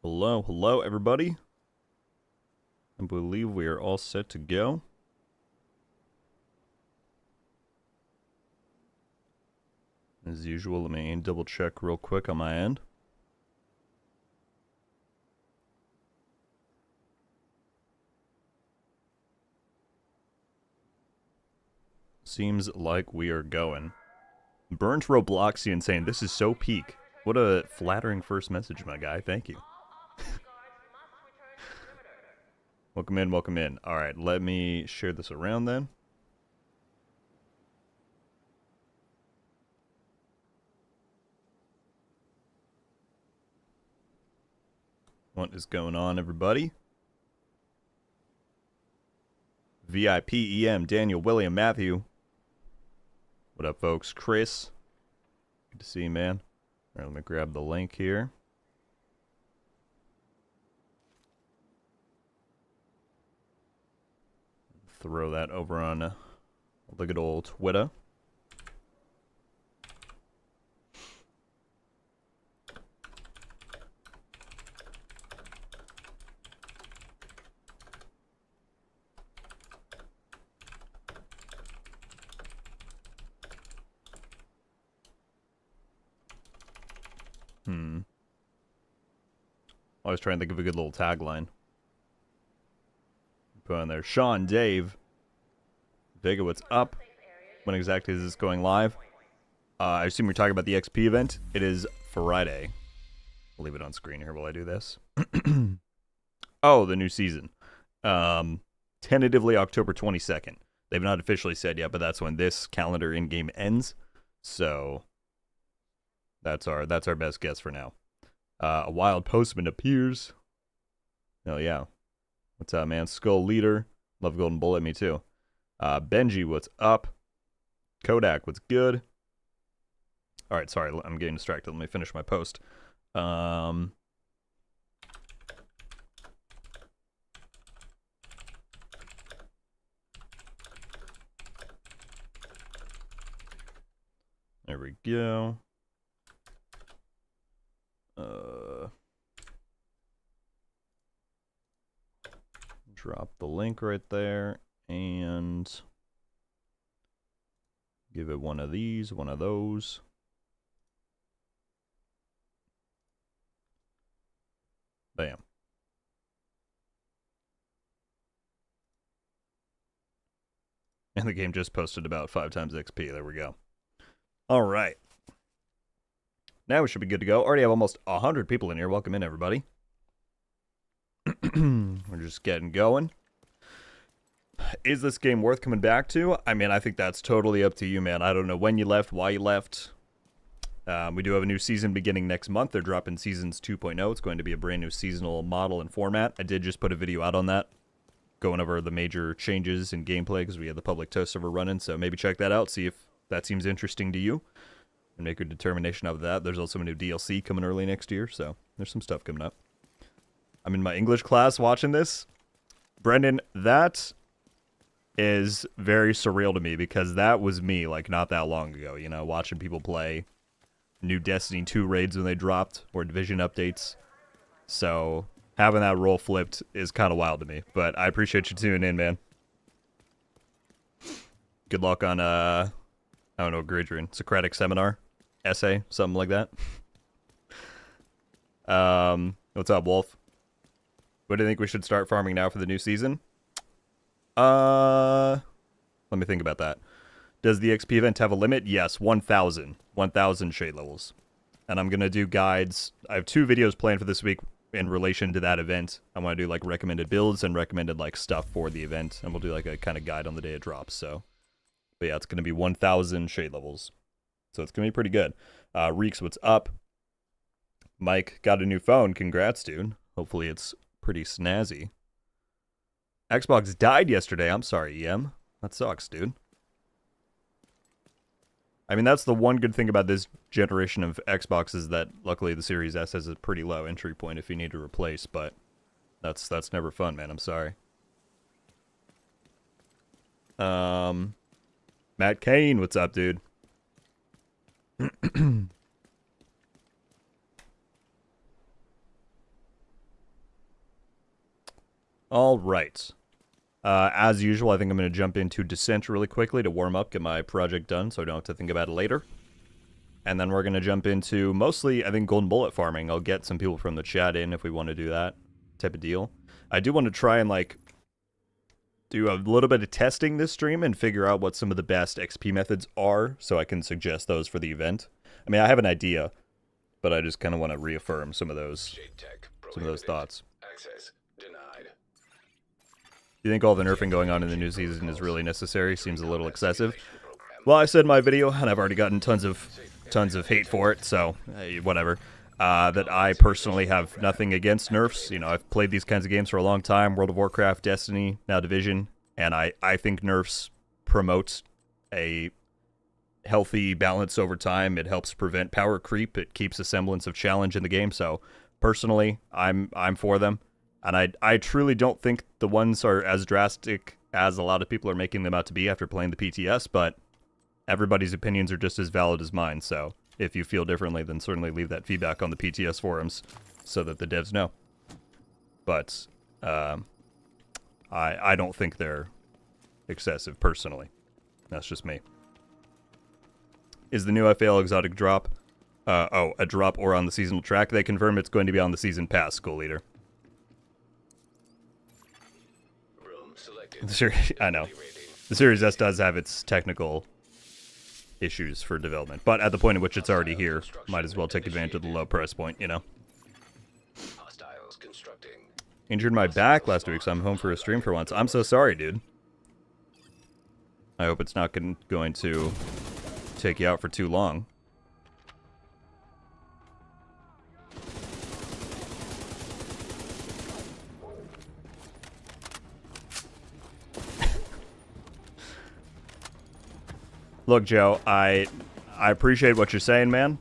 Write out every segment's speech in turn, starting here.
Hello, hello, everybody. I believe we are all set to go. As usual, let me double check real quick on my end. Seems like we are going. Burnt Robloxian saying, "This is so peak." What a flattering first message, my guy. Thank you. Welcome in, welcome in. Alright, let me share this around then. What is going on, everybody? VIP, EM, Daniel, William, Matthew. What up, folks? Chris. Good to see you, man. Alright, let me grab the link here. Throw that over on the good old Twitter. I was trying to think of a good little tagline. Put on there. Sean, Dave. Vega, what's up? When exactly is this going live? I assume you're talking about the XP event. It is Friday. I'll leave it on screen here while I do this. Oh, the new season. Tentatively October 22nd. They've not officially said yet, but that's when this calendar in-game ends. So that's our best guess for now. A wild postman appears. Oh yeah. What's up, man? Skull Leader. Love Golden Bullet. Me too. Benji, what's up? Kodak, what's good? Alright, sorry, I'm getting distracted. Let me finish my post. There we go. Drop the link right there and give it one of these, one of those. Bam. And the game just posted about 5 times XP. There we go. All right. Now we should be good to go. Already have almost 100 people in here. Welcome in, everybody. We're just getting going. Is this game worth coming back to? I mean, I think that's totally up to you, man. I don't know when you left, why you left. We do have a new season beginning next month. They're dropping Seasons 2.0. It's going to be a brand new seasonal model and format. I did just put a video out on that, going over the major changes in gameplay because we had the public test server running. So maybe check that out, see if that seems interesting to you, and make a determination of that. There's also a new DLC coming early next year, so there's some stuff coming up. I'm in my English class watching this. Brendan, that is very surreal to me because that was me, like, not that long ago, you know, watching people play new Destiny 2 raids when they dropped, or Division updates. So having that role flipped is kind of wild to me, but I appreciate you tuning in, man. Good luck on, I don't know, Gridrin, Socratic Seminar, essay, something like that. What's up, Wolf? What do you think we should start farming now for the new season? Let me think about that. Does the XP event have a limit? Yes, 1,000. 1,000 shade levels. And I'm going to do guides. I have 2 videos planned for this week in relation to that event. I want to do, like, recommended builds and recommended, like, stuff for the event. And we'll do, like, a kind of guide on the day it drops, so. But yeah, it's going to be 1,000 shade levels. So it's going to be pretty good. Reeks, what's up? Mike, got a new phone. Congrats, dude. Hopefully it's pretty snazzy. Xbox died yesterday. I'm sorry, EM. That sucks, dude. I mean, that's the one good thing about this generation of Xbox is that luckily the Series S has a pretty low entry point if you need to replace, but that's never fun, man. I'm sorry. Matt Kane, what's up, dude? All right. As usual, I think I'm going to jump into Descent really quickly to warm up, get my project done so I don't have to think about it later. And then we're going to jump into mostly, I think, Golden Bullet farming. I'll get some people from the chat in if we want to do that type of deal. I do want to try and, like, do a little bit of testing this stream and figure out what some of the best XP methods are so I can suggest those for the event. I mean, I have an idea, but I just kind of want to reaffirm some of those thoughts. Access denied. Do you think all the nerfing going on in the new season is really necessary? Seems a little excessive. Well, I said in my video, and I've already gotten tons of hate for it, so whatever. That I personally have nothing against nerfs. You know, I've played these kinds of games for a long time, World of Warcraft, Destiny, now Division, and I think nerfs promote a healthy balance over time. It helps prevent power creep. It keeps a semblance of challenge in the game, so personally, I'm for them. And I truly don't think the ones are as drastic as a lot of people are making them out to be after playing the PTS, but everybody's opinions are just as valid as mine, so if you feel differently, then certainly leave that feedback on the PTS forums so that the devs know. But I don't think they're excessive, personally. That's just me. Is the new FAL exotic drop? A drop or on the seasonal track? They confirm it's going to be on the season pass, School Leader. I know. The Series S does have its technical issues for development, but at the point at which it's already here, might as well take advantage of the low price point, you know? Injured my back last week, so I'm home for a stream for once. I'm so sorry, dude. I hope it's not going to take you out for too long. Look, Joe, I appreciate what you're saying, man.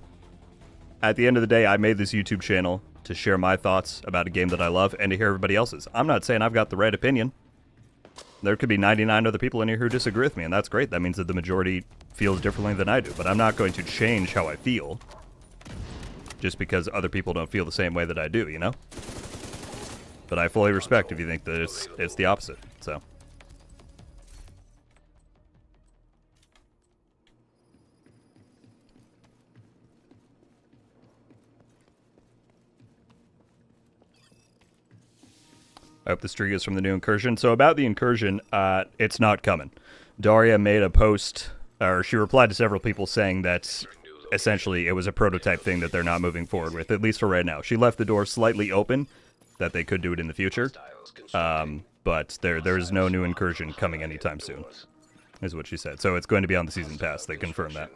At the end of the day, I made this YouTube channel to share my thoughts about a game that I love and to hear everybody else's. I'm not saying I've got the right opinion. There could be 99 other people in here who disagree with me, and that's great. That means that the majority feels differently than I do. But I'm not going to change how I feel just because other people don't feel the same way that I do, you know? But I fully respect if you think that it's the opposite, so... I hope the streak is from the new incursion. So about the incursion, it's not coming. Daria made a post, or she replied to several people saying that essentially it was a prototype thing that they're not moving forward with, at least for right now. She left the door slightly open, that they could do it in the future, but there's no new incursion coming anytime soon, is what she said. So it's going to be on the season pass. They confirmed that.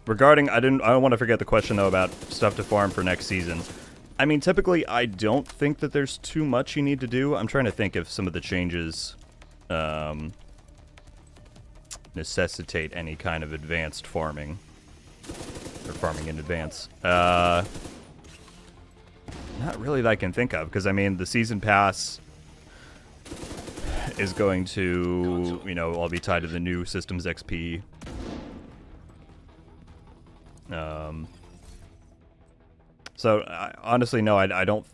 Regarding, I don't want to forget the question though about stuff to farm for next season. I mean, typically I don't think that there's too much you need to do. I'm trying to think if some of the changes necessitate any kind of advanced farming or farming in advance. Not really that I can think of, because I mean the season pass is going to, you know, all be tied to the new systems XP. So honestly, no, I don't,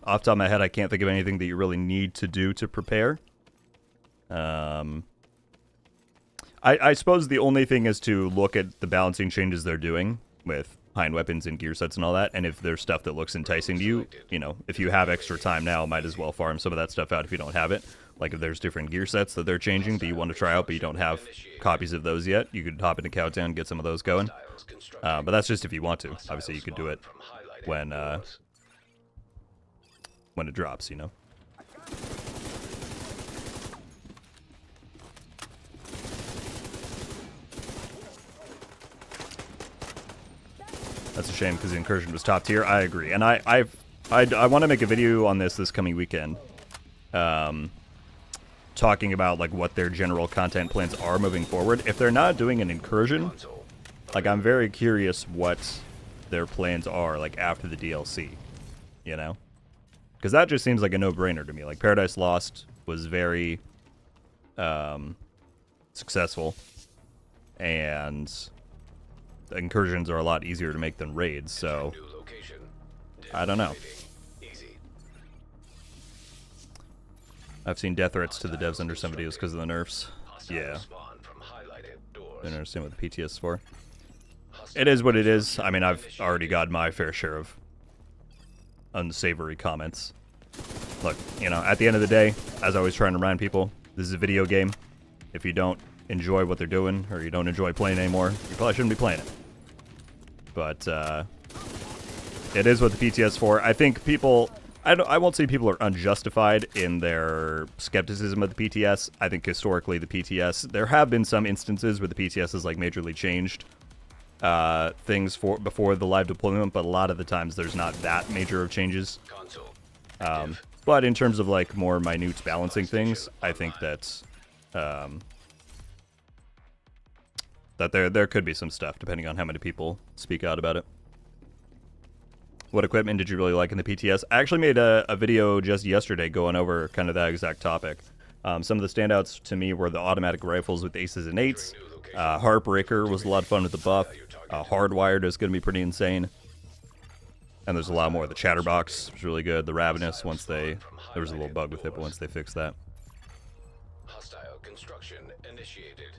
off the top of my head, I can't think of anything that you really need to do to prepare. I suppose the only thing is to look at the balancing changes they're doing with high-end weapons and gear sets and all that, and if there's stuff that looks enticing to you, you know, if you have extra time now, might as well farm some of that stuff out if you don't have it. Like if there's different gear sets that they're changing that you want to try out but you don't have copies of those yet, you could hop into Countdown and get some of those going. But that's just if you want to. Obviously, you could do it when it drops, you know. That's a shame because the incursion was top tier. I agree, and I want to make a video on this coming weekend, talking about like what their general content plans are moving forward. If they're not doing an incursion, like I'm very curious what their plans are like after the DLC, you know, because that just seems like a no-brainer to me. Like Paradise Lost was very successful, and incursions are a lot easier to make than raids, so I don't know. I've seen death threats to the devs under some videos because of the nerfs. Yeah. I don't understand what the PTS is for. It is what it is. I mean, I've already got my fair share of unsavory comments. Look, you know, at the end of the day, as I always try and remind people, this is a video game. If you don't enjoy what they're doing, or you don't enjoy playing anymore, you probably shouldn't be playing it. But, it is what the PTS is for. I think people... I won't say people are unjustified in their skepticism of the PTS. I think historically the PTS... There have been some instances where the PTS has, like, majorly changed things before the live deployment, but a lot of the times there's not that major of changes. But in terms of, like, more minute balancing things, I think that there could be some stuff, depending on how many people speak out about it. What equipment did you really like in the PTS? I actually made a video just yesterday going over kind of that exact topic. Some of the standouts to me were the automatic rifles with aces and eights. Heartbreaker was a lot of fun with the buff. Hardwired is going to be pretty insane. And there's a lot more. The Chatterbox was really good. The Ravenous, there was a little bug with it, but once they fixed that. Hostile construction initiated.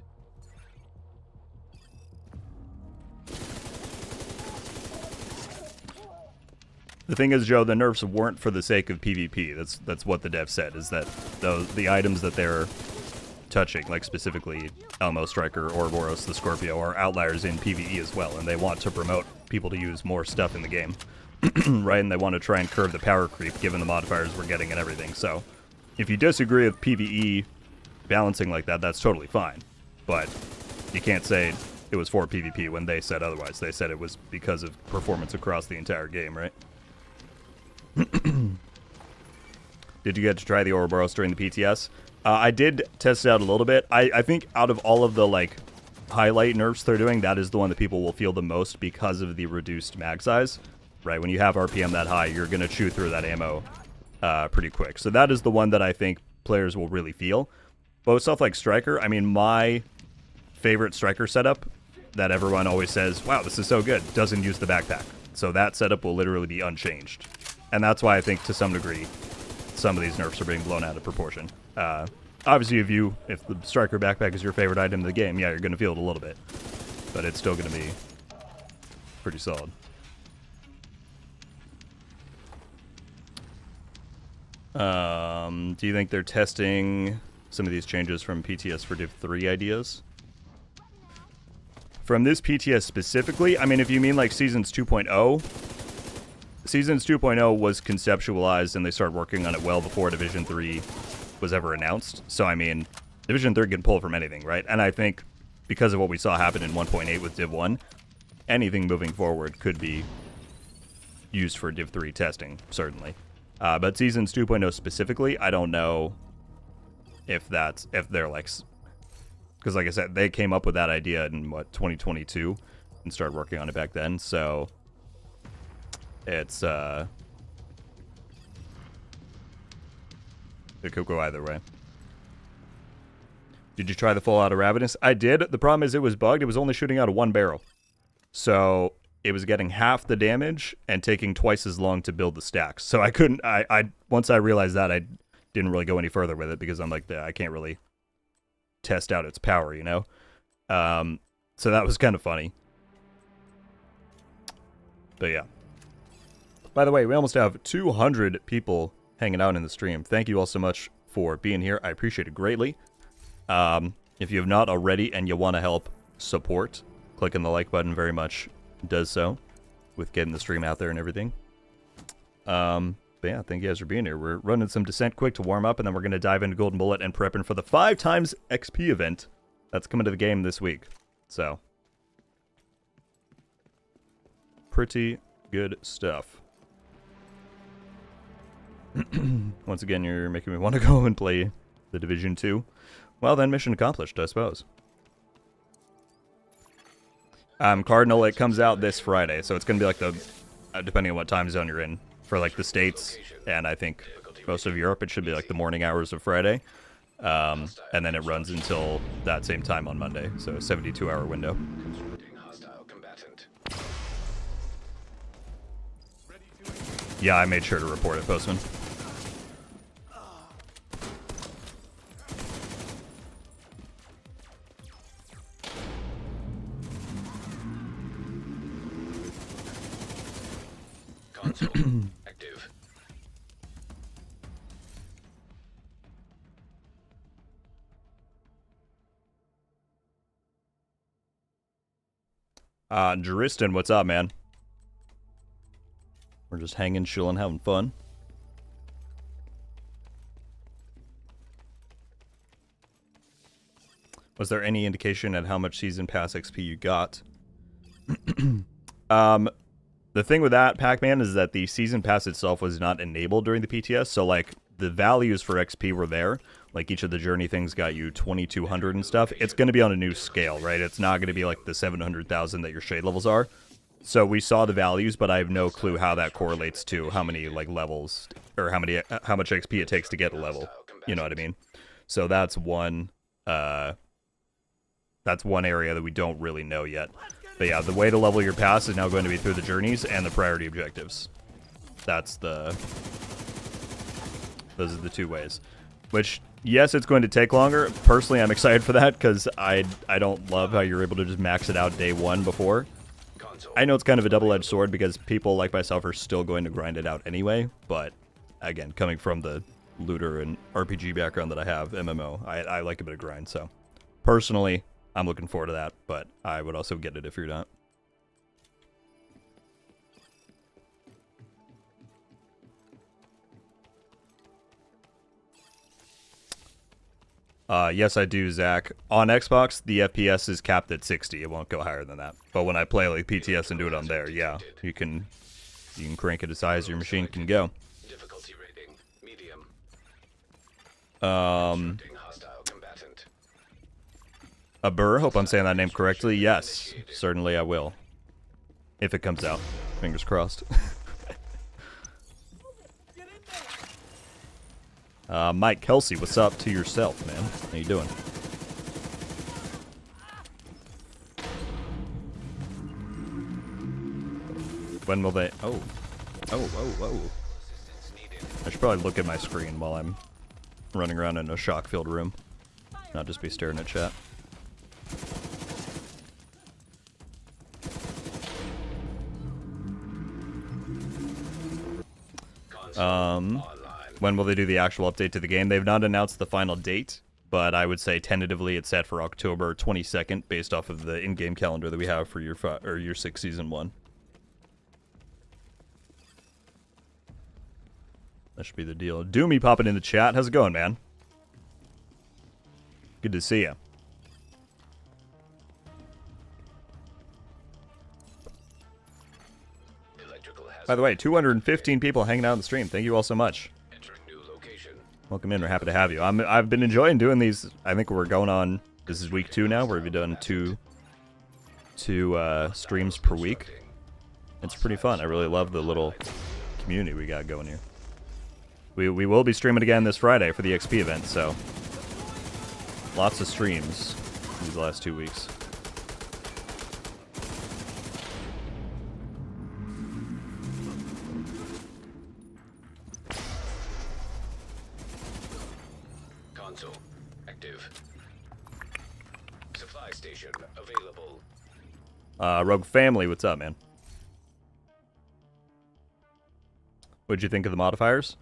The thing is, Joe, the nerfs weren't for the sake of PvP. That's what the dev said, is that the items that they're touching, like specifically Elmo, Striker, Ouroboros, the Scorpio, are outliers in PvE as well, and they want to promote people to use more stuff in the game. Right? And they want to try and curb the power creep given the modifiers we're getting and everything. So if you disagree with PvE balancing like that, that's totally fine. But you can't say it was for PvP when they said otherwise. They said it was because of performance across the entire game, right? Did you get to try the Ouroboros during the PTS? I did test it out a little bit. I think out of all of the, like, highlight nerfs they're doing, that is the one that people will feel the most because of the reduced mag size. Right, when you have RPM that high, you're going to chew through that ammo pretty quick. So that is the one that I think players will really feel. But stuff like Striker, I mean, my favorite Striker setup that everyone always says, wow, this is so good, doesn't use the backpack. So that setup will literally be unchanged. And that's why I think, to some degree, some of these nerfs are being blown out of proportion. Obviously, if the Striker backpack is your favorite item in the game, yeah, you're going to feel it a little bit. But it's still going to be pretty solid. Do you think they're testing some of these changes from PTS for Div 3 ideas? From this PTS specifically, I mean, if you mean like Seasons 2.0, Seasons 2.0 was conceptualized and they started working on it well before Division 3 was ever announced. So, I mean, Division 3 can pull from anything, right? And I think because of what we saw happen in 1.8 with Div 1, anything moving forward could be used for Div 3 testing, certainly. But Seasons 2.0 specifically, I don't know if they're like... Because like I said, they came up with that idea in, 2022 and started working on it back then, so... It's, it could go either way. Did you try the Fallout of Ravenous? I did. The problem is it was bugged. It was only shooting out of one barrel. So... It was getting half the damage and taking twice as long to build the stacks. So I couldn't... Once I realized that, I didn't really go any further with it because I'm like, I can't really test out its power, you know? So that was kind of funny. But yeah. By the way, we almost have 200 people hanging out in the stream. Thank you all so much for being here. I appreciate it greatly. If you have not already and you want to help support, clicking the like button very much does so with getting the stream out there and everything. But yeah, thank you guys for being here. We're running some Descent quick to warm up, and then we're going to dive into Golden Bullet and prepping for the 5 times XP event that's coming to the game this week. So, pretty good stuff. Once again, you're making me want to go and play the Division 2. Well, then, mission accomplished, I suppose. Cardinal, it comes out this Friday, so it's going to be like the, depending on what time zone you're in, for like the States, and I think most of Europe, it should be like the morning hours of Friday. and then it runs until that same time on Monday, so a 72-hour window. Constructing hostile combatant. Yeah, I made sure to report it, Postman. Console active. Juriston, what's up, man? We're just hanging, chilling, having fun. Was there any indication at how much Season Pass XP you got? The thing with that, Pac-Man, is that the Season Pass itself was not enabled during the PTS, so, like, the values for XP were there. Like, each of the journey things got you 2,200 and stuff. It's going to be on a new scale, right? It's not going to be like the 700,000 that your shade levels are. So we saw the values, but I have no clue how that correlates to how many, like, levels, or how much XP it takes to get a level. You know what I mean? So that's one area that we don't really know yet. But yeah, the way to level your pass is now going to be through the journeys and the priority objectives. Those are the two ways. Which, yes, it's going to take longer. Personally, I'm excited for that because I don't love how you're able to just max it out day one before. I know it's kind of a double-edged sword because people like myself are still going to grind it out anyway. But again, coming from the looter and RPG background that I have, MMO, I like a bit of grind. So personally, I'm looking forward to that, but I would also get it if you're not. Yes, I do, Zach. On Xbox, the FPS is capped at 60. It won't go higher than that. But when I play like PTS and do it on there, yeah, you can crank it as high as your machine can go. Difficulty rating medium. Hostile combatant. A Burr, hope I'm saying that name correctly. Yes, certainly I will. If it comes out. Fingers crossed. Mike Kelsey, what's up to yourself, man? How you doing? When will they... Oh. I should probably look at my screen while I'm running around in a shock-filled room. Not just be staring at chat. When will they do the actual update to the game? They've not announced the final date, but I would say tentatively it's set for October 22nd based off of the in-game calendar that we have for year 6 season 1. That should be the deal. Doomy popping in the chat. How's it going, man? Good to see you. By the way, 215 people hanging out on the stream. Thank you all so much. Welcome in. We're happy to have you. I've been enjoying doing these. I think we're going on. This is week 2 now, where we've done two streams per week. It's pretty fun. I really love the little community we got going here. We will be streaming again this Friday for the XP event, so lots of streams these last 2 weeks. Console active. Supply station available. Rogue Family, what's up, man? What'd you think of the modifiers?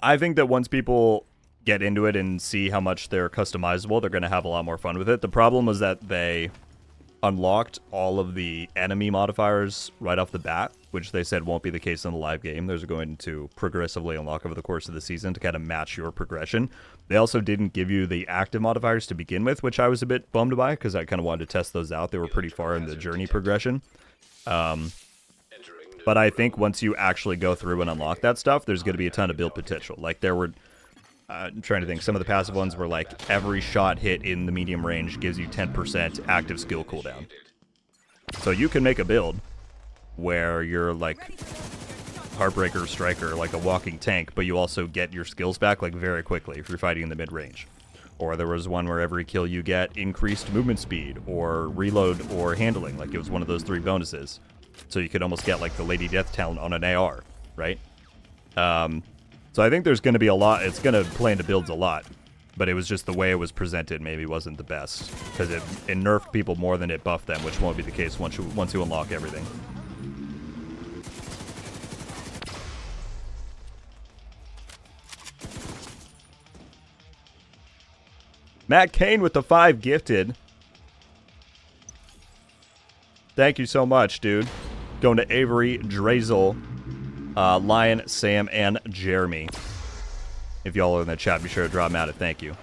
I think that once people get into it and see how much they're customizable, they're going to have a lot more fun with it. The problem was that they unlocked all of the enemy modifiers right off the bat, which they said won't be the case in the live game. Those are going to progressively unlock over the course of the season to kind of match your progression. They also didn't give you the active modifiers to begin with, which I was a bit bummed by because I kind of wanted to test those out. They were pretty far in the journey progression. But I think once you actually go through and unlock that stuff, there's going to be a ton of build potential. Like there were, I'm trying to think, some of the passive ones were like every shot hit in the medium range gives you 10% active skill cooldown. So you can make a build where you're like Heartbreaker Striker, like a walking tank, but you also get your skills back like very quickly if you're fighting in the mid-range. Or there was one where every kill you get increased movement speed, or reload, or handling. Like, it was one of those 3 bonuses. So you could almost get, like, the Lady Death talent on an AR, right? So I think there's going to be a lot. It's going to play into builds a lot. But it was just the way it was presented maybe wasn't the best. Because it nerfed people more than it buffed them, which won't be the case once you unlock everything. Matt Kane with the 5 gifted. Thank you so much, dude. Going to Avery, Drazel, Lion, Sam, and Jeremy. If y'all are in the chat, be sure to drop Matt a thank you.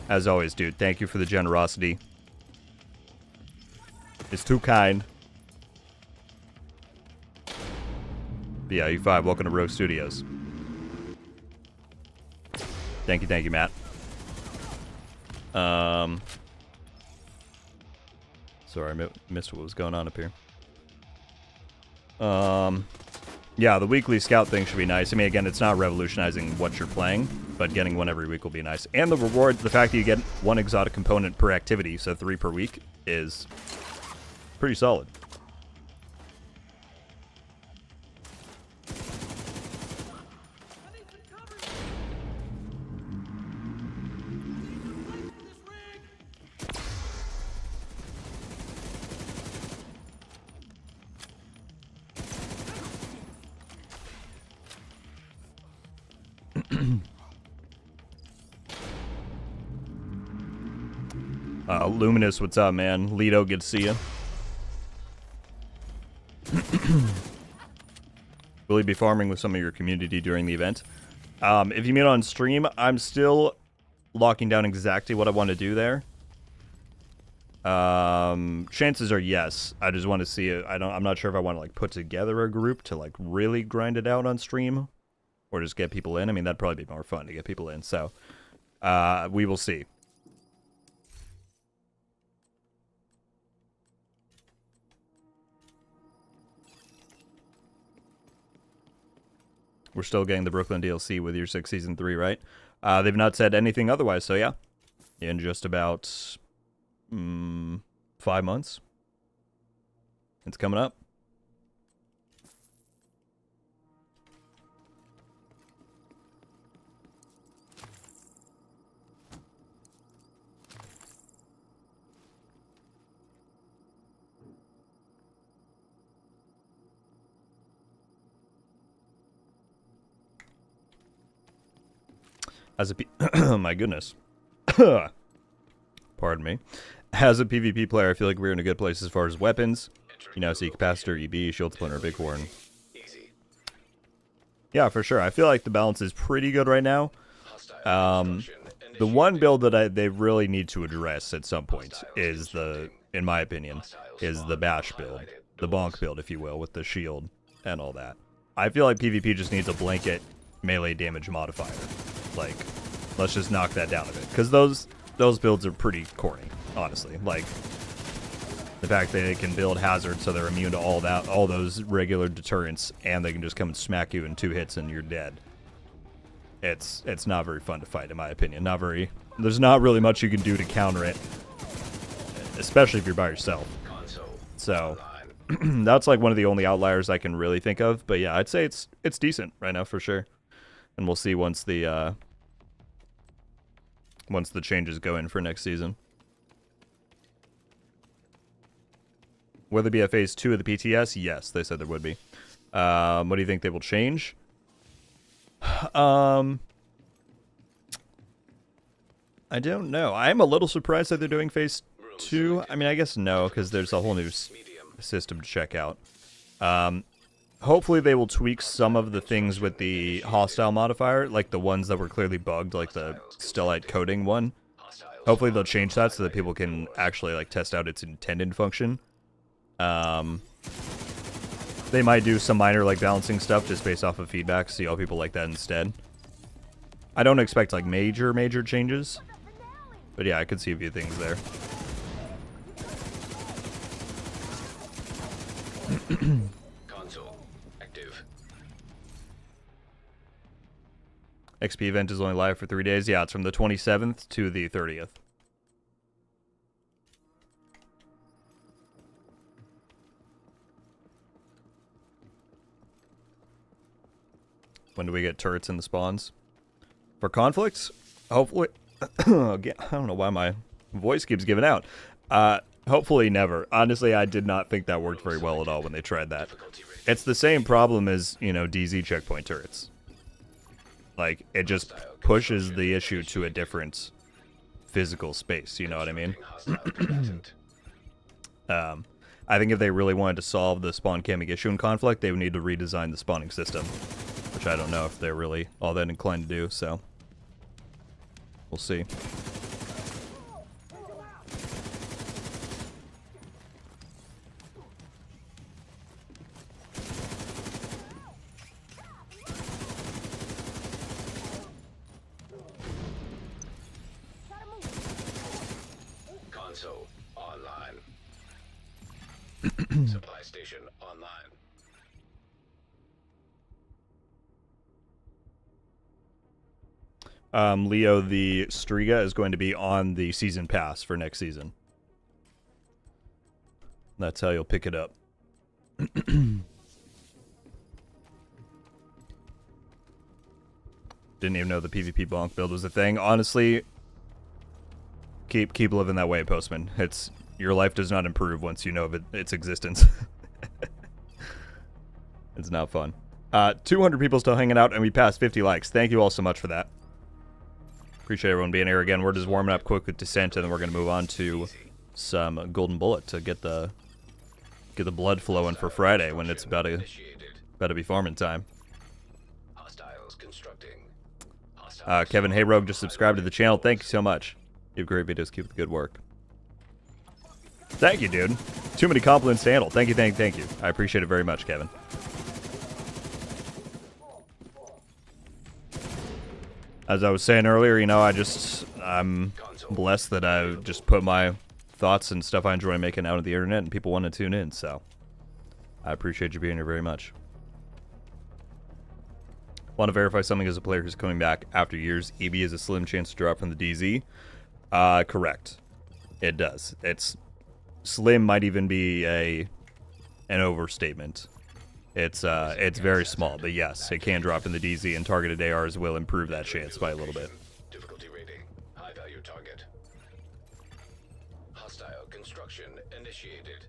As always, dude, thank you for the generosity. It's too kind. But yeah, U5, welcome to Rogue Studios. Thank you, Matt. Sorry, I missed what was going on up here. Yeah, the weekly scout thing should be nice. I mean, again, it's not revolutionizing what you're playing, but getting one every week will be nice. And the reward, the fact that you get 1 exotic component per activity, so 3 per week, is pretty solid. Luminous, what's up, man? Lido, good to see you. Will you be farming with some of your community during the event? If you meet on stream, I'm still locking down exactly what I want to do there. Chances are yes. I just want to see it. I'm not sure if I want to like put together a group to like really grind it out on stream, or just get people in. I mean, that'd probably be more fun to get people in. So, we will see. We're still getting the Brooklyn DLC with Year 6 Season 3, right? They've not said anything otherwise, so yeah. In just about 5 months. It's coming up. As a my goodness. Pardon me. As a PvP player, I feel like we're in a good place as far as weapons. You know, see capacitor, EB, shield splinter, bighorn. Yeah, for sure. I feel like the balance is pretty good right now. The one build that they really need to address at some point is in my opinion, is the bash build. The bonk build, if you will, with the shield and all that. I feel like PvP just needs a blanket melee damage modifier. Like, let's just knock that down a bit. Because those builds are pretty corny, honestly. Like, the fact that they can build hazard so they're immune to all those regular deterrents, and they can just come and smack you in 2 hits and you're dead. It's not very fun to fight, in my opinion. There's not really much you can do to counter it, especially if you're by yourself. So, that's like one of the only outliers I can really think of. But yeah, I'd say it's decent right now for sure. And we'll see once the changes go in for next season. Will there be a phase 2 of the PTS? Yes, they said there would be. What do you think they will change? I don't know. I'm a little surprised that they're doing phase 2. I mean, I guess no, because there's a whole new system to check out. Hopefully they will tweak some of the things with the hostile modifier, like the ones that were clearly bugged, like the Stellite coding one. Hopefully they'll change that so that people can actually like test out its intended function. They might do some minor like balancing stuff just based off of feedback, see how people like that instead. I don't expect like major changes, but yeah, I could see a few things there. XP event is only live for 3 days. Yeah, it's from the 27th to the 30th. When do we get turrets in the spawns? For conflicts? Hopefully. Again, I don't know why my voice keeps giving out. Hopefully never. Honestly, I did not think that worked very well at all when they tried that. It's the same problem as, you know, DZ checkpoint turrets. Like, it just pushes the issue to a different physical space, you know what I mean? I think if they really wanted to solve the spawn camming issue in conflict, they would need to redesign the spawning system. Which I don't know if they're really all that inclined to do, so we'll see. Console online. Supply station online. Leo, the Striga is going to be on the season pass for next season. That's how you'll pick it up. Didn't even know the PvP bonk build was a thing. Honestly, keep living that way, Postman. Your life does not improve once you know of its existence. It's not fun. 200 people still hanging out, and we passed 50 likes. Thank you all so much for that. Appreciate everyone being here again. We're just warming up quick with Descent, and then we're going to move on to some Golden Bullet to get the blood flowing for Friday when it's about to be farming time. Hostiles constructing. Kevin, hey Rogue, just subscribe to the channel. Thank you so much. You have great videos. Keep up the good work. Thank you, dude. Too many compliments to handle. Thank you, thank you. I appreciate it very much, Kevin. As I was saying earlier, you know, I'm blessed that I just put my thoughts and stuff I enjoy making out on the internet, and people want to tune in, so I appreciate you being here very much. Want to verify something as a player who's coming back after years. EB is a slim chance to drop from the DZ. Correct. It does. It's slim might even be an overstatement. It's very small, but yes, it can drop in the DZ, and targeted ARs will improve that chance by a little bit. Difficulty rating. High value target. Hostile construction initiated.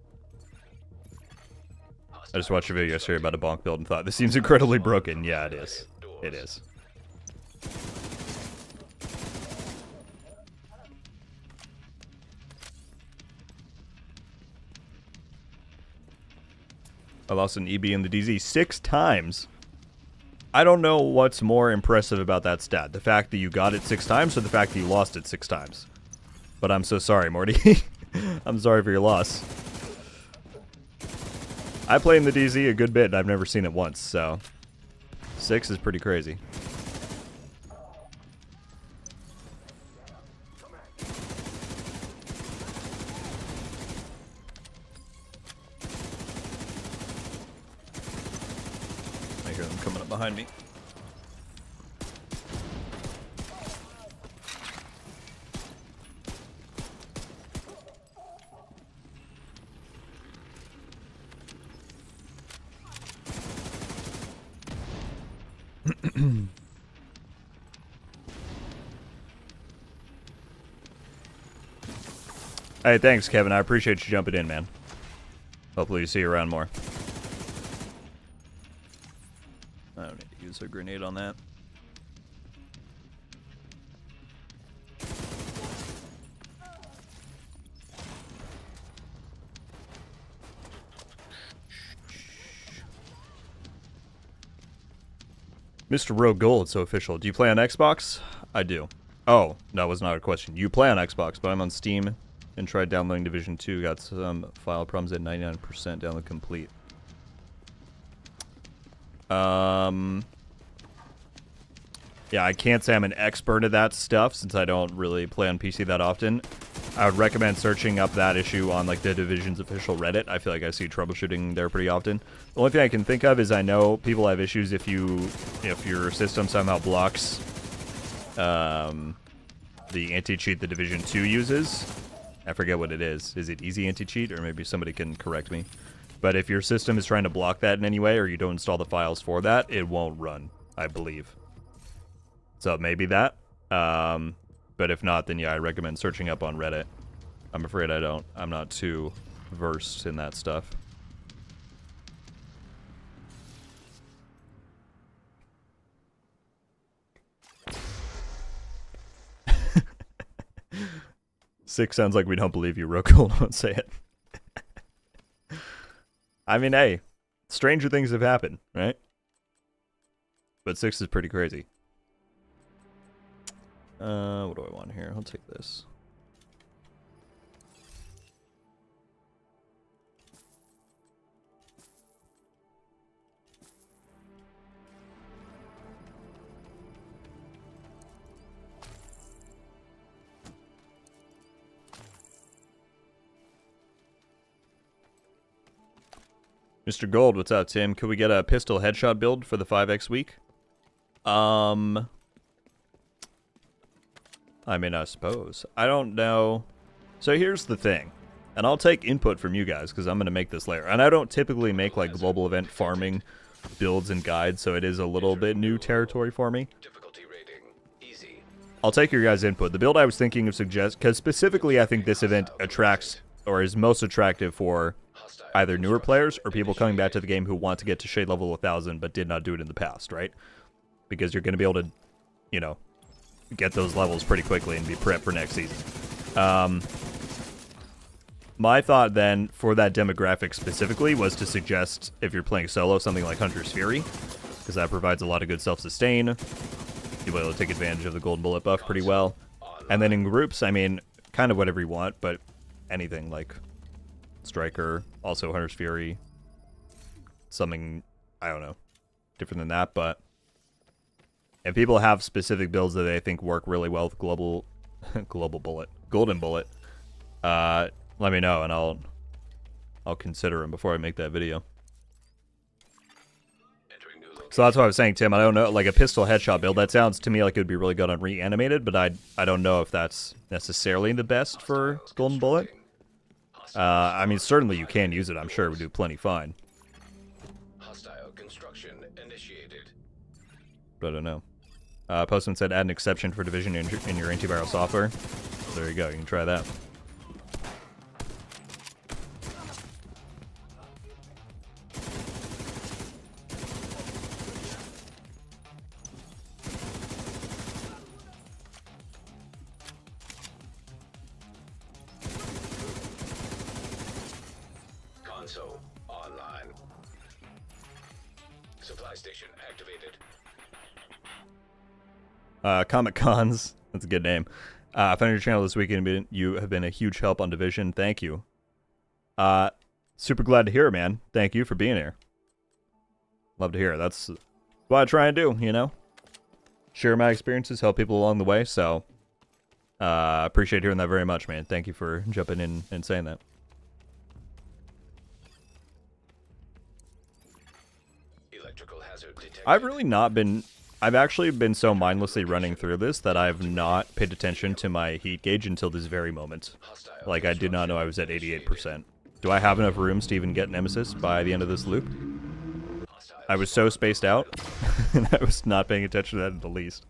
I just watched a video yesterday about a bonk build and thought, this seems incredibly broken. Yeah, it is. It is. I lost an EB in the DZ 6 times. I don't know what's more impressive about that stat. The fact that you got it 6 times or the fact that you lost it 6 times. But I'm so sorry, Morty. I'm sorry for your loss. I play in the DZ a good bit, and I've never seen it once, so 6 is pretty crazy. I hear them coming up behind me. Hey, thanks, Kevin. I appreciate you jumping in, man. Hopefully you see you around more. I don't need to use a grenade on that. Mr. RogueGold, so official. Do you play on Xbox? I do. Oh, that was not a question. You play on Xbox, but I'm on Steam and tried downloading Division 2. Got some file problems at 99% download complete. Yeah, I can't say I'm an expert at that stuff since I don't really play on PC that often. I would recommend searching up that issue on like the Division's official Reddit. I feel like I see troubleshooting there pretty often. The only thing I can think of is I know people have issues if your system somehow blocks the anti-cheat the Division 2 uses. I forget what it is. Is it easy anti-cheat? Or maybe somebody can correct me. But if your system is trying to block that in any way, or you don't install the files for that, it won't run, I believe. So maybe that. But if not, then yeah, I recommend searching up on Reddit. I'm afraid I'm not too versed in that stuff. Six sounds like we don't believe you, RogueGold. Don't say it. I mean, hey, stranger things have happened, right? But 6 is pretty crazy. What do I want here? I'll take this. Mr. Gold, what's up, Tim? Could we get a pistol headshot build for the 5x week? I mean, I suppose. I don't know. So here's the thing. And I'll take input from you guys, because I'm going to make this layer. And I don't typically make, like, global event farming builds and guides, so it is a little bit new territory for me. Difficulty rating. Easy. I'll take your guys' input. The build I was thinking of because specifically I think this event attracts, or is most attractive for either newer players or people coming back to the game who want to get to shade level 1000 but did not do it in the past, right? Because you're going to be able to, you know, get those levels pretty quickly and be prepped for next season. My thought then for that demographic specifically was to suggest, if you're playing solo, something like Hunter's Fury, because that provides a lot of good self-sustain. You'll be able to take advantage of the golden bullet buff pretty well. And then in groups, I mean, kind of whatever you want, but anything like Striker, also Hunter's Fury, something, I don't know, different than that. But if people have specific builds that they think work really well with golden bullet, let me know and I'll consider them before I make that video. So that's what I was saying, Tim. I don't know, like a pistol headshot build, that sounds to me like it would be really good on reanimated, but I don't know if that's necessarily the best for golden bullet. I mean, certainly you can use it. I'm sure it would do plenty fine. Hostile construction initiated. But I don't know. Postman said add an exception for division in your antiviral software. There you go. You can try that. Console online. Supply station activated. Comic Cons. That's a good name. I found your channel this weekend. You have been a huge help on Division. Thank you. Super glad to hear it, man. Thank you for being here. Love to hear it. That's what I try and do, you know? Share my experiences, help people along the way. So, appreciate hearing that very much, man. Thank you for jumping in and saying that. Electrical hazard detected. I've actually been so mindlessly running through this that I've not paid attention to my heat gauge until this very moment. Like, I did not know I was at 88%. Do I have enough rooms to even get Nemesis by the end of this loop? I was so spaced out, and I was not paying attention to that in the least.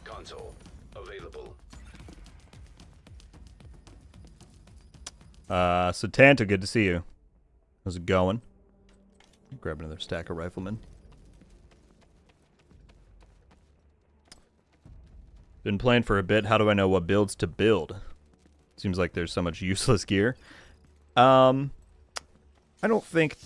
Console available. Satanta, good to see you. How's it going? Grab another stack of riflemen. Been playing for a bit. How do I know what builds to build? Seems like there's so much useless gear. I don't think...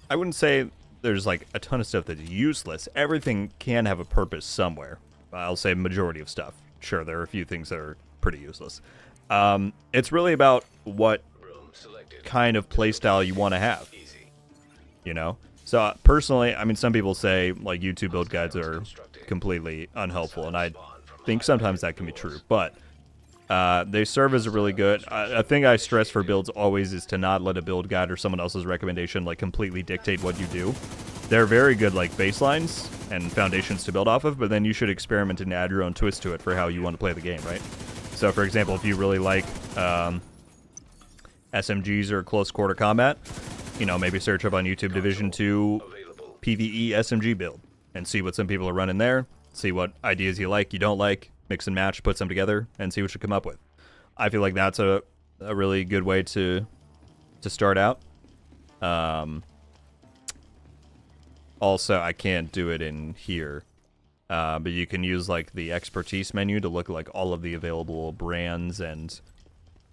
I wouldn't say there's like a ton of stuff that's useless. Everything can have a purpose somewhere. I'll say majority of stuff. Sure, there are a few things that are pretty useless. It's really about what Room selected. kind of playstyle you want to have, Easy. you know? So personally, I mean, some people say like YouTube build guides are completely unhelpful, and I think sometimes that can be true, but they serve as a really good. A thing I stress for builds always is to not let a build guide or someone else's recommendation like completely dictate what you do. They're very good like baselines and foundations to build off of, but then you should experiment and add your own twist to it for how you want to play the game, right? So, for example, if you really like SMGs or close quarter combat, you know, maybe search up on YouTube Division 2 PvE SMG build and see what some people are running there, see what ideas you like, you don't like, mix and match, put some together, and see what you come up with. I feel like that's a really good way to start out. Also, I can't do it in here, but you can use like the expertise menu to look at like all of the available brands and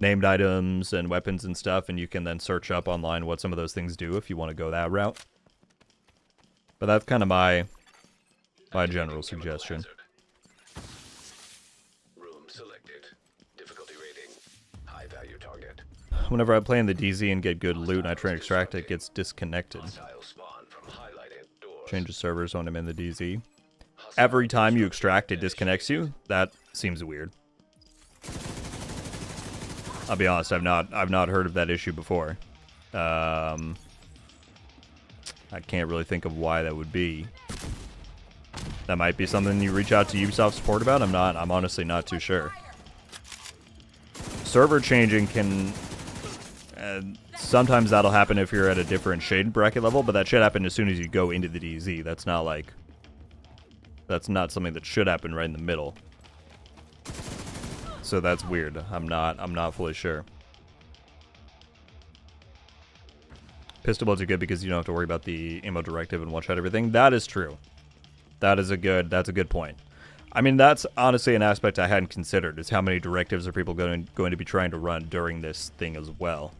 named items and weapons and stuff, and you can then search up online what some of those things do if you want to go that route. But that's kind of my general suggestion. Room selected. Difficulty rating. High value target. Whenever I play in the DZ and get good loot and I try and extract it, it gets disconnected. Hostile spawn from highlighted doors. Changes servers when I'm in the DZ. Every time you extract, it disconnects you. That seems weird. I'll be honest, I've not heard of that issue before. I can't really think of why that would be. That might be something you reach out to Ubisoft support about. I'm honestly not too sure. Server changing can sometimes that'll happen if you're at a different shade bracket level, but that should happen as soon as you go into the DZ. That's not something that should happen right in the middle. So that's weird. I'm not fully sure. Pistol builds are good because you don't have to worry about the ammo directive and one shot everything. That is true. That's a good point. I mean, that's honestly an aspect I hadn't considered, is how many directives are people going to be trying to run during this thing as well.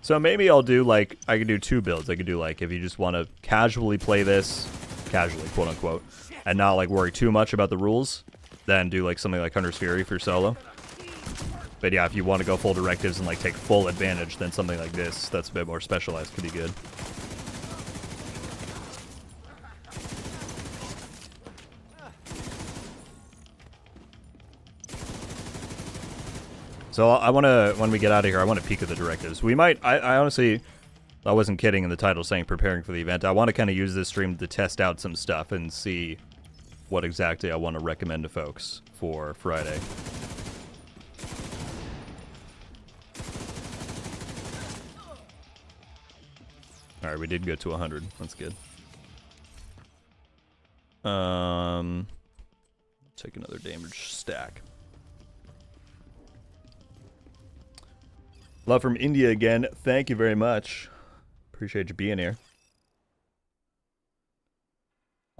So maybe I'll do like, I could do two builds. I could do like, if you just want to casually play this, casually, quote unquote, and not like worry too much about the rules, then do like something like Hunter's Fury for solo. But yeah, if you want to go full directives and like take full advantage, then something like this, that's a bit more specialized, could be good. So I want to, when we get out of here, I want to peek at the directives. We might, I honestly, I wasn't kidding in the title saying preparing for the event. I want to kind of use this stream to test out some stuff and see what exactly I want to recommend to folks for Friday. Alright, we did go to 100. That's good. Take another damage stack. Love from India again. Thank you very much. Appreciate you being here.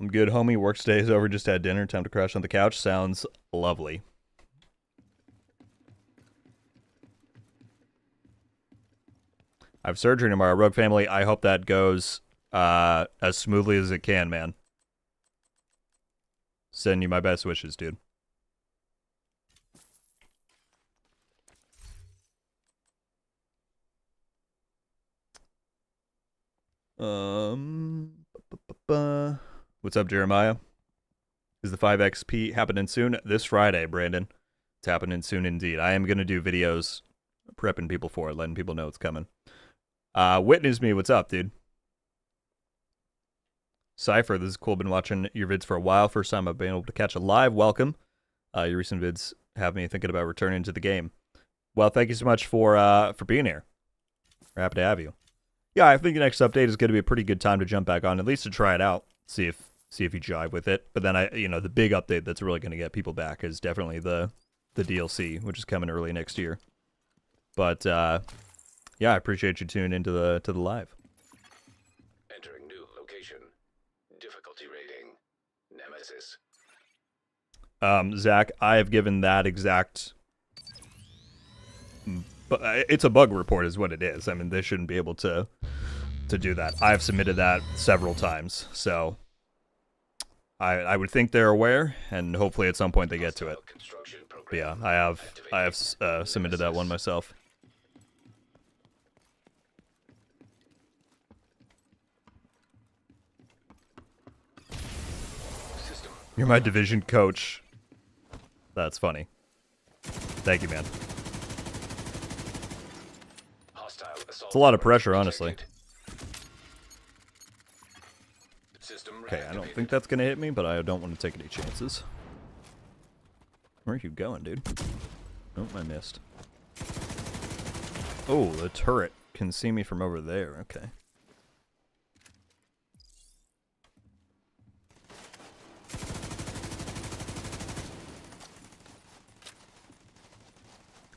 I'm good, homie. Work today is over. Just had dinner. Time to crash on the couch. Sounds lovely. I have surgery tomorrow. Rogue family, I hope that goes as smoothly as it can, man. Send you my best wishes, dude. What's up, Jeremiah? Is the 5XP happening soon? This Friday, Brandon. It's happening soon indeed. I am going to do videos prepping people for it, letting people know it's coming. Witness me, what's up, dude? Cypher, this is cool. Been watching your vids for a while. First time I've been able to catch a live. Welcome. Your recent vids have me thinking about returning to the game. Well, thank you so much for being here. We're happy to have you. Yeah, I think the next update is going to be a pretty good time to jump back on, at least to try it out, see if you jive with it. But then the big update that's really going to get people back is definitely the DLC, which is coming early next year. But yeah, I appreciate you tuning into the live. Entering new location. Difficulty rating. Nemesis. Zach, I have given that exact. But it's a bug report is what it is. I mean, they shouldn't be able to do that. I've submitted that several times. So I would think they're aware, and hopefully at some point they get to it. But yeah, I have submitted that one myself. You're my division coach. That's funny. Thank you, man. It's a lot of pressure, honestly. Okay, I don't think that's gonna hit me, but I don't want to take any chances. Where are you going, dude? Oh, I missed. Oh, the turret can see me from over there. Okay.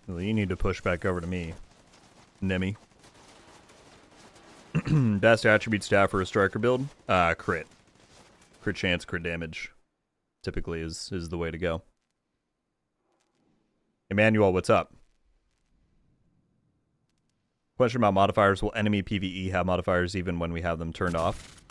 Well, you need to push back over to me, Nemi. Best attribute stat for a striker build? Crit. Crit chance, crit damage. Typically is the way to go. Emmanuel, what's up? Question about modifiers. Will enemy PvE have modifiers even when we have them turned off?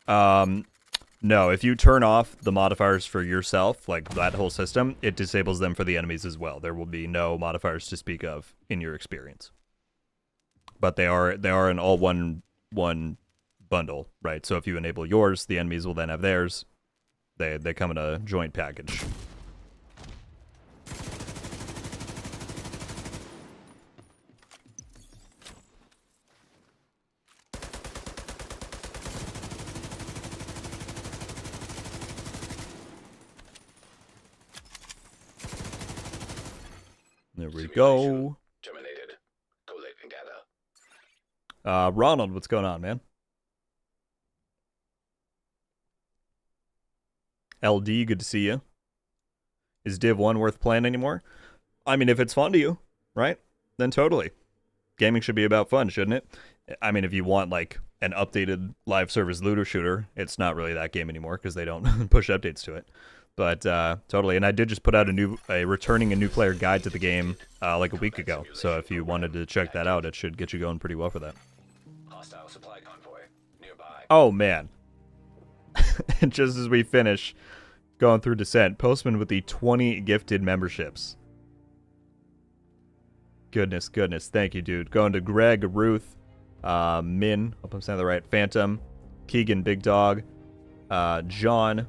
No, if you turn off the modifiers for yourself, like that whole system, it disables them for the enemies as well. There will be no modifiers to speak of in your experience. But they are an all one bundle, right? So if you enable yours, the enemies will then have theirs. They come in a joint package. There we go. Terminated. Collate and gather. Ronald, what's going on, man? LD, good to see you. Is Div 1 worth playing anymore? I mean, if it's fun to you, right? Then totally. Gaming should be about fun, shouldn't it? I mean, if you want, like, an updated live service looter shooter, it's not really that game anymore because they don't push updates to it. But totally, and I did just put out returning a new player guide to the game like a week ago. So if you wanted to check that out, it should get you going pretty well for that. Hostile supply convoy nearby. Oh man! Just as we finish going through Descent, Postman with the 20 gifted memberships. Goodness, thank you, dude. Going to Greg, Ruth, Min, hope I'm saying that right, Phantom, Keegan, Big Dog, John,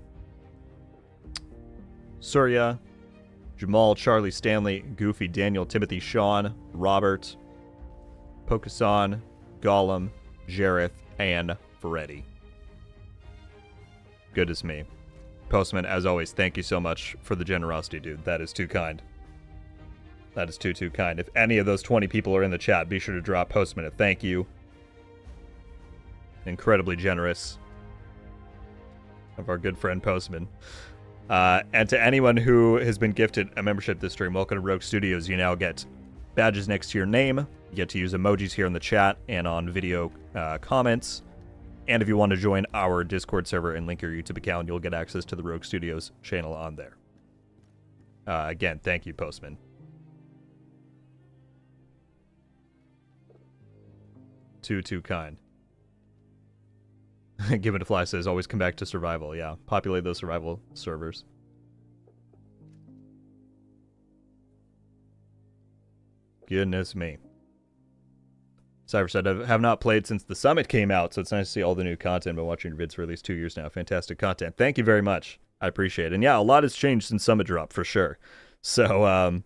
Surya, Jamal, Charlie, Stanley, Goofy, Daniel, Timothy, Sean, Robert, Pokusan, Gollum, Jareth, and Freddy. Goodness me. Postman, as always, thank you so much for the generosity, dude. That is too kind. That is too kind. If any of those 20 people are in the chat, be sure to drop Postman a thank you. Incredibly generous of our good friend Postman. And to anyone who has been gifted a membership this stream, welcome to Rogue Studios. You now get badges next to your name. You get to use emojis here in the chat and on video comments. And if you want to join our Discord server and link your YouTube account, you'll get access to the Rogue Studios channel on there. Again, thank you, Postman. Too kind. Given to Fly says, always come back to survival. Yeah, populate those survival servers. Goodness me. Cypher said, I have not played since the Summit came out, so it's nice to see all the new content. Been watching your vids for at least 2 years now. Fantastic content. Thank you very much. I appreciate it. And yeah, a lot has changed since Summit drop, for sure. So,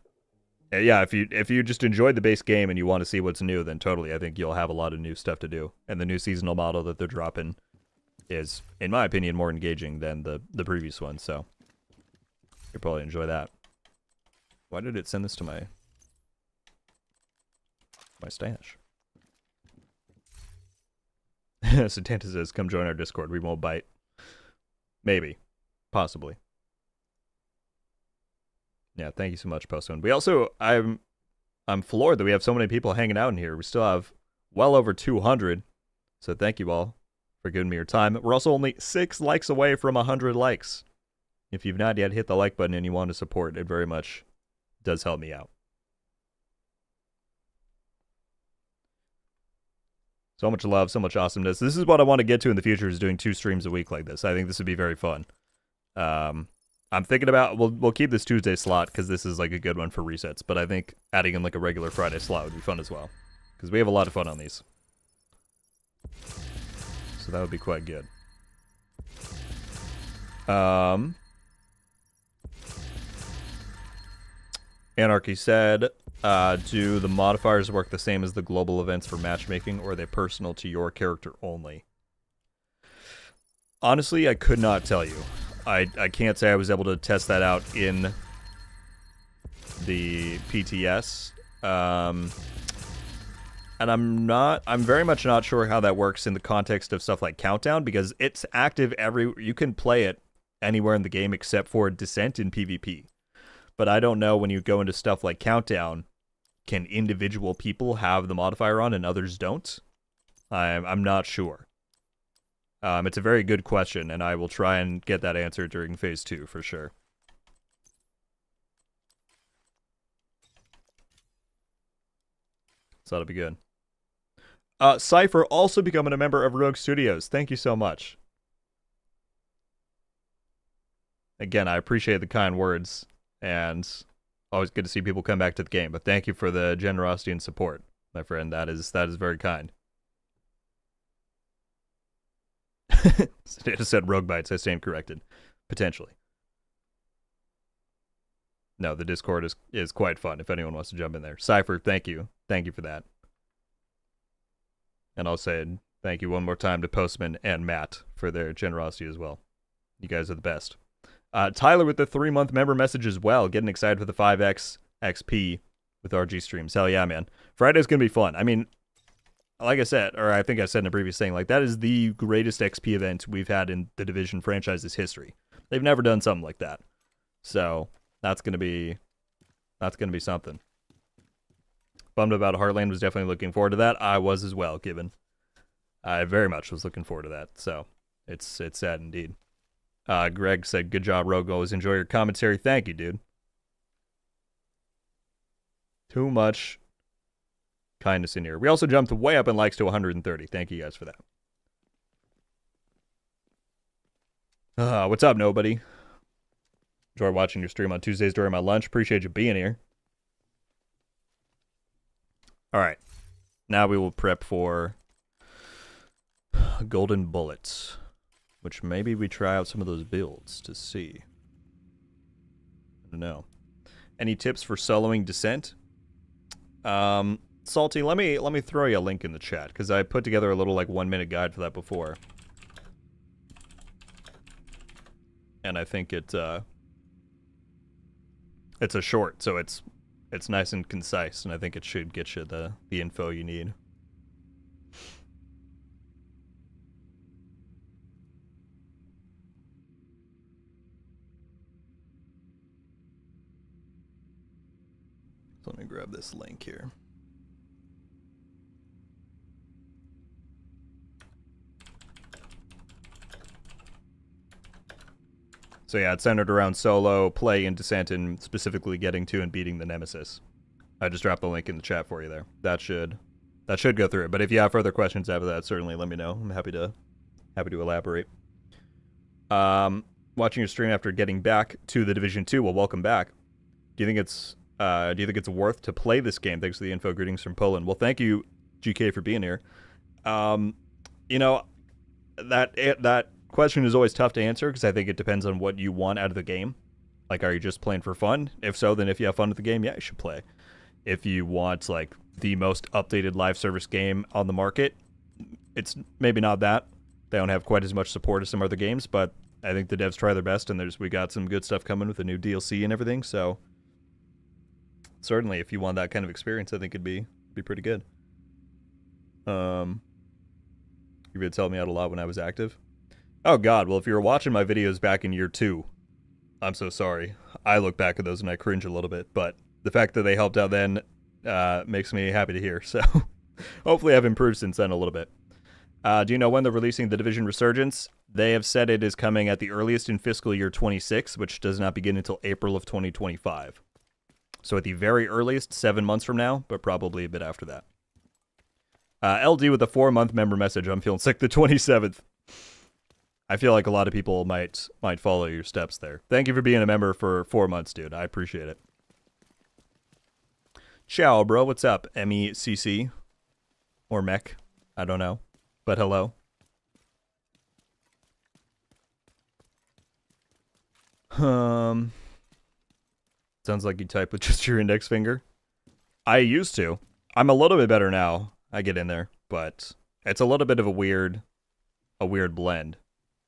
yeah, if you just enjoyed the base game and you want to see what's new, then totally, I think you'll have a lot of new stuff to do. And the new seasonal model that they're dropping is, in my opinion, more engaging than the previous one, so you'll probably enjoy that. Why did it send this to my stash? Satanta says, come join our Discord. We won't bite. Maybe. Possibly. Yeah, thank you so much, Postman. We also, I'm floored that we have so many people hanging out in here. We still have well over 200, so thank you all for giving me your time. We're also only 6 likes away from 100 likes. If you've not yet hit the like button and you want to support, it very much does help me out. So much love, so much awesomeness. This is what I want to get to in the future, is doing 2 streams a week like this. I think this would be very fun. I'm thinking about, we'll keep this Tuesday slot because this is like a good one for resets, but I think adding in like a regular Friday slot would be fun as well, because we have a lot of fun on these. So that would be quite good. Anarchy said, do the modifiers work the same as the global events for matchmaking, or are they personal to your character only? Honestly, I could not tell you. I can't say I was able to test that out in the PTS. And I'm very much not sure how that works in the context of stuff like Countdown, because it's active you can play it anywhere in the game except for Descent in PvP. But I don't know, when you go into stuff like Countdown, can individual people have the modifier on and others don't? I'm not sure. It's a very good question, and I will try and get that answer during Phase 2 for sure. So that'll be good. Cypher also becoming a member of Rogue Studios. Thank you so much. Again, I appreciate the kind words, and always good to see people come back to the game. But thank you for the generosity and support, my friend. That is very kind. It just said Rogue Bites. I stand corrected. Potentially. No, the Discord is quite fun if anyone wants to jump in there. Cypher, thank you. Thank you for that. And I'll say thank you one more time to Postman and Matt for their generosity as well. You guys are the best. Tyler with the 3-month member message as well. Getting excited for the 5x XP with RG streams. Hell yeah, man. Friday's going to be fun. I mean, like I said, or I think I said in a previous thing, like, that is the greatest XP event we've had in the Division franchise's history. They've never done something like that. So that's gonna be something. Bummed about Heartland, was definitely looking forward to that. I was as well, given I very much was looking forward to that. So it's sad indeed. Greg said, good job, Rogue. Always enjoy your commentary. Thank you, dude. Too much kindness in here. We also jumped way up in likes to 130. Thank you guys for that. What's up, nobody? Enjoy watching your stream on Tuesdays during my lunch. Appreciate you being here. All right. Now we will prep for Golden Bullets, which maybe we try out some of those builds to see. I don't know. Any tips for soloing Descent? Salty, let me throw you a link in the chat, because I put together a little like 1-minute guide for that before. And I think it's a short, so it's nice and concise, and I think it should get you the info you need. So let me grab this link here. So yeah, it's centered around solo play and Descent, and specifically getting to and beating the Nemesis. I just dropped the link in the chat for you there. That should go through it. But if you have further questions after that, certainly let me know. I'm happy to elaborate. Watching your stream after getting back to the Division 2. Well, welcome back. Do you think it's worth to play this game? Thanks for the info. Greetings from Poland. Well, thank you, GK, for being here. You know, that question is always tough to answer, because I think it depends on what you want out of the game. Like, are you just playing for fun? If so, then if you have fun with the game, yeah, you should play. If you want like the most updated live service game on the market, it's maybe not that. They don't have quite as much support as some other games, but I think the devs try their best, and we got some good stuff coming with the new DLC and everything. So certainly, if you want that kind of experience, I think it'd be pretty good. You would tell me out a lot when I was active. Oh God, well, if you were watching my videos back in year 2, I'm so sorry. I look back at those and I cringe a little bit, but the fact that they helped out then makes me happy to hear. So hopefully I've improved since then a little bit. Do you know when they're releasing The Division Resurgence? They have said it is coming at the earliest in fiscal year 26, which does not begin until April of 2025. So at the very earliest, 7 months from now, but probably a bit after that. LD with a 4-month member message. I'm feeling sick the 27th. I feel like a lot of people might follow your steps there. Thank you for being a member for 4 months, dude. I appreciate it. Ciao, bro. What's up? MECC or Mech? I don't know, but hello. Sounds like you type with just your index finger. I used to. I'm a little bit better now. I get in there, but it's a little bit of a weird blend,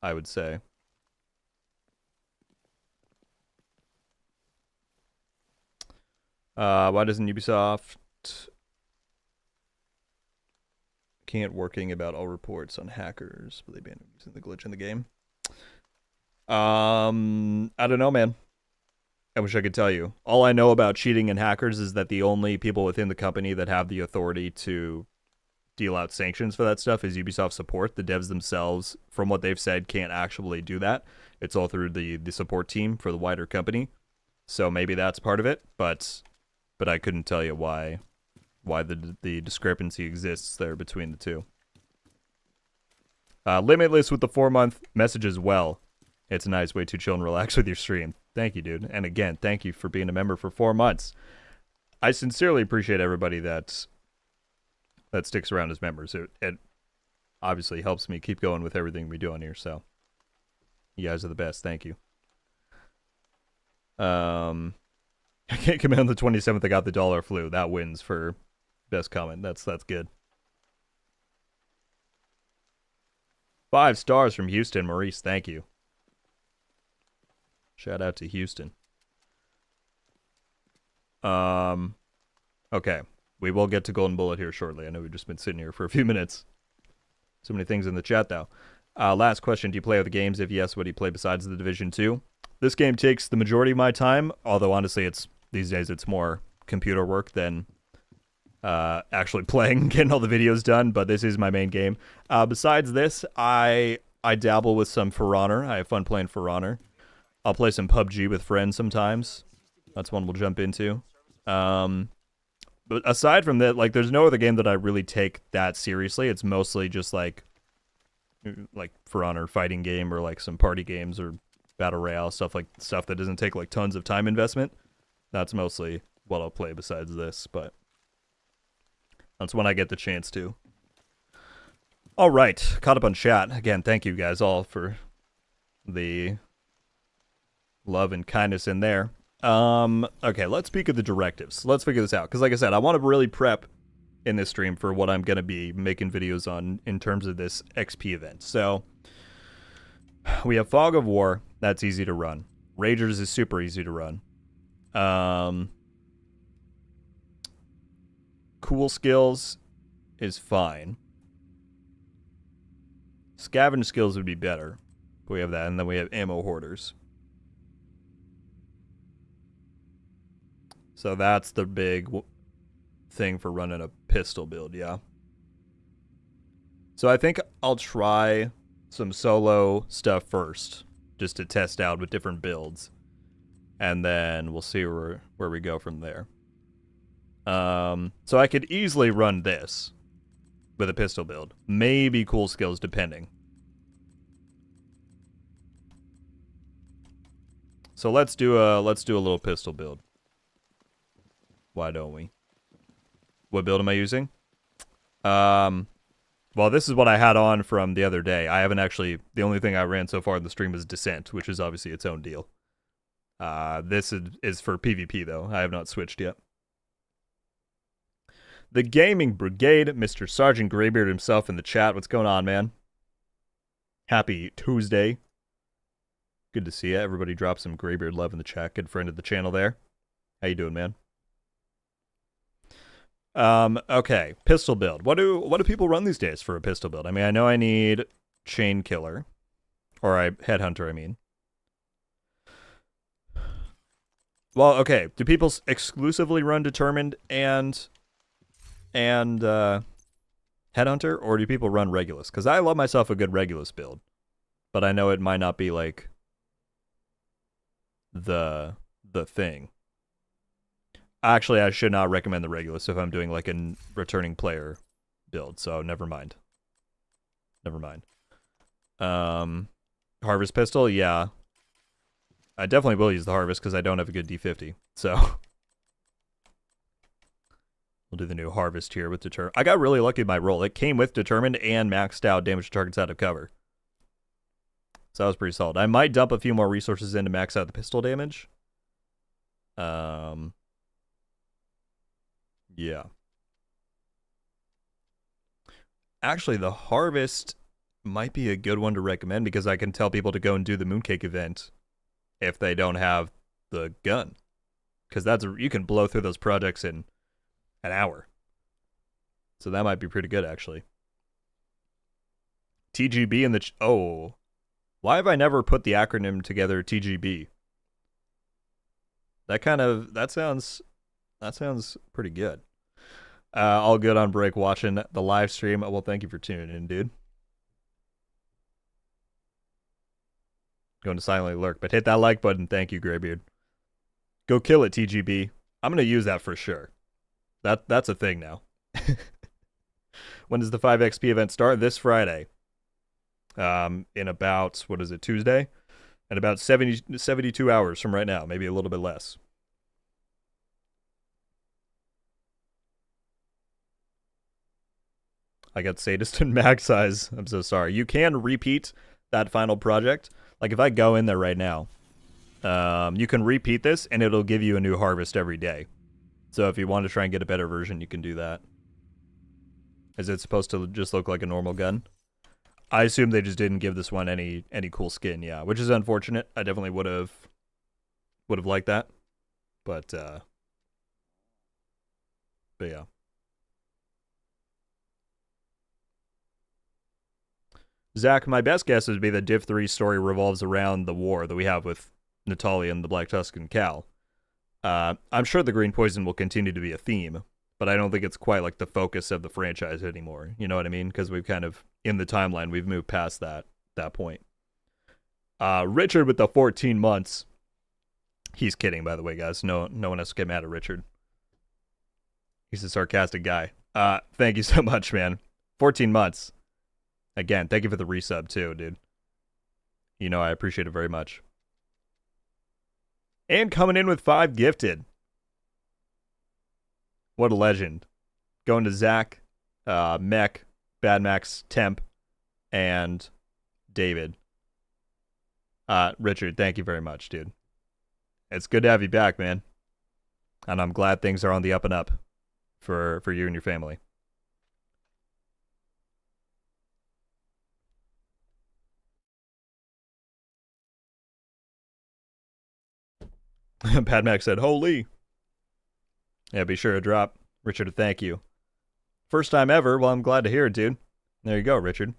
I would say. Why doesn't Ubisoft can't working about all reports on hackers? Will they ban using the glitch in the game? I don't know, man. I wish I could tell you. All I know about cheating and hackers is that the only people within the company that have the authority to deal out sanctions for that stuff is Ubisoft support. The devs themselves, from what they've said, can't actually do that. It's all through the support team for the wider company. So maybe that's part of it, but I couldn't tell you why the discrepancy exists there between the two. Limitless with the 4-month message as well. It's a nice way to chill and relax with your stream. Thank you, dude. And again, thank you for being a member for 4 months. I sincerely appreciate everybody that sticks around as members. It obviously helps me keep going with everything we do on here, so you guys are the best. Thank you. I can't come in on the 27th. I got the dollar flu. That wins for best comment. That's good. 5 stars from Houston. Maurice, thank you. Shout out to Houston. Okay. We will get to Golden Bullet here shortly. I know we've just been sitting here for a few minutes. So many things in the chat, though. Last question. Do you play other games? If yes, what do you play besides The Division 2? This game takes the majority of my time, although honestly, these days it's more computer work than actually playing, getting all the videos done, but this is my main game. Besides this, I dabble with some For Honor. I have fun playing For Honor. I'll play some PUBG with friends sometimes. That's one we'll jump into. But aside from that, like, there's no other game that I really take that seriously. It's mostly just like For Honor fighting game or like some party games or battle royale stuff that doesn't take like tons of time investment. That's mostly what I'll play besides this, but that's when I get the chance to. All right, caught up on chat again. Thank you guys all for the love and kindness in there. Okay, let's speak of the directives. Let's figure this out, because like I said, I want to really prep in this stream for what I'm going to be making videos on in terms of this XP event. So we have Fog of War. That's easy to run. Ragers is super easy to run. Cool Skills is fine. Scavenge Skills would be better. We have that, and then we have Ammo Hoarders. So that's the big thing for running a pistol build, yeah. So I think I'll try some solo stuff first, just to test out with different builds. And then we'll see where we go from there. So I could easily run this with a pistol build. Maybe Cool Skills, depending. So let's do a little pistol build. Why don't we? What build am I using? Well, this is what I had on from the other day. I haven't actually... The only thing I ran so far in the stream is Descent, which is obviously its own deal. This is for PvP, though. I have not switched yet. The Gaming Brigade, Mr. Sergeant Greybeard himself in the chat. What's going on, man? Happy Tuesday. Good to see you. Everybody drop some Greybeard love in the chat. Good friend of the channel there. How you doing, man? Okay, pistol build. What do people run these days for a pistol build? I mean, I know I need Chain Killer, or Headhunter, I mean. Well, okay, do people exclusively run Determined and Headhunter, or do people run Regulus? Because I love myself a good Regulus build, but I know it might not be like the thing. Actually, I should not recommend the Regulus if I'm doing like a returning player build, so never mind. Never mind. Harvest pistol, yeah. I definitely will use the harvest because I don't have a good D50. So we'll do the new harvest here with determined. I got really lucky with my roll. It came with determined and maxed out damage to targets out of cover. So that was pretty solid. I might dump a few more resources in to max out the pistol damage. Yeah. Actually, the harvest might be a good one to recommend because I can tell people to go and do the mooncake event if they don't have the gun. Because you can blow through those projects in an hour. So that might be pretty good, actually. TGB in the... Oh. Why have I never put the acronym together, TGB? That sounds pretty good. All good on break watching the live stream. Well, thank you for tuning in, dude. Going to silently lurk, but hit that like button. Thank you, Graybeard. Go kill it, TGB. I'm gonna use that for sure. That's a thing now. When does the 5XP event start? This Friday. In about, what is it, Tuesday? In about 72 hours from right now, maybe a little bit less. I got sadist and max size. I'm so sorry. You can repeat that final project. Like if I go in there right now, you can repeat this and it'll give you a new harvest every day. So if you want to try and get a better version, you can do that. Is it supposed to just look like a normal gun? I assume they just didn't give this one any cool skin, yeah, which is unfortunate. I definitely would have liked that. But yeah. Zach, my best guess would be that Div 3's story revolves around the war that we have with Natalia and the Black Tuscan Cal. I'm sure the green poison will continue to be a theme, but I don't think it's quite like the focus of the franchise anymore. You know what I mean? Because we've kind of, in the timeline, we've moved past that point. Richard with the 14 months. He's kidding, by the way, guys. No one has to get mad at Richard. He's a sarcastic guy. Thank you so much, man. 14 months. Again, thank you for the resub, too, dude. You know I appreciate it very much. And coming in with 5 gifted. What a legend. Going to Zach, Mech, Bad Max, Temp, and David. Richard, thank you very much, dude. It's good to have you back, man. And I'm glad things are on the up and up for you and your family. Bad Max said, holy. Yeah, be sure to drop Richard a thank you. First time ever. Well, I'm glad to hear it, dude. There you go, Richard.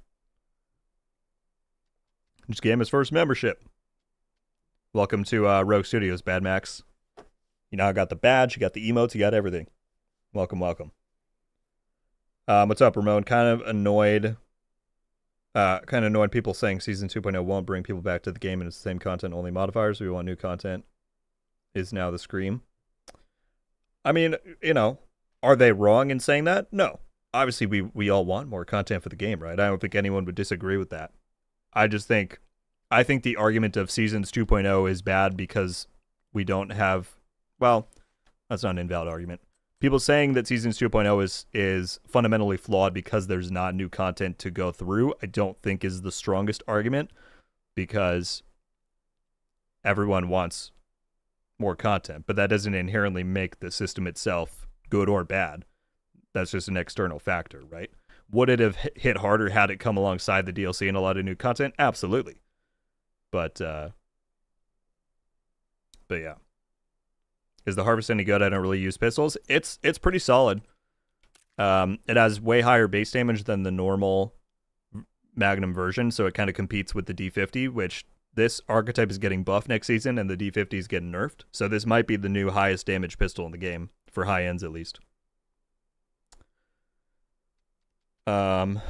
Just gave him his first membership. Welcome to Rogue Studios, Bad Max. You know, I got the badge, you got the emotes, you got everything. Welcome, welcome. What's up, Ramon? Kind of annoyed people saying Season 2.0 won't bring people back to the game and it's the same content, only modifiers. We want new content. Is now the scream. I mean, you know, are they wrong in saying that? No. Obviously, we all want more content for the game, right? I don't think anyone would disagree with that. I think the argument of Seasons 2.0 is bad because we don't have, well, that's not an invalid argument. People saying that Seasons 2.0 is fundamentally flawed because there's not new content to go through, I don't think is the strongest argument because everyone wants more content, but that doesn't inherently make the system itself good or bad. That's just an external factor, right? Would it have hit harder had it come alongside the DLC and a lot of new content? Absolutely. But yeah. Is the harvest any good? I don't really use pistols. It's pretty solid. It has way higher base damage than the normal Magnum version, so it kind of competes with the D50, which this archetype is getting buffed next season, and the D50 is getting nerfed. So this might be the new highest damage pistol in the game, for high ends at least. I'm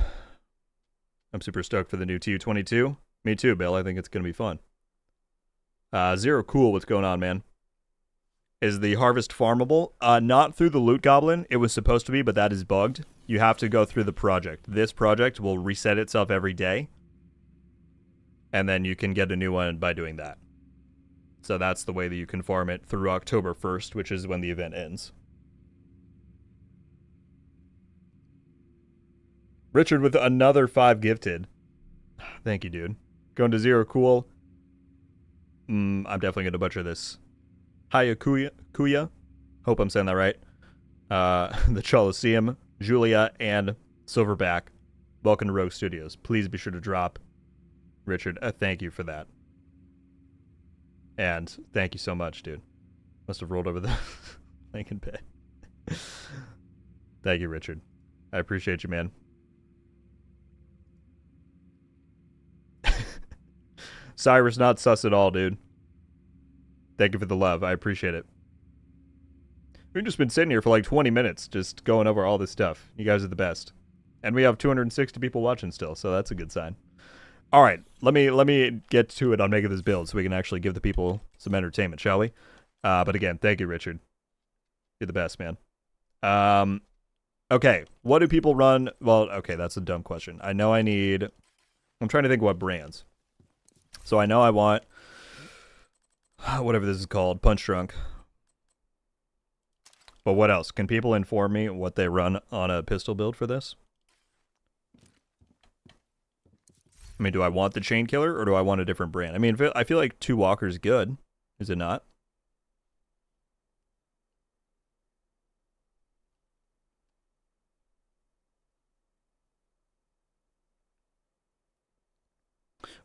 super stoked for the new TU-22. Me too, Bill. I think it's going to be fun. Zero Cool, what's going on, man? Is the harvest farmable? Not through the loot goblin. It was supposed to be, but that is bugged. you have to go through the project. This project will reset itself every day, and then you can get a new one by doing that. So that's the way that you can farm it through October 1st, which is when the event ends. Richard with another 5 gifted. Thank you, dude. Going to Zero Cool. I'm definitely going to butcher this. Hayakuya. Hope I'm saying that right. The Choliseum, Julia, and Silverback. Welcome to Rogue Studios. Please be sure to drop Richard a thank you for that. And thank you so much, dude. Must have rolled over the link in bed. Thank you, Richard. I appreciate you, man. Cyrus, not sus at all, dude. Thank you for the love. I appreciate it. We've just been sitting here for like 20 minutes just going over all this stuff. You guys are the best. And we have 260 people watching still, so that's a good sign. All right, let me get to it on making this build so we can actually give the people some entertainment, shall we? But again, thank you, Richard. You're the best, man. Okay, what do people run? Well, okay, that's a dumb question. I know I'm trying to think what brands. So I know I want whatever this is called, Punch Drunk. But what else? Can people inform me what they run on a pistol build for this? I mean, do I want the Chain Killer or do I want a different brand? I mean, I feel like 2 Walker is good. Is it not?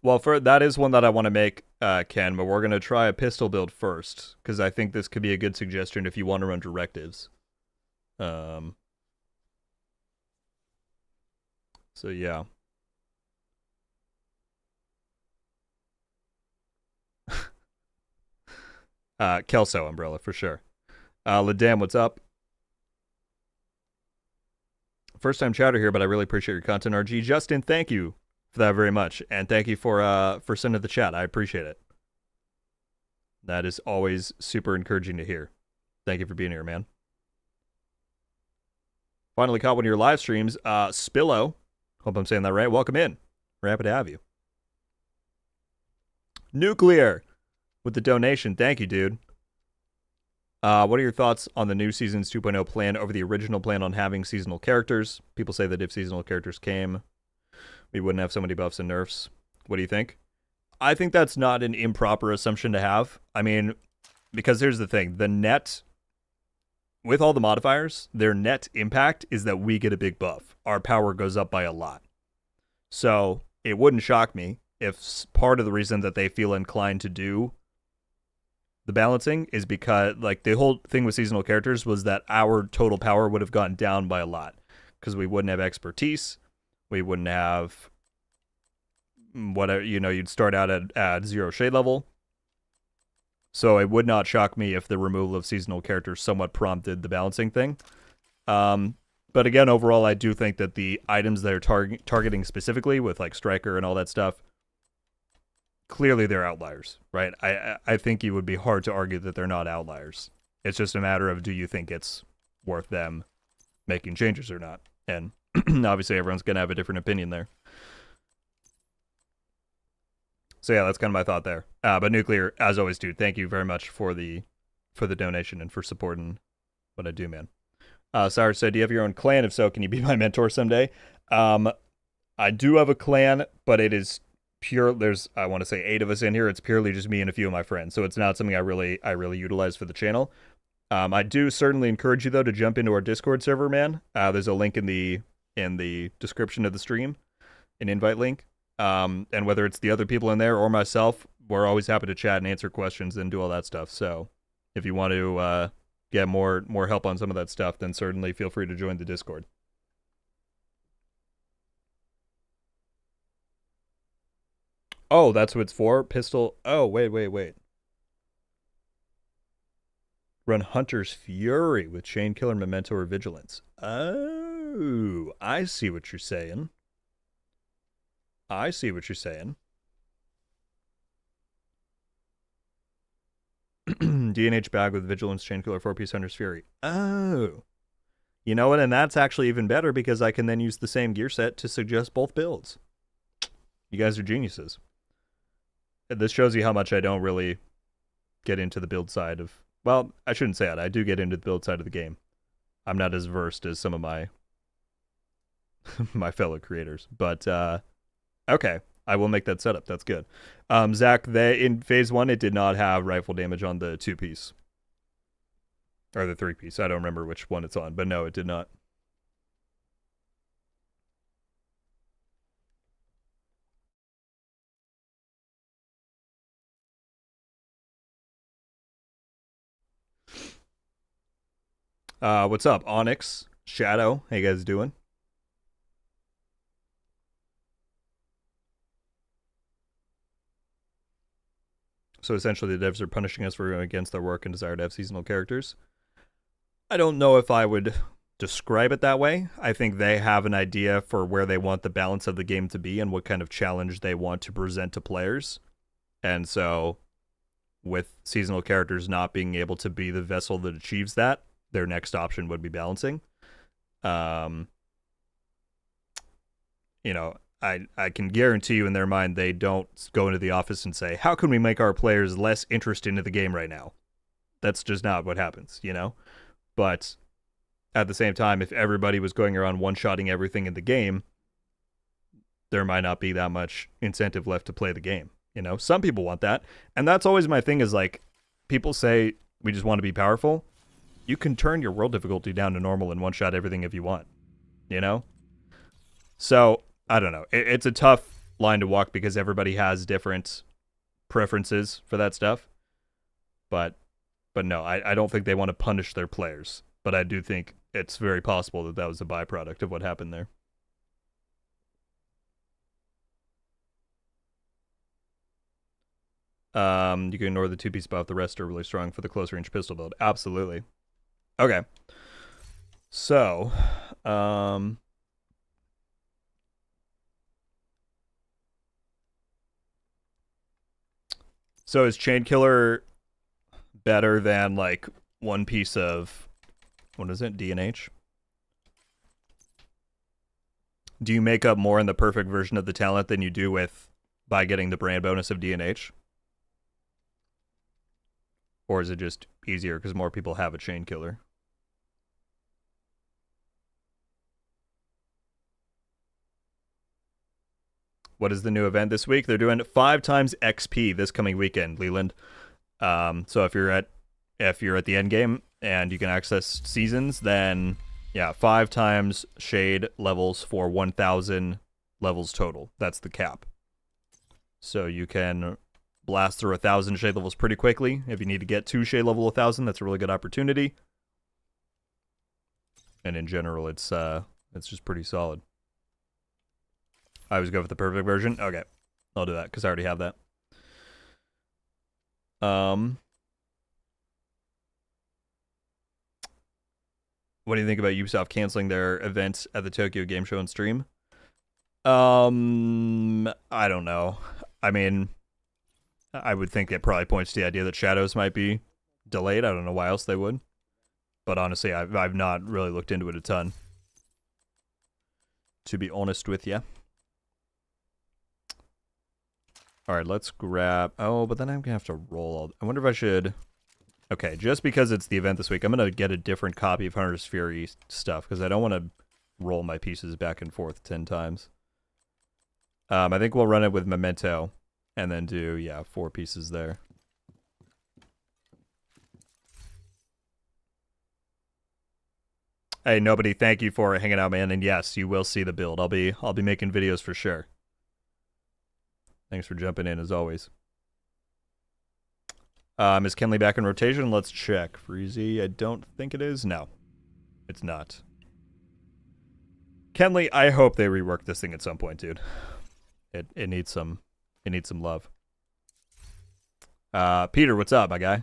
Well, that is one that I want to make, Ken, but we're going to try a pistol build first, because I think this could be a good suggestion if you want to run directives. So, yeah. Kelso umbrella, for sure. Ladam, what's up? First time chatter here, but I really appreciate your content, RG. Justin, thank you for that very much, and thank you for sending the chat. I appreciate it. That is always super encouraging to hear. Thank you for being here, man. Finally caught one of your live streams. Spillo, hope I'm saying that right. Welcome in. We're happy to have you. Nuclear with the donation. Thank you, dude. What are your thoughts on the new Seasons 2.0 plan over the original plan on having seasonal characters? People say that if seasonal characters came, we wouldn't have so many buffs and nerfs. What do you think? I think that's not an improper assumption to have. I mean, because here's the thing. The net, with all the modifiers, their net impact is that we get a big buff. Our power goes up by a lot. So it wouldn't shock me if part of the reason that they feel inclined to do the balancing is because, like, the whole thing with seasonal characters was that our total power would have gone down by a lot because we wouldn't have expertise. We wouldn't have whatever, you'd start out at 0 shade level. So it would not shock me if the removal of seasonal characters somewhat prompted the balancing thing. But again, overall, I do think that the items they're targeting specifically with like Striker and all that stuff, clearly they're outliers, right? I think it would be hard to argue that they're not outliers. It's just a matter of, do you think it's worth them making changes or not? And obviously everyone's going to have a different opinion there. So yeah, that's kind of my thought there. But Nuclear, as always, dude, thank you very much for the donation and for supporting what I do, man. Cyrus said, do you have your own clan? If so, can you be my mentor someday? I do have a clan, but it is pure. There's, I want to say 8 of us in here. It's purely just me and a few of my friends. So it's not something I really utilize for the channel. I do certainly encourage you though to jump into our Discord server, man. There's a link in the description of the stream, an invite link. And whether it's the other people in there or myself, we're always happy to chat and answer questions and do all that stuff. So if you want to get more help on some of that stuff, then certainly feel free to join the Discord. Oh, that's what it's for? Pistol. Oh, wait. Run Hunter's Fury with Chain Killer, Memento, or Vigilance. Oh, I see what you're saying. DNH bag with Vigilance, Chain Killer, 4-piece Hunter's Fury. Oh. You know what? And that's actually even better because I can then use the same gear set to suggest both builds. You guys are geniuses. This shows you how much I don't really get into the build side of... Well, I shouldn't say that. I do get into the build side of the game. I'm not as versed as some of my my fellow creators. But, okay. I will make that setup. That's good. Zach, in phase 1, it did not have rifle damage on the 2-piece. Or the 3-piece. I don't remember which one it's on. But no, it did not. What's up? Onyx, Shadow. How you guys doing? So essentially the devs are punishing us for going against their work and desire to have seasonal characters. I don't know if I would describe it that way. I think they have an idea for where they want the balance of the game to be and what kind of challenge they want to present to players. And so with seasonal characters not being able to be the vessel that achieves that, their next option would be balancing. You know, I can guarantee you in their mind they don't go into the office and say, how can we make our players less interested in the game right now? That's just not what happens, you know? But at the same time, if everybody was going around one-shotting everything in the game, there might not be that much incentive left to play the game, you know? Some people want that, and that's always my thing is, like, people say, we just want to be powerful. You can turn your world difficulty down to normal and one-shot everything if you want, you know? So, I don't know. It's a tough line to walk because everybody has different preferences for that stuff. But no, I don't think they want to punish their players. But I do think it's very possible that that was a byproduct of what happened there. You can ignore the 2-piece buff. The rest are really strong for the close range pistol build. Absolutely. Okay. So, so is Chain Killer better than, like, one piece of, what is it, D&H? Do you make up more in the perfect version of the talent than you do with by getting the brand bonus of D&H? Or is it just easier because more people have a Chain Killer? What is the new event this week? They're doing 5 times XP this coming weekend, Leland. So if you're at the end game and you can access seasons, then yeah, 5 times shade levels for 1,000 levels total. That's the cap. So you can blast through 1,000 shade levels pretty quickly. If you need to get to shade level 1,000, that's a really good opportunity. And in general, it's just pretty solid. I always go for the perfect version. Okay, I'll do that because I already have that. What do you think about Ubisoft canceling their events at the Tokyo Game Show and stream? I don't know. I mean, I would think it probably points to the idea that Shadows might be delayed. I don't know why else they would. But honestly, I've not really looked into it a ton, to be honest with you. All right, let's grab... Oh, but then I'm going to have to roll... I wonder if I should... Okay, just because it's the event this week, I'm going to get a different copy of Hunter's Fury stuff, because I don't want to roll my pieces back and forth 10 times. I think we'll run it with Memento, and then do, yeah, 4 pieces there. Hey, nobody, thank you for hanging out, man, and yes, you will see the build. I'll be making videos for sure. Thanks for jumping in, as always. Is Kenley back in rotation? Let's check. Freezy, I don't think it is. No, it's not. Kenley, I hope they rework this thing at some point, dude. It needs some love. Peter, what's up, my guy?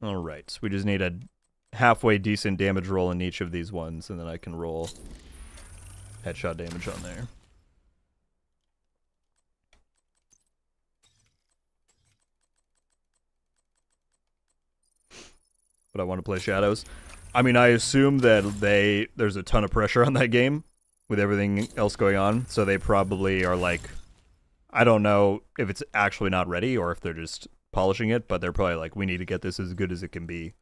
All right, so we just need a halfway decent damage roll in each of these ones, and then I can roll headshot damage on there. but I want to play Shadows. I mean, I assume that there's a ton of pressure on that game with everything else going on, so they probably are like, I don't know if it's actually not ready or if they're just polishing it, but they're probably like, we need to get this as good as it can be.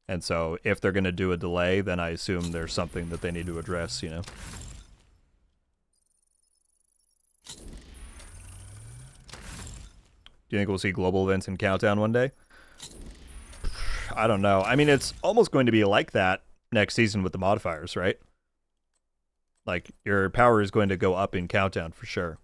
And so if they're going to do a delay, then I assume there's something that they need to address, you know? Do you think we'll see global events in Countdown one day? I don't know. I mean, it's almost going to be like that next season with the modifiers, right? Like, your power is going to go up in Countdown for sure.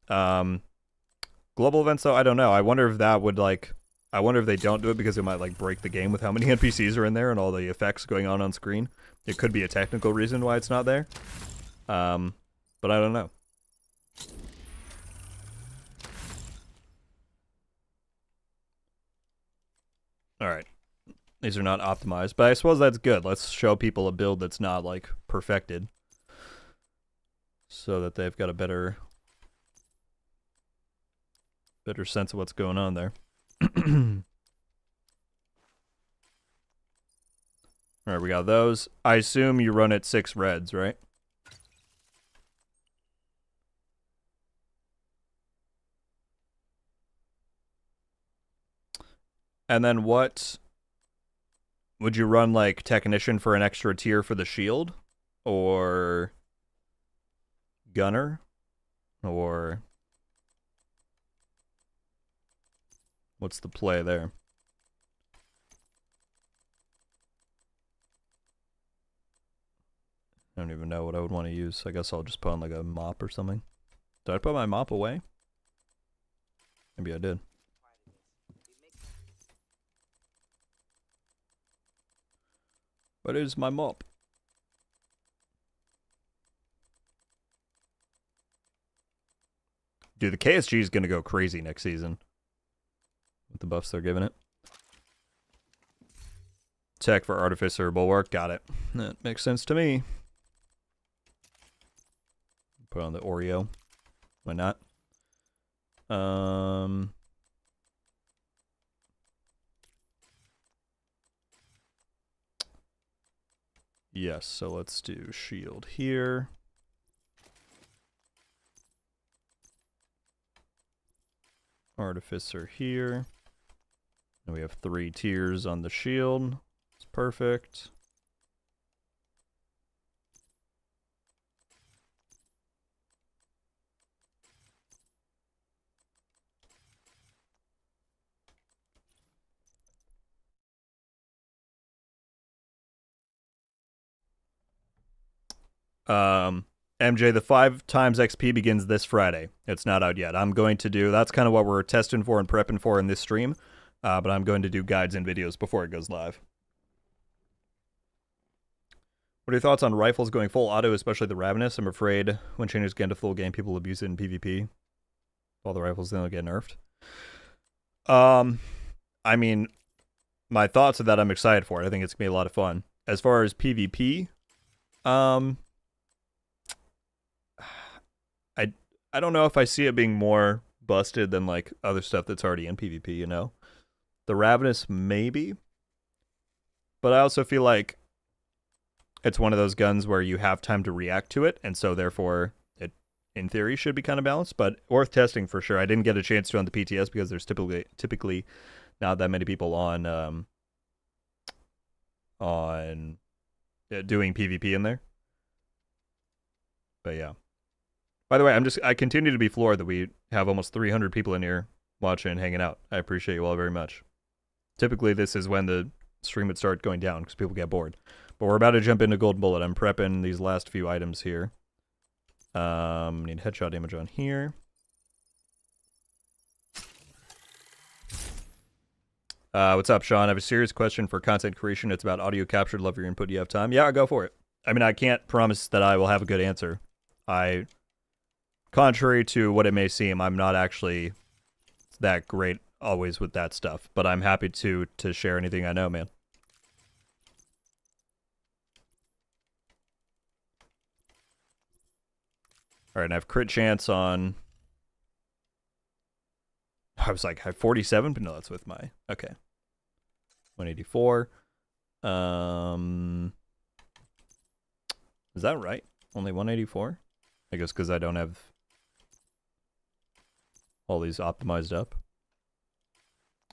Global events, though, I don't know. I wonder if that would, like... I wonder if they don't do it because it might, like, break the game with how many NPCs are in there and all the effects going on screen. It could be a technical reason why it's not there. But I don't know. Alright. These are not optimized, but I suppose that's good. Let's show people a build that's not, like, perfected. So that they've got a better sense of what's going on there. Alright, we got those. I assume you run at 6 reds, right? And then what... Would you run, like, Technician for an extra tier for the shield? Or... Gunner? Or... What's the play there? I don't even know what I would want to use. I guess I'll just put on, like, a mop or something. Did I put my mop away? Maybe I did. What is my mop? Dude, the KSG is going to go crazy next season. With the buffs they're giving it. Tech for Artificer Bulwark. Got it. That makes sense to me. Put on the Oreo. Why not? Yes, so let's do shield here. Artificer here. And we have 3 tiers on the shield. It's perfect. MJ, the 5 times XP begins this Friday. It's not out yet. I'm going to do, that's kind of what we're testing for and prepping for in this stream. But I'm going to do guides and videos before it goes live. What are your thoughts on rifles going full auto, especially the Ravenous? I'm afraid when changes get into full game, people will abuse it in PvP. All the rifles then will get nerfed. I mean, my thoughts are that I'm excited for it. I think it's going to be a lot of fun. As far as PvP, I don't know if I see it being more busted than, like, other stuff that's already in PvP, you know? The Ravenous, maybe. But I also feel like it's one of those guns where you have time to react to it, and so therefore it, in theory, should be kind of balanced, but worth testing for sure. I didn't get a chance to on the PTS because there's typically not that many people on doing PvP in there. But yeah. By the way, I continue to be floored that we have almost 300 people in here watching and hanging out. I appreciate you all very much. Typically, this is when the stream would start going down because people get bored. But we're about to jump into Golden Bullet. I'm prepping these last few items here. Need headshot damage on here. What's up, Sean? I have a serious question for content creation. It's about audio capture. Love your input. Do you have time? Yeah, go for it. I mean, I can't promise that I will have a good answer. Contrary to what it may seem, I'm not actually that great always with that stuff, but I'm happy to share anything I know, man. All right, and I have crit chance on... I was like, I have 47, but no, that's with my... Okay. 184. Is that right? Only 184? I guess because I don't have all these optimized up.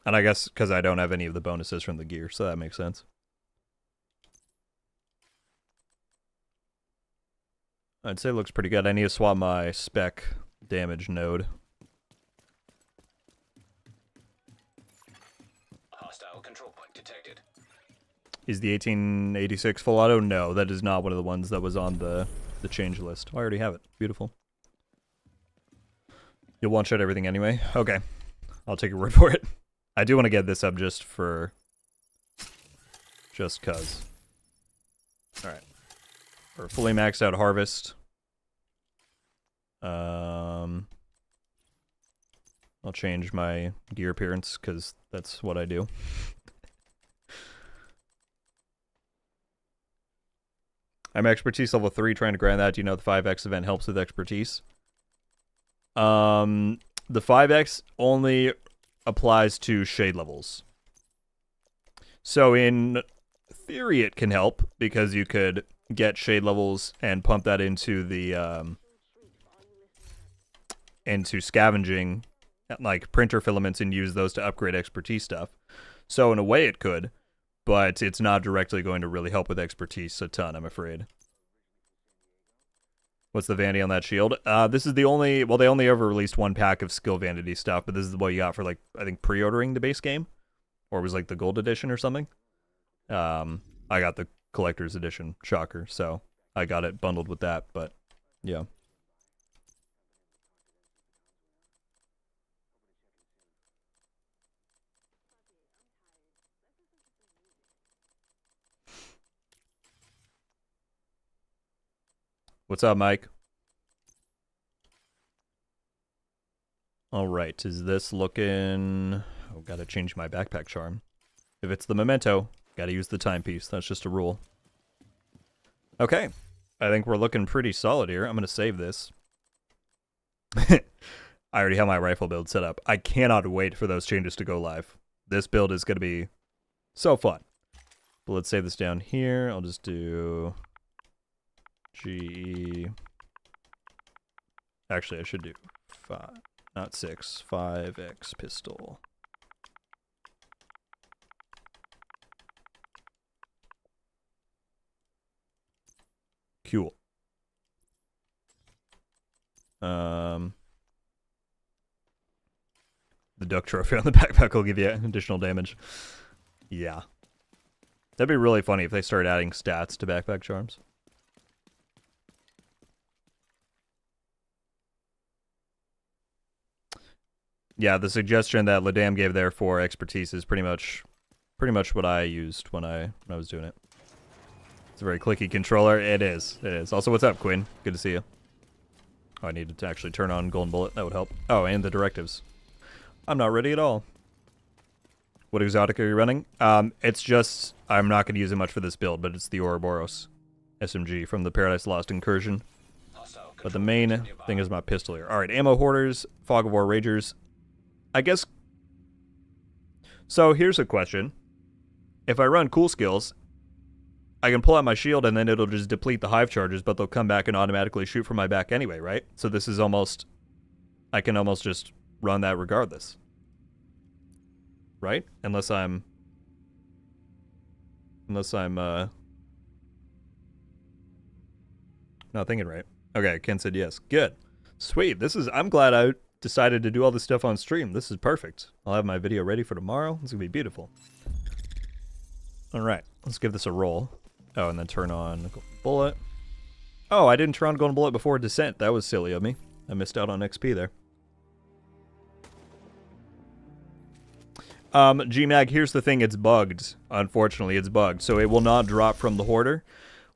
And I guess because I don't have any of the bonuses from the gear, so that makes sense. I'd say it looks pretty good. I need to swap my spec damage node. Hostile control point detected. Is the 1886 full auto? No, that is not one of the ones that was on the change list. Oh, I already have it. Beautiful. You'll one-shot everything anyway? Okay. I'll take your word for it. I do want to get this up just cuz. Alright. For fully maxed out harvest. I'll change my gear appearance because that's what I do. I'm expertise level 3 trying to grind that. Do you know the 5x event helps with expertise? The 5x only applies to shade levels. So in theory it can help because you could get shade levels and pump that into the into scavenging like printer filaments and use those to upgrade expertise stuff. So in a way it could, but it's not directly going to really help with expertise a ton, I'm afraid. What's the vanity on that shield? This is the only, well, they only ever released one pack of skill vanity stuff, but this is what you got for, like, I think pre-ordering the base game, or it was like the gold edition or something. I got the collector's edition, shocker, so I got it bundled with that, but yeah. What's up, Mike? All right, is this looking... Oh, gotta change my backpack charm. If it's the memento, gotta use the timepiece. That's just a rule. Okay, I think we're looking pretty solid here. I'm gonna save this. I already have my rifle build set up. I cannot wait for those changes to go live. This build is gonna be so fun. But let's save this down here. I'll just do... GE. Actually, I should do 5, not 6, 5x pistol. Cool. The duck trophy on the backpack will give you additional damage. Yeah. That'd be really funny if they started adding stats to backpack charms. Yeah, the suggestion that Ladam gave there for expertise is pretty much what I used when I was doing it. It's a very clicky controller. It is. It is. Also, what's up, Quinn? Good to see you. Oh, I needed to actually turn on Golden Bullet. That would help. Oh, and the directives. I'm not ready at all. What exotic are you running? It's just... I'm not going to use it much for this build, but it's the Ouroboros SMG from the Paradise Lost Incursion. But the main thing is my pistol here. Alright, Ammo Hoarders, Fog of War Ragers. I guess... So, here's a question. If I run cool skills, I can pull out my shield and then it'll just deplete the hive charges, but they'll come back and automatically shoot from my back anyway, right? So this is almost... I can almost just run that regardless. Right? Unless I'm not thinking right. Okay, Ken said yes. Good. Sweet. I'm glad I decided to do all this stuff on stream. This is perfect. I'll have my video ready for tomorrow. It's gonna be beautiful. Alright, let's give this a roll. Oh, and then turn on Golden Bullet. Oh, I didn't turn on Golden Bullet before Descent. That was silly of me. I missed out on XP there. GMag, here's the thing, it's bugged. Unfortunately, it's bugged, so it will not drop from the hoarder.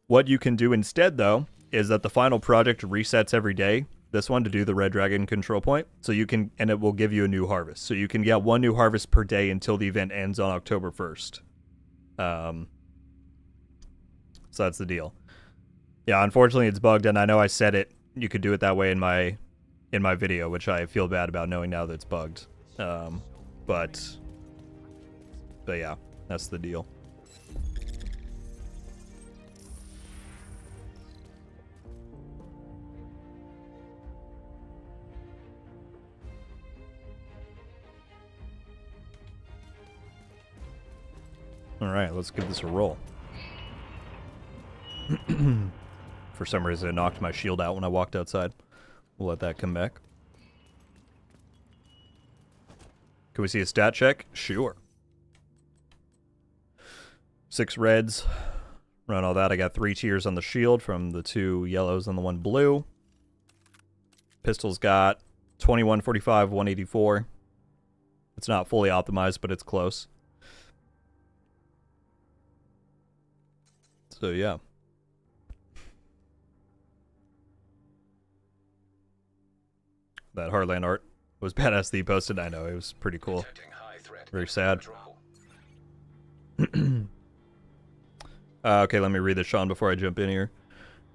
What you can do instead, though, is that the final project resets every day. This one to do the Red Dragon control point. So you can, and it will give you a new harvest. So you can get one new harvest per day until the event ends on October 1st. So that's the deal. Yeah, unfortunately it's bugged, and I know I said it. You could do it that way in my video, which I feel bad about knowing now that it's bugged. But yeah, that's the deal. Alright, let's give this a roll. For some reason, it knocked my shield out when I walked outside. We'll let that come back. Can we see a stat check? Sure. 6 reds. Run all that. I got 3 tiers on the shield from the 2 yellows and the 1 blue. Pistol's got 21, 45, 184. It's not fully optimized, but it's close. So, yeah. That Heartland art was badass that he posted. I know, it was pretty cool. Very sad. Okay, let me read this, Sean, before I jump in here.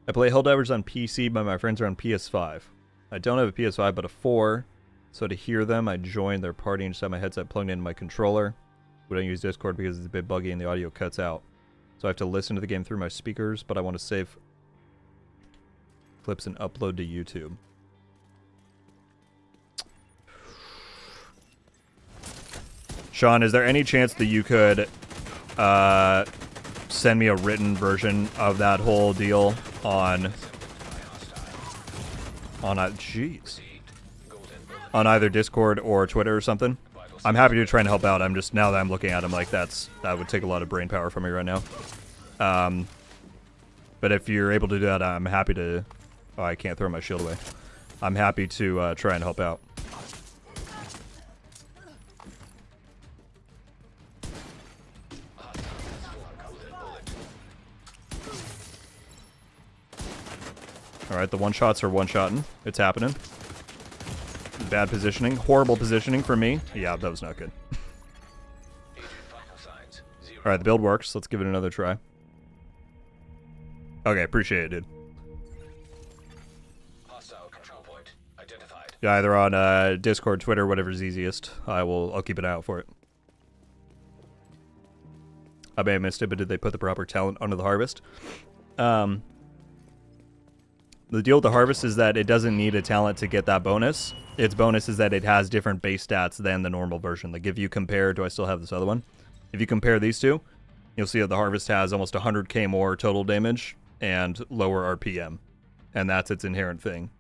I play Helldivers on PC, but my friends are on PS5. I don't have a PS5, but a 4. So to hear them, I joined their party and just have my headset plugged into my controller. We don't use Discord because it's a bit buggy and the audio cuts out. So I have to listen to the game through my speakers, but I want to save clips and upload to YouTube. Sean, is there any chance that you could send me a written version of that whole deal on jeez, on either Discord or Twitter or something? I'm happy to try and help out. I'm just, now that I'm looking at him, like that would take a lot of brain power from me right now. But if you're able to do that, I'm happy to. Oh, I can't throw my shield away. I'm happy to try and help out. Alright, the one-shots are one-shotting. It's happening. Bad positioning. Horrible positioning for me. Yeah, that was not good. Alright, the build works. Let's give it another try. Okay, appreciate it, dude. Yeah, either on Discord, Twitter, whatever's easiest. I'll keep an eye out for it. I may have missed it, but did they put the proper talent onto the harvest? The deal with the harvest is that it doesn't need a talent to get that bonus. Its bonus is that it has different base stats than the normal version. Like if you compare, do I still have this other one? If you compare these two, you'll see that the harvest has almost 100k more total damage and lower RPM. And that's its inherent thing.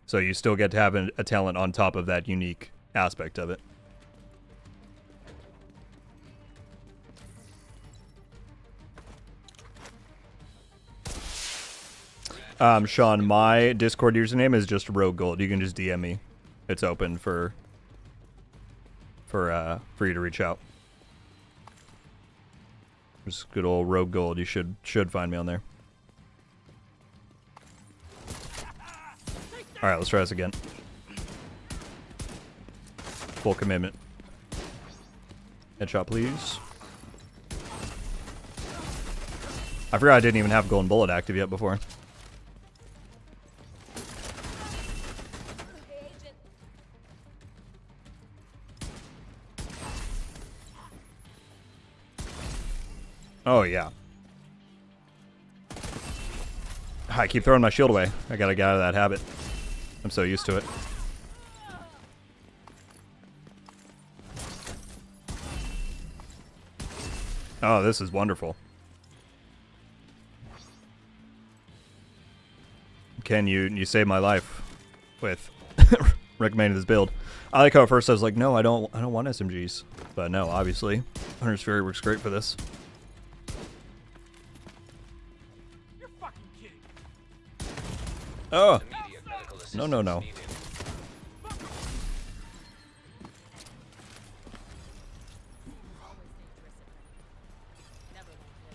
So you still get to have a talent on top of that unique aspect of it. Sean, my Discord username is just RogueGold. You can just DM me. It's open for you to reach out. Just good old RogueGold. You should find me on there. All right, let's try this again. Full commitment. Headshot, please. I forgot I didn't even have Golden Bullet active yet before. Oh, yeah. I keep throwing my shield away. I gotta get out of that habit. I'm so used to it. Oh, this is wonderful. Ken, you saved my life with recommending this build. I like how at first I was like, no, I don't want SMGs. But no, obviously. Hunter's Fury works great for this. Oh! No.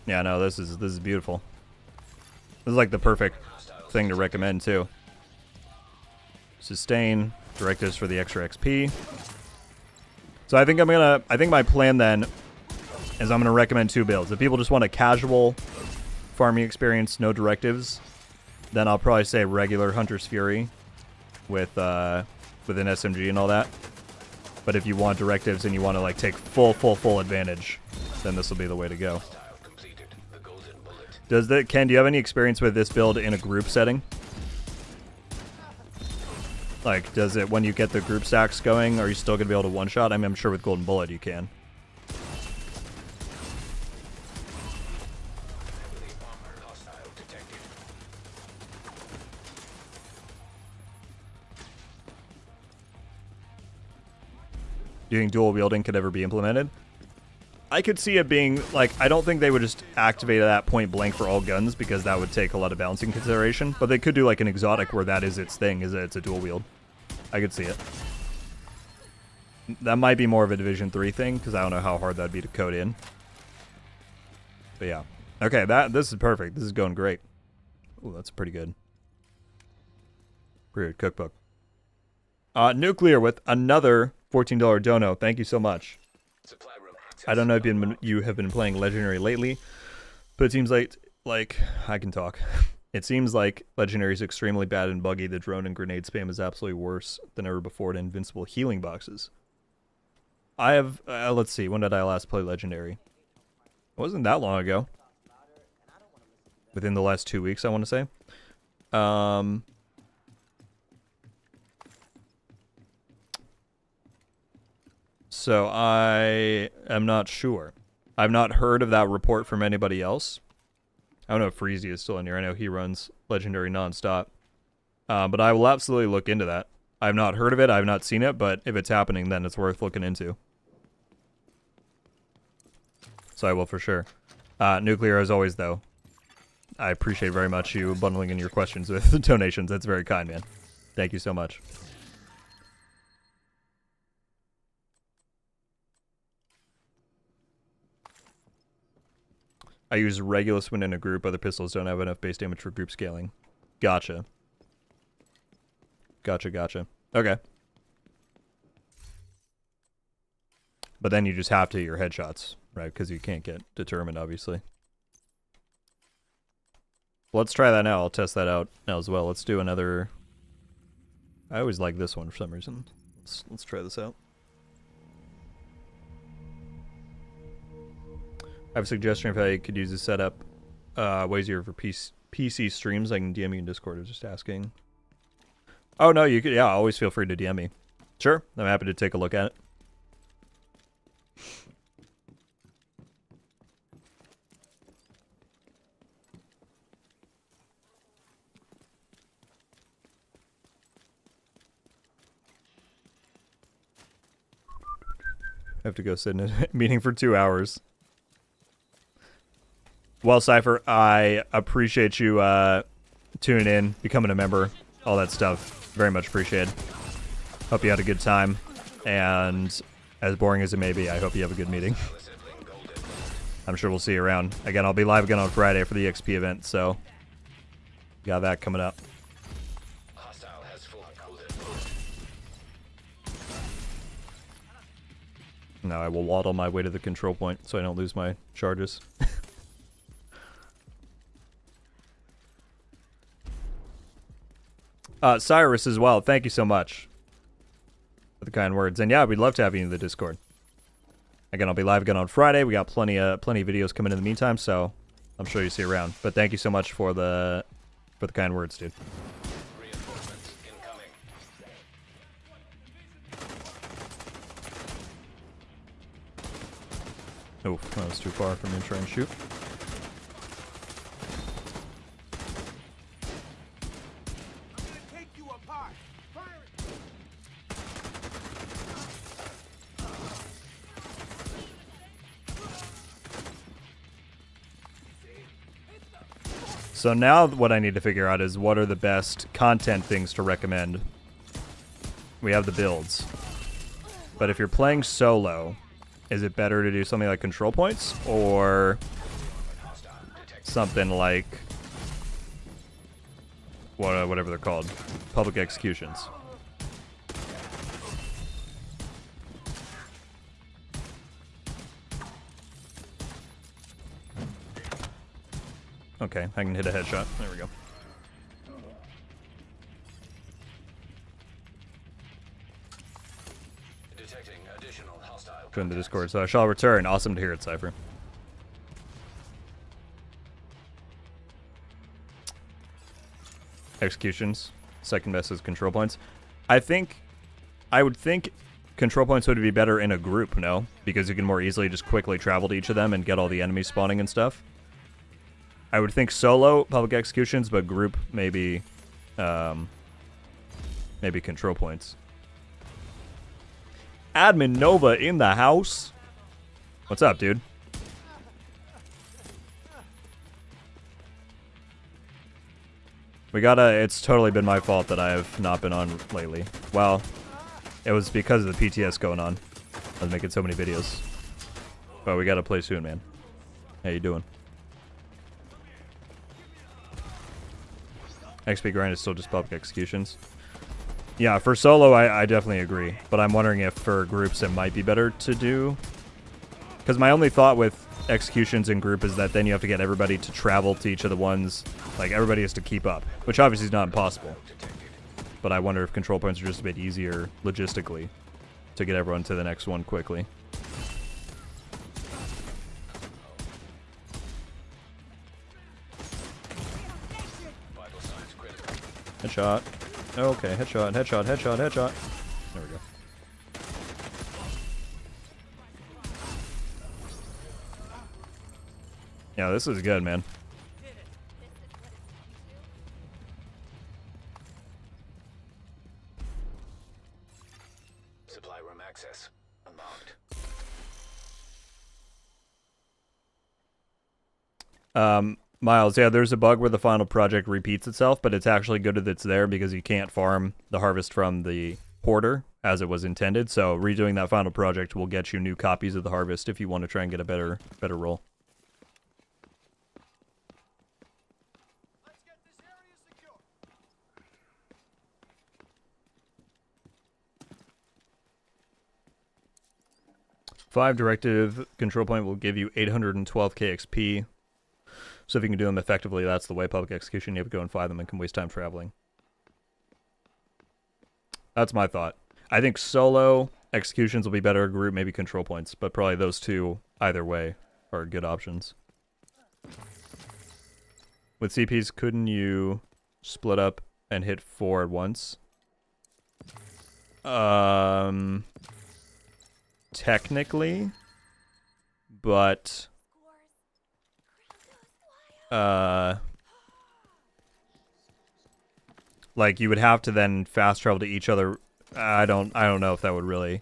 Yeah, no, this is beautiful. This is like the perfect thing to recommend too. Sustain, directives for the extra XP. So I think my plan then is I'm gonna recommend 2 builds. If people just want a casual farming experience, no directives, then I'll probably say regular Hunter's Fury with an SMG and all that. But if you want directives and you want to like take full advantage, then this will be the way to go. Ken, do you have any experience with this build in a group setting? Like, does it, when you get the group stacks going, are you still going to be able to one-shot? I mean, I'm sure with Golden Bullet you can. Do you think dual wielding could ever be implemented? I could see it being, like, I don't think they would just activate that point blank for all guns because that would take a lot of balancing consideration. But they could do, like, an exotic where that is its thing, is that it's a dual wield. I could see it. That might be more of a Division 3 thing because I don't know how hard that'd be to code in. But yeah. Okay, this is perfect. This is going great. Ooh, that's pretty good. Pretty good cookbook. Nuclear with another $14 dono. Thank you so much. I don't know if you have been playing Legendary lately, but it seems like I can talk. It seems like Legendary is extremely bad and buggy. The drone and grenade spam is absolutely worse than ever before in invincible healing boxes. I have, let's see, when did I last play Legendary? It wasn't that long ago. Within the last 2 weeks, I want to say. So I am not sure. I've not heard of that report from anybody else. I don't know if Freezy is still in here. I know he runs Legendary nonstop. But I will absolutely look into that. I've not heard of it. I've not seen it. But if it's happening, then it's worth looking into. So I will for sure. Nuclear, as always, though. I appreciate very much you bundling in your questions with donations. That's very kind, man. Thank you so much. I use Regulus when in a group. Other pistols don't have enough base damage for group scaling. Gotcha. Gotcha. Okay. But then you just have to your headshots, right? Because you can't get determined, obviously. Let's try that now. I'll test that out now as well. Let's do another... I always like this one for some reason. Let's try this out. I have a suggestion if I could use this setup. Way easier for PC streams. I can DM you in Discord. I was just asking. Oh, no, you could. Yeah, always feel free to DM me. Sure, I'm happy to take a look at it. I have to go sit in a meeting for 2 hours. Well, Cypher, I appreciate you tuning in, becoming a member, all that stuff. Very much appreciated. Hope you had a good time. And as boring as it may be, I hope you have a good meeting. I'm sure we'll see you around. Again, I'll be live again on Friday for the XP event, so got that coming up. Now I will waddle my way to the control point so I don't lose my charges. Cyrus as well, thank you so much for the kind words. And yeah, we'd love to have you in the Discord. Again, I'll be live again on Friday. We got plenty of videos coming in the meantime, so I'm sure you see you around. But thank you so much for the kind words, dude. Oh, that was too far for me to try and shoot. So now what I need to figure out is what are the best content things to recommend. We have the builds. But if you're playing solo, is it better to do something like control points or something like whatever they're called, public executions? Okay, I can hit a headshot. There we go. Join the Discord, so I shall return. Awesome to hear it, Cypher. Executions. Second best is control points. I would think control points would be better in a group, no? Because you can more easily just quickly travel to each of them and get all the enemies spawning and stuff. I would think solo, public executions, but group, maybe control points. Admin Nova in the house. What's up, dude? We gotta... It's totally been my fault that I have not been on lately. Well, it was because of the PTS going on. I was making so many videos. But we gotta play soon, man. How you doing? XP grind is still just public executions. Yeah, for solo, I definitely agree. But I'm wondering if for groups it might be better to do. Because my only thought with executions in group is that then you have to get everybody to travel to each of the ones. Like, everybody has to keep up. Which obviously is not impossible. But I wonder if control points are just a bit easier logistically to get everyone to the next one quickly. Headshot. Okay, headshot, headshot, headshot, headshot. There we go. Yeah, this is good, man. Supply room access unlocked. Miles, yeah, there's a bug where the final project repeats itself, but it's actually good that it's there because you can't farm the harvest from the hoarder as it was intended. So redoing that final project will get you new copies of the harvest if you want to try and get a better roll. Let's get this area secure. 5 directive control point will give you 812k XP. So if you can do them effectively, that's the way. Public execution, you have to go and find them and can waste time traveling. That's my thought. I think solo executions will be better, group maybe control points, but probably those two either way are good options. With CPs, couldn't you split up and hit 4 at once? Technically, but like you would have to then fast travel to each other. I don't know if that would really.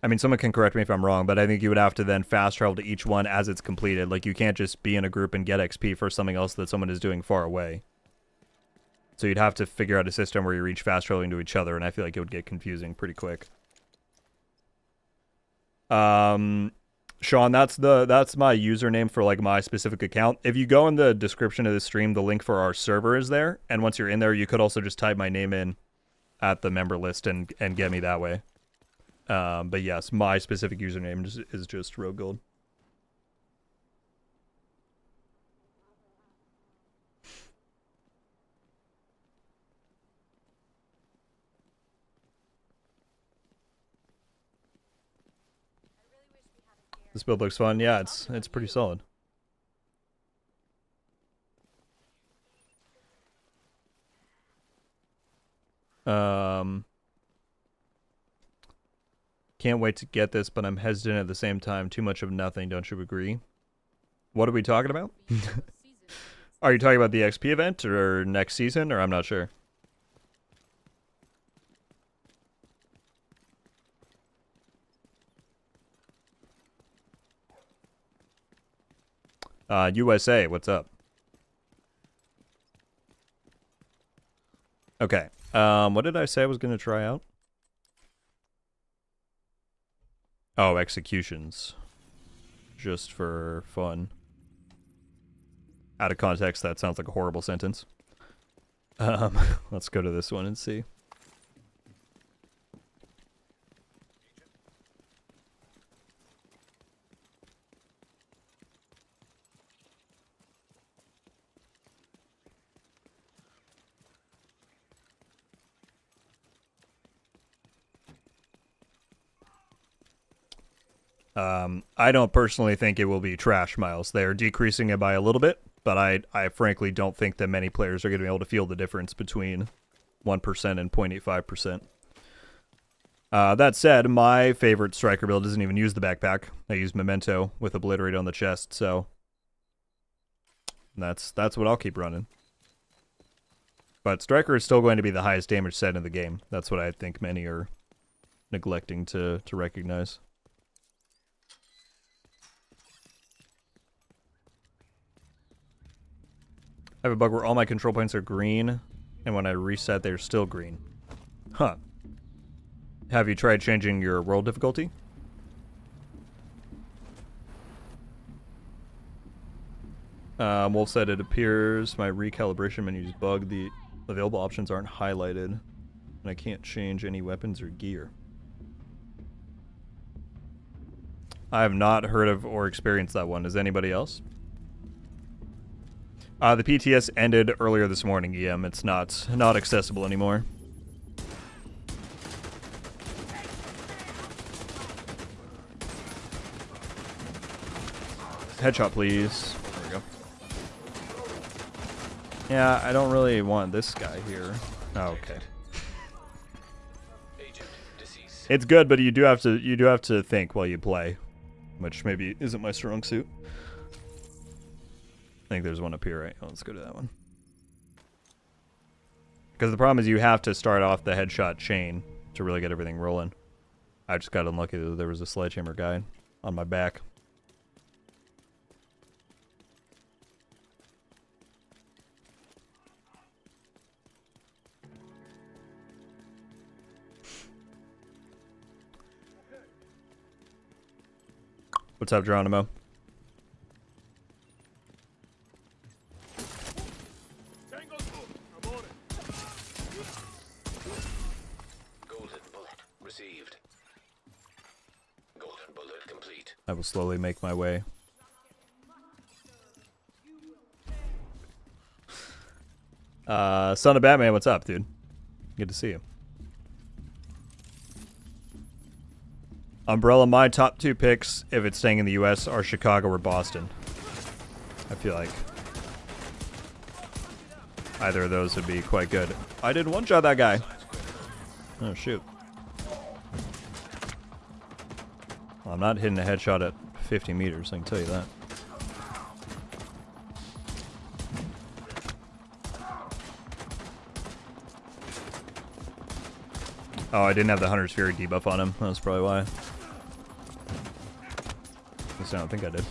I mean, someone can correct me if I'm wrong, but I think you would have to then fast travel to each one as it's completed. Like, you can't just be in a group and get XP for something else that someone is doing far away. So you'd have to figure out a system where you reach fast traveling to each other, and I feel like it would get confusing pretty quick. Sean, that's my username for like my specific account. If you go in the description of the stream, the link for our server is there, and once you're in there, you could also just type my name in at the member list and get me that way. But yes, my specific username is just RogueGold. This build looks fun. Yeah, it's pretty solid. Can't wait to get this, but I'm hesitant at the same time. Too much of nothing, don't you agree? What are we talking about? Are you talking about the XP event or next season, or I'm not sure? USA, what's up? Okay. What did I say I was going to try out? Oh, executions. Just for fun. Out of context, that sounds like a horrible sentence. Let's go to this one and see. I don't personally think it will be trash, Miles. They're decreasing it by a little bit, but I frankly don't think that many players are going to be able to feel the difference between 1% and 0.85%. That said, my favorite striker build doesn't even use the backpack. I use Memento with Obliterate on the chest, so that's what I'll keep running. But striker is still going to be the highest damage set in the game. That's what I think many are neglecting to recognize. I have a bug where all my control points are green, and when I reset, they're still green. Huh. Have you tried changing your world difficulty? Wolf said it appears my recalibration menu's bug. The available options aren't highlighted, and I can't change any weapons or gear. I have not heard of or experienced that one. Is anybody else? The PTS ended earlier this morning, EM. It's not accessible anymore. Headshot, please. There we go. Yeah, I don't really want this guy here. Oh, okay. It's good, but you do have to think while you play, which maybe isn't my strong suit. I think there's one up here, right? Oh, let's go to that one. Because the problem is you have to start off the headshot chain to really get everything rolling. I just got unlucky that there was a sledgehammer guy on my back. What's up, Geronimo? Received. Golden bullet complete. I will slowly make my way. Son of Batman, what's up, dude? Good to see you. Umbrella, my top 2 picks, if it's staying in the US, are Chicago or Boston. I feel like either of those would be quite good. I did one-shot that guy. Oh, shoot. Well, I'm not hitting a headshot at 50 meters, I can tell you that. Oh, I didn't have the Hunter's Fury debuff on him. That's probably why. At least I don't think I did.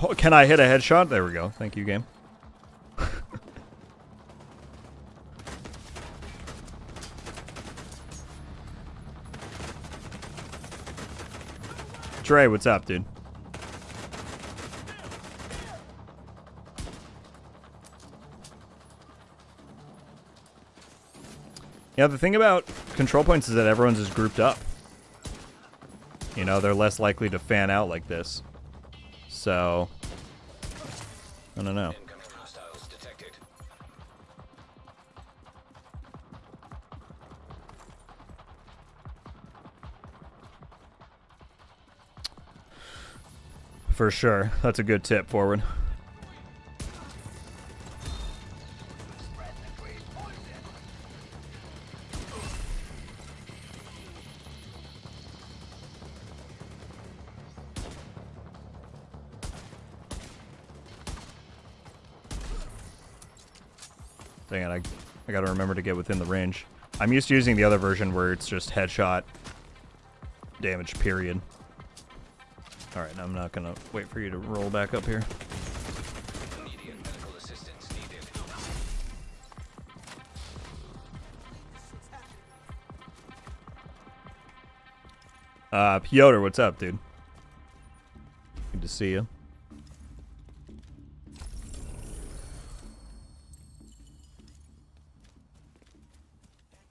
Oh, can I hit a headshot? There we go. Thank you, game. Trey, what's up, dude? Yeah, the thing about control points is that everyone's just grouped up. You know, they're less likely to fan out like this. So, I don't know. Incoming hostiles detected. For sure. That's a good tip, forward. Dang it, I gotta remember to get within the range. I'm used to using the other version where it's just headshot damage, period. Alright, I'm not gonna wait for you to roll back up here. Immediate medical assistance needed. Piotr, what's up, dude? Good to see you.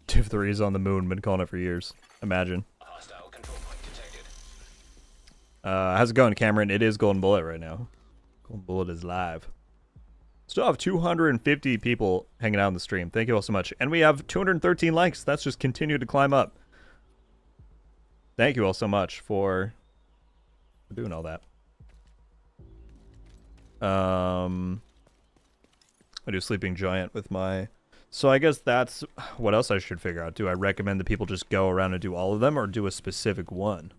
Div 3 is on the moon, been calling it for years. Imagine. Hostile control point detected. How's it going, Cameron? It is Golden Bullet right now. Golden Bullet is live. Still have 250 people hanging out on the stream. Thank you all so much. And we have 213 likes. That's just continued to climb up. Thank you all so much for doing all that. I do Sleeping Giant with my... So I guess that's what else I should figure out. Do I recommend that people just go around and do all of them, or do a specific one?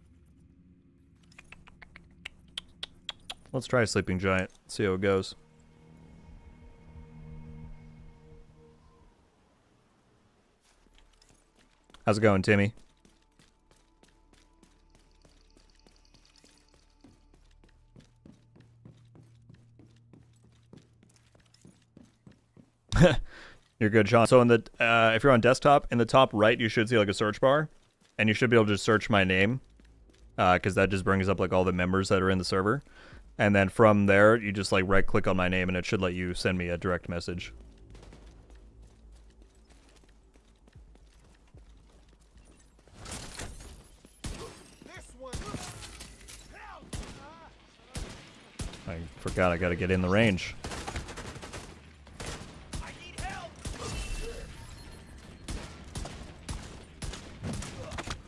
Let's try Sleeping Giant. See how it goes. How's it going, Timmy? You're good, Sean. So in the if you're on desktop, in the top right, you should see like a search bar, and you should be able to just search my name, because that just brings up like all the members that are in the server, and then from there you just like right click on my name, and it should let you send me a direct message. I forgot I gotta get in the range.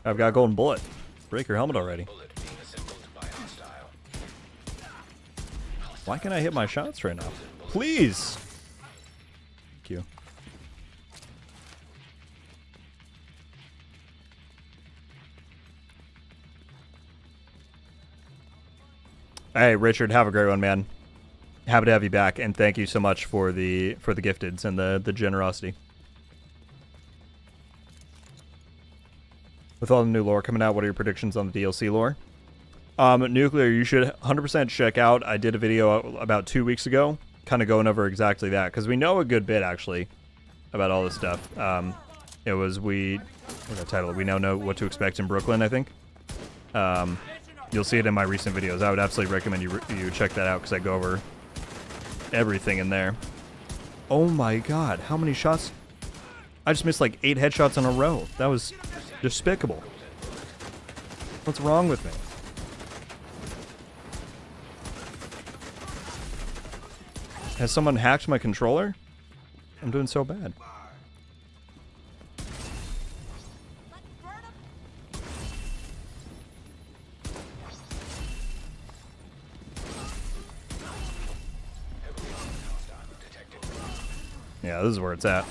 I've got a golden bullet. Break your helmet already. Why can't I hit my shots right now? Please! Thank you. Hey, Richard, have a great one, man. Happy to have you back, and thank you so much for the gifteds and the generosity. With all the new lore coming out, what are your predictions on the DLC lore? Nuclear, you should 100% check out. I did a video about 2 weeks ago, kind of going over exactly that, because we know a good bit, actually, about all this stuff. It was, what's the title? We now know what to expect in Brooklyn, I think. You'll see it in my recent videos. I would absolutely recommend you check that out, because I go over everything in there. Oh my god, how many shots? I just missed like 8 headshots in a row. That was despicable. What's wrong with me? Has someone hacked my controller? I'm doing so bad. Yeah, this is where it's at.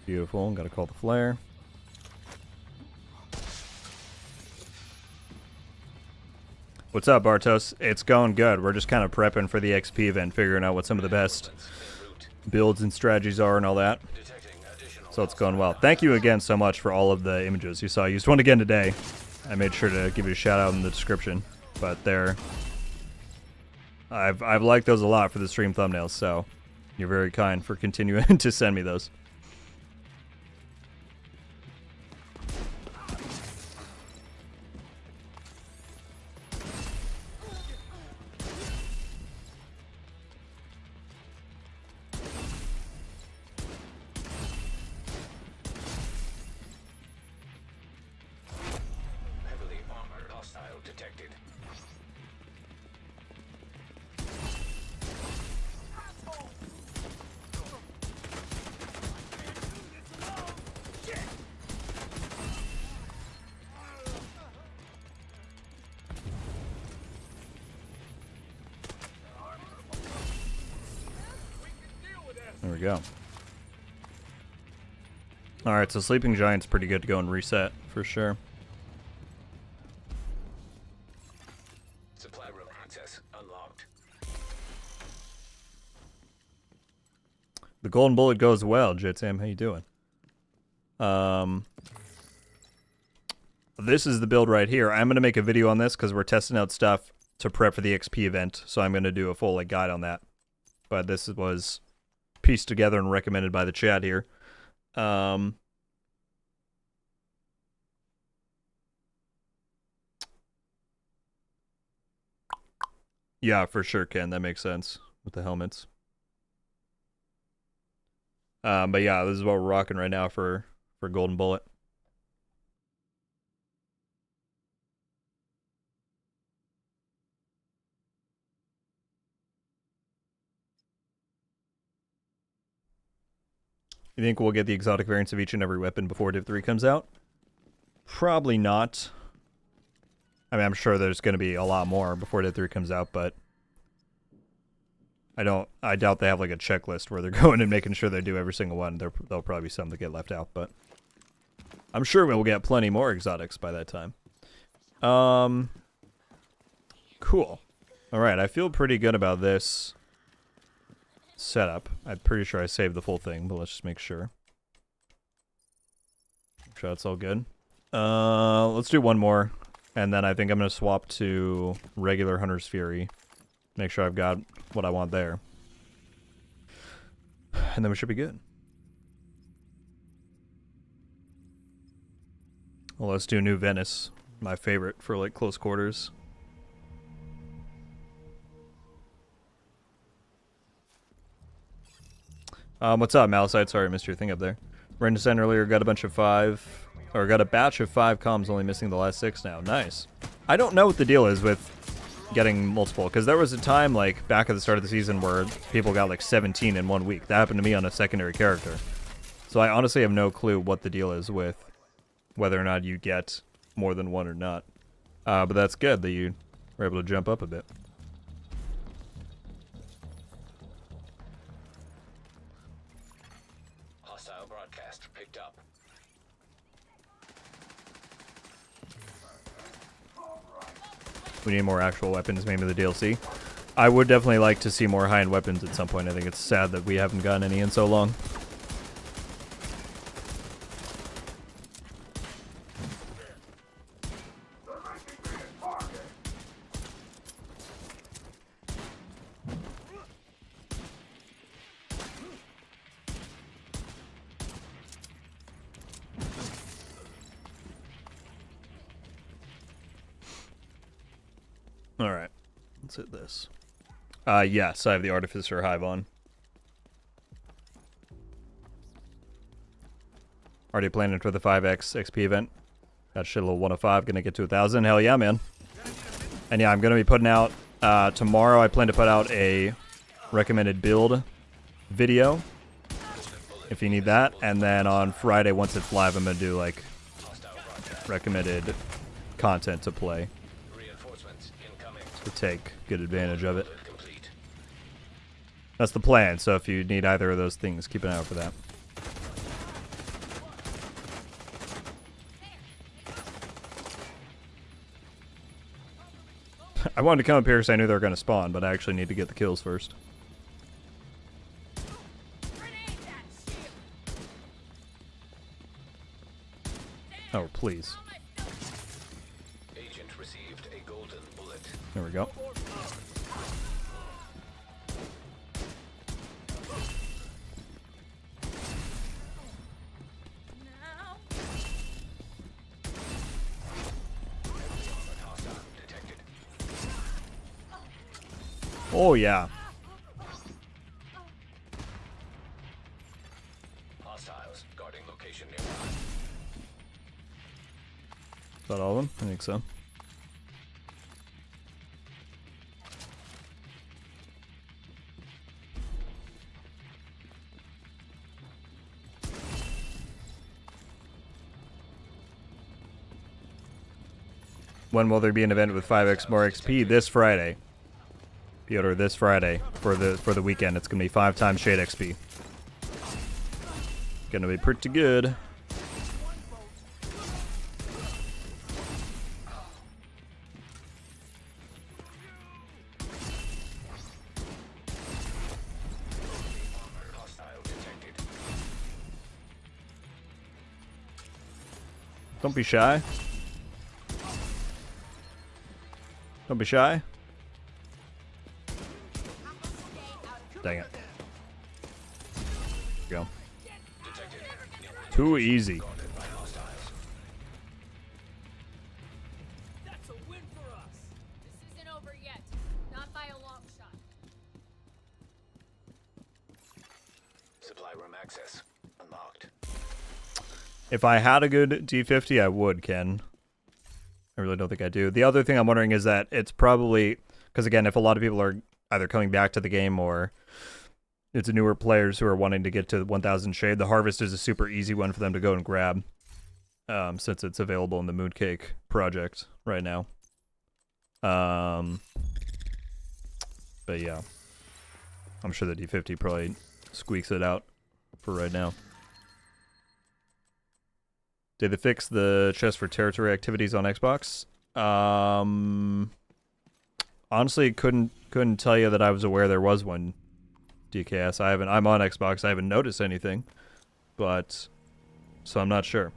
Beautiful. Gotta call the flare. What's up, Barrtosz? It's going good. We're just kind of prepping for the XP event, figuring out what some of the best builds and strategies are and all that. So it's going well. Thank you again so much for all of the images you saw. I used one again today. I made sure to give you a shout out in the description. But they're... I've liked those a lot for the stream thumbnails, so you're very kind for continuing to send me those. There we go. Alright, so Sleeping Giant's pretty good to go and reset, for sure. Supply room access unlocked. The golden bullet goes well, Jitsam. How you doing? This is the build right here. I'm going to make a video on this because we're testing out stuff to prep for the XP event, so I'm going to do a full guide on that. But this was pieced together and recommended by the chat here. Yeah, for sure, Ken. That makes sense with the helmets. But yeah, this is what we're rocking right now for Golden Bullet. You think we'll get the exotic variants of each and every weapon before Div 3 comes out? Probably not. I mean, I'm sure there's going to be a lot more before Div 3 comes out, but I doubt they have like a checklist where they're going and making sure they do every single one. There'll probably be some that get left out, but I'm sure we'll get plenty more exotics by that time. Cool. All right, I feel pretty good about this. setup. I'm pretty sure I saved the full thing, but let's just make sure. Make sure that's all good. Let's do one more, and then I think I'm gonna swap to regular Hunter's Fury. Make sure I've got what I want there, and then we should be good. Well, let's do New Venice, my favorite for like close quarters. What's up, Malicite? Sorry, I missed your thing up there. Ran to send earlier, got a batch of 5 comms, only missing the last 6 now. Nice. I don't know what the deal is with getting multiple, because there was a time, like, back at the start of the season where people got, like, 17 in 1 week. That happened to me on a secondary character. So I honestly have no clue what the deal is with whether or not you get more than one or not. But that's good that you were able to jump up a bit. Hostile broadcast picked up. We need more actual weapons, maybe the DLC. I would definitely like to see more high-end weapons at some point. I think it's sad that we haven't gotten any in so long. Alright, let's hit this. Yes, I have the Artificer Hive on. Already planning for the 5x XP event. Got shit a little 1 of 5, gonna get to 1,000. Hell yeah, man. And yeah, I'm gonna be putting out, tomorrow I plan to put out a recommended build video, if you need that. And then on Friday, once it's live, I'm gonna do, like, recommended content to play. To take good advantage of it. That's the plan, so if you need either of those things, keep an eye out for that. I wanted to come up here because I knew they were going to spawn, but I actually need to get the kills first. Oh, please. Agent received a golden bullet. There we go. Oh yeah. Hostiles guarding location nearby. Is that all of them? I think so. When will there be an event with 5x more XP? This Friday. Piotr, this Friday for the weekend. It's gonna be 5 times Shade XP. Gonna be pretty good. Hostile detected. Don't be shy. Don't be shy. Dang it. Go. Too easy. That's a win for us. This isn't over yet. Not by a long shot. Supply room access unlocked. If I had a good D50, I would, Ken. I really don't think I do. The other thing I'm wondering is that it's probably... Because again, if a lot of people are either coming back to the game or it's newer players who are wanting to get to 1000 Shade, the Harvest is a super easy one for them to go and grab. Since it's available in the Mooncake project right now. But yeah. I'm sure the D50 probably squeaks it out for right now. Did they fix the chest for territory activities on Xbox? Honestly, couldn't tell you that I was aware there was one DKS. I'm on Xbox. I haven't noticed anything, but so I'm not sure.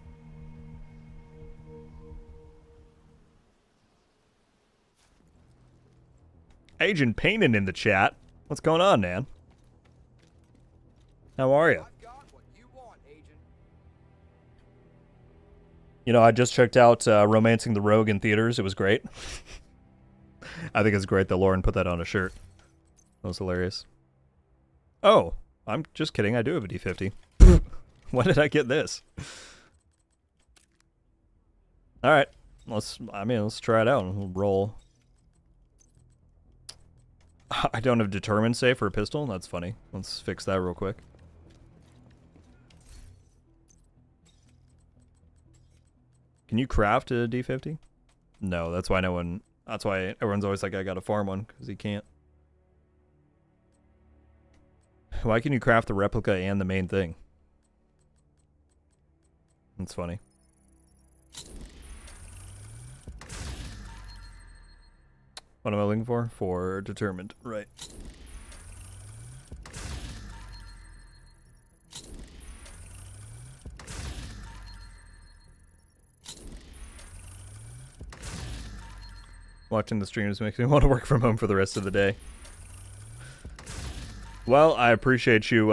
Agent Paynin in the chat. What's going on, man? How are you? I've got what you want, Agent. You know, I just checked out Romancing the Rogue in theaters. It was great. I think it's great that Lauren put that on a shirt. That was hilarious. Oh, I'm just kidding. I do have a D50. When did I get this? All right, let's try it out and we'll roll. I don't have determined save for a pistol. That's funny. Let's fix that real quick. Can you craft a D50? No, that's why no one. That's why everyone's always like, I gotta farm one, because he can't. Why can you craft the replica and the main thing? That's funny. What am I looking for? For determined, right. Watching the streams makes me want to work from home for the rest of the day. Well, I appreciate you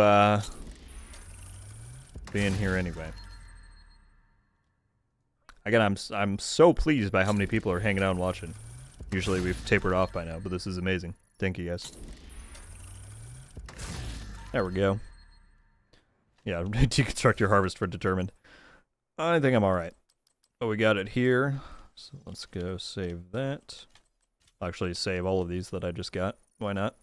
being here anyway. Again, I'm so pleased by how many people are hanging out and watching. Usually we've tapered off by now, but this is amazing. Thank you, guys. There we go. Yeah, deconstruct your harvest for determined. I think I'm alright. Oh, we got it here. So let's go save that. I'll actually save all of these that I just got. Why not?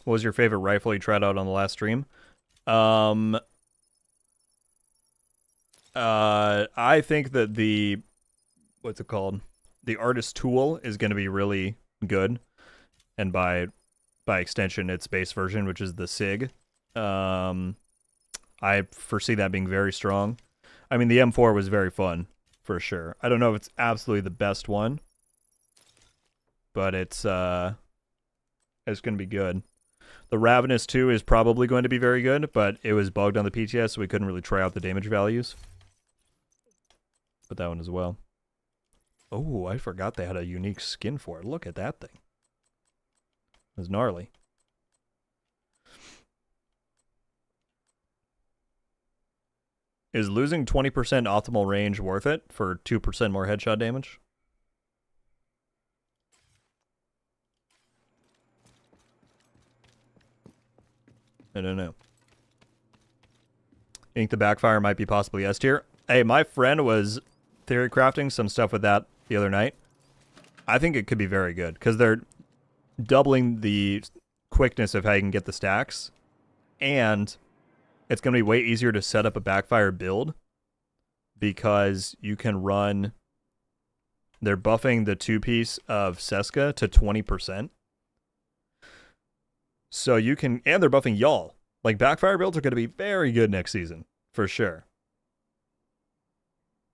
What was your favorite rifle you tried out on the last stream? I think that the, what's it called? The Artist Tool is going to be really good. And by extension, its base version, which is the SIG. I foresee that being very strong. I mean, the M4 was very fun, for sure. I don't know if it's absolutely the best one, but it's going to be good. The Ravenous 2 is probably going to be very good, but it was bugged on the PTS, so we couldn't really try out the damage values. Put that one as well. Oh, I forgot they had a unique skin for it. Look at that thing. It was gnarly. Is losing 20% optimal range worth it for 2% more headshot damage? I don't know. I think the backfire might be possibly S tier. Hey, my friend was theory crafting some stuff with that the other night. I think it could be very good because they're doubling the quickness of how you can get the stacks, and it's going to be way easier to set up a backfire build because you can run. They're buffing the 2-piece of Seska to 20%. So you can, and they're buffing y'all. Like, backfire builds are going to be very good next season, for sure.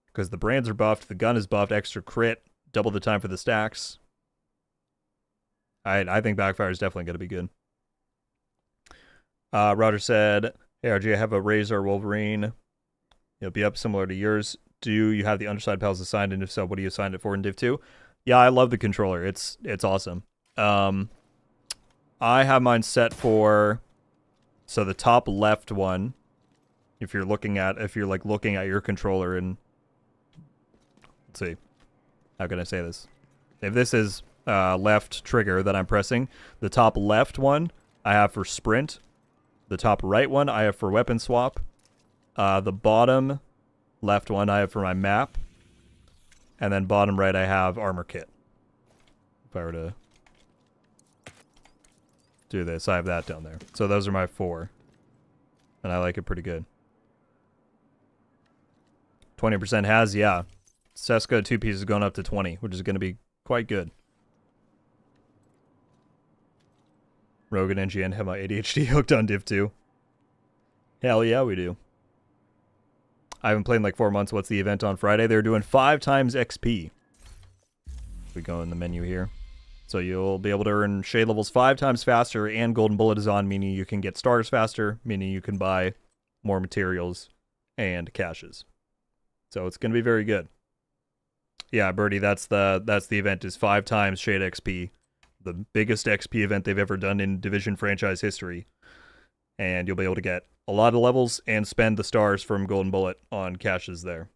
Because the brands are buffed, the gun is buffed, extra crit, double the time for the stacks. I think backfire is definitely going to be good. Roger said, hey, RG, I have a Razor Wolverine. It'll be up similar to yours. Do you have the underside pals assigned? And if so, what do you assign it for in Div 2? Yeah, I love the controller. It's awesome. I have mine set for, so the top left one, if you're looking at your controller and, let's see, how can I say this? If this is left trigger that I'm pressing, the top left one I have for sprint, the top right one I have for weapon swap, the bottom left one I have for my map, and then bottom right I have armor kit. If I were to do this, I have that down there. So those are my 4. And I like it pretty good. 20% has, yeah. Seska 2 pieces going up to 20, which is going to be quite good. Rogue and NGN have my ADHD hooked on Div 2. Hell yeah, we do. I haven't played in like 4 months. What's the event on Friday? They're doing 5 times XP. We go in the menu here. So you'll be able to earn shade levels 5 times faster, and Golden Bullet is on, meaning you can get stars faster, meaning you can buy more materials and caches. So it's going to be very good. Yeah, Birdie, that's the event, is 5 times shade XP. The biggest XP event they've ever done in Division franchise history. And you'll be able to get a lot of levels and spend the stars from Golden Bullet on caches there.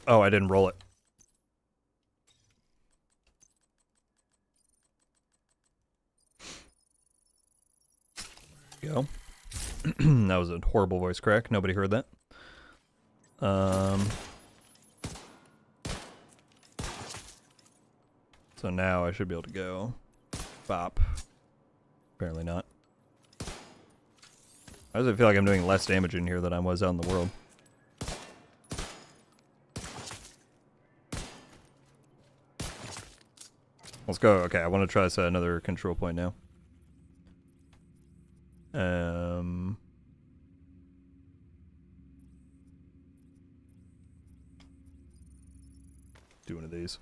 Oh, I didn't roll it. There you go. That was a horrible voice crack. Nobody heard that. So now I should be able to go. Bop. Apparently not. Why does it feel like I'm doing less damage in here than I was out in the world? Let's go. Okay, I want to try this at another control point now. Do one of these.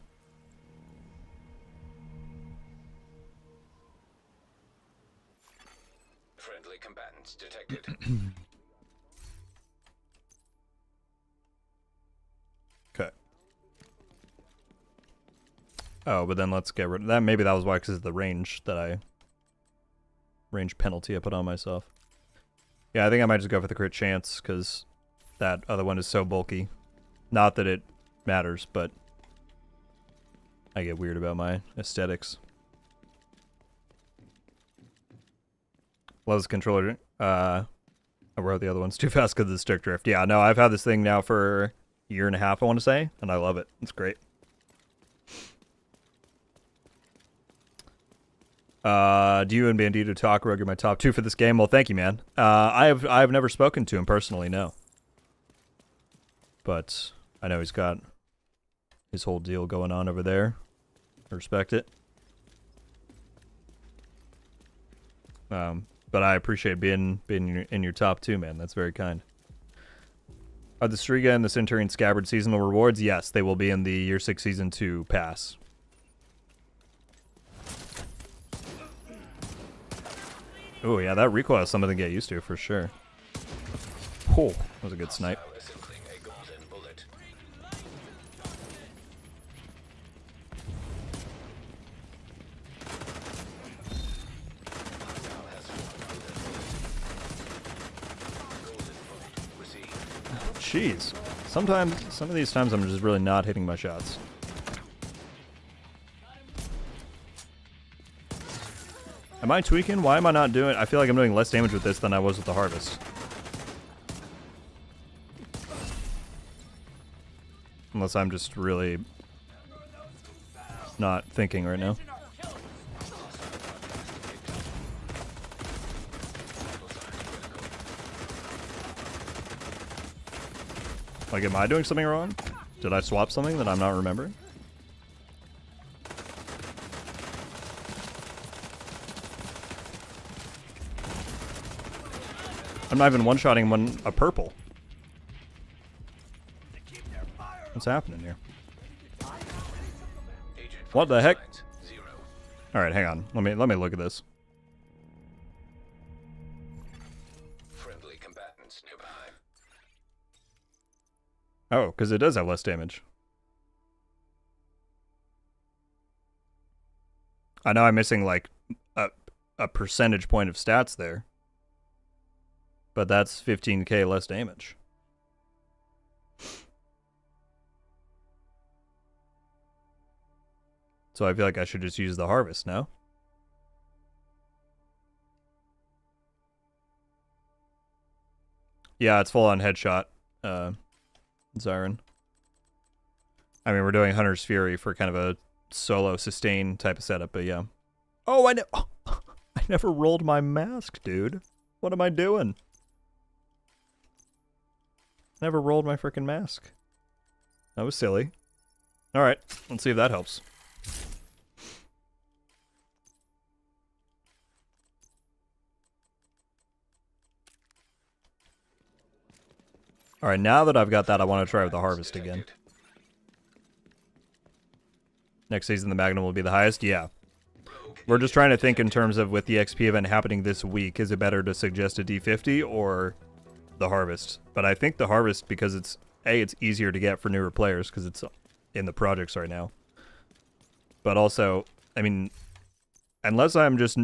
Friendly combatants detected. Okay. Oh, but then let's get rid of that. Maybe that was why, because of the range penalty I put on myself. Yeah, I think I might just go for the crit chance, because that other one is so bulky. Not that it matters, but I get weird about my aesthetics. Loves controller. I wrote the other ones too fast because of the stick drift. Yeah, no, I've had this thing now for a year and a half, I want to say, and I love it. It's great. Do you and Bandito talk? Rogue, you're my top 2 for this game. Well, thank you, man. I've never spoken to him personally, no. But I know he's got his whole deal going on over there. I respect it. But I appreciate being in your top 2, man. That's very kind. Are the Striga and the Centurion Scabbard seasonal rewards? Yes, they will be in the Year 6 Season 2 pass. Oh, yeah, that recoil is something to get used to, for sure. Oh, that was a good snipe. Jeez. Sometimes, some of these times I'm just really not hitting my shots. Am I tweaking? Why am I not doing... I feel like I'm doing less damage with this than I was with the Harvest. Unless I'm just really not thinking right now. Like, am I doing something wrong? Did I swap something that I'm not remembering? I'm not even one-shotting a purple. What's happening here? What the heck? Alright, hang on. Let me look at this. Friendly combatants nearby. Oh, because it does have less damage. I know I'm missing like a percentage point of stats there. But that's 15k less damage. So I feel like I should just use the Harvest now. Yeah, it's full on headshot, Zyron. I mean, we're doing Hunter's Fury for kind of a solo sustain type of setup, but yeah. Oh, I never rolled my mask, dude. What am I doing? Never rolled my freaking mask. That was silly. Alright, let's see if that helps. Alright, now that I've got that, I want to try with the harvest again. Next season, the Magnum will be the highest? Yeah. We're just trying to think in terms of, with the XP event happening this week, is it better to suggest a D50 or the harvest? But I think the harvest, because it's easier to get for newer players because it's in the projects right now. But also, I mean, unless I'm just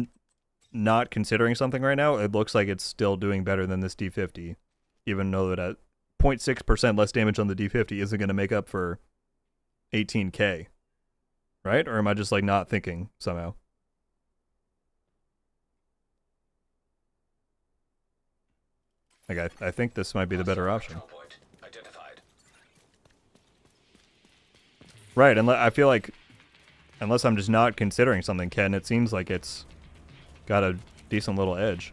not considering something right now, it looks like it's still doing better than this D50. Even though that at 0.6% less damage on the D50 isn't going to make up for 18k. Right? Or am I just like not thinking somehow? Like, I think this might be the better option. Right, and I feel like, unless I'm just not considering something, Ken, it seems like it's got a decent little edge.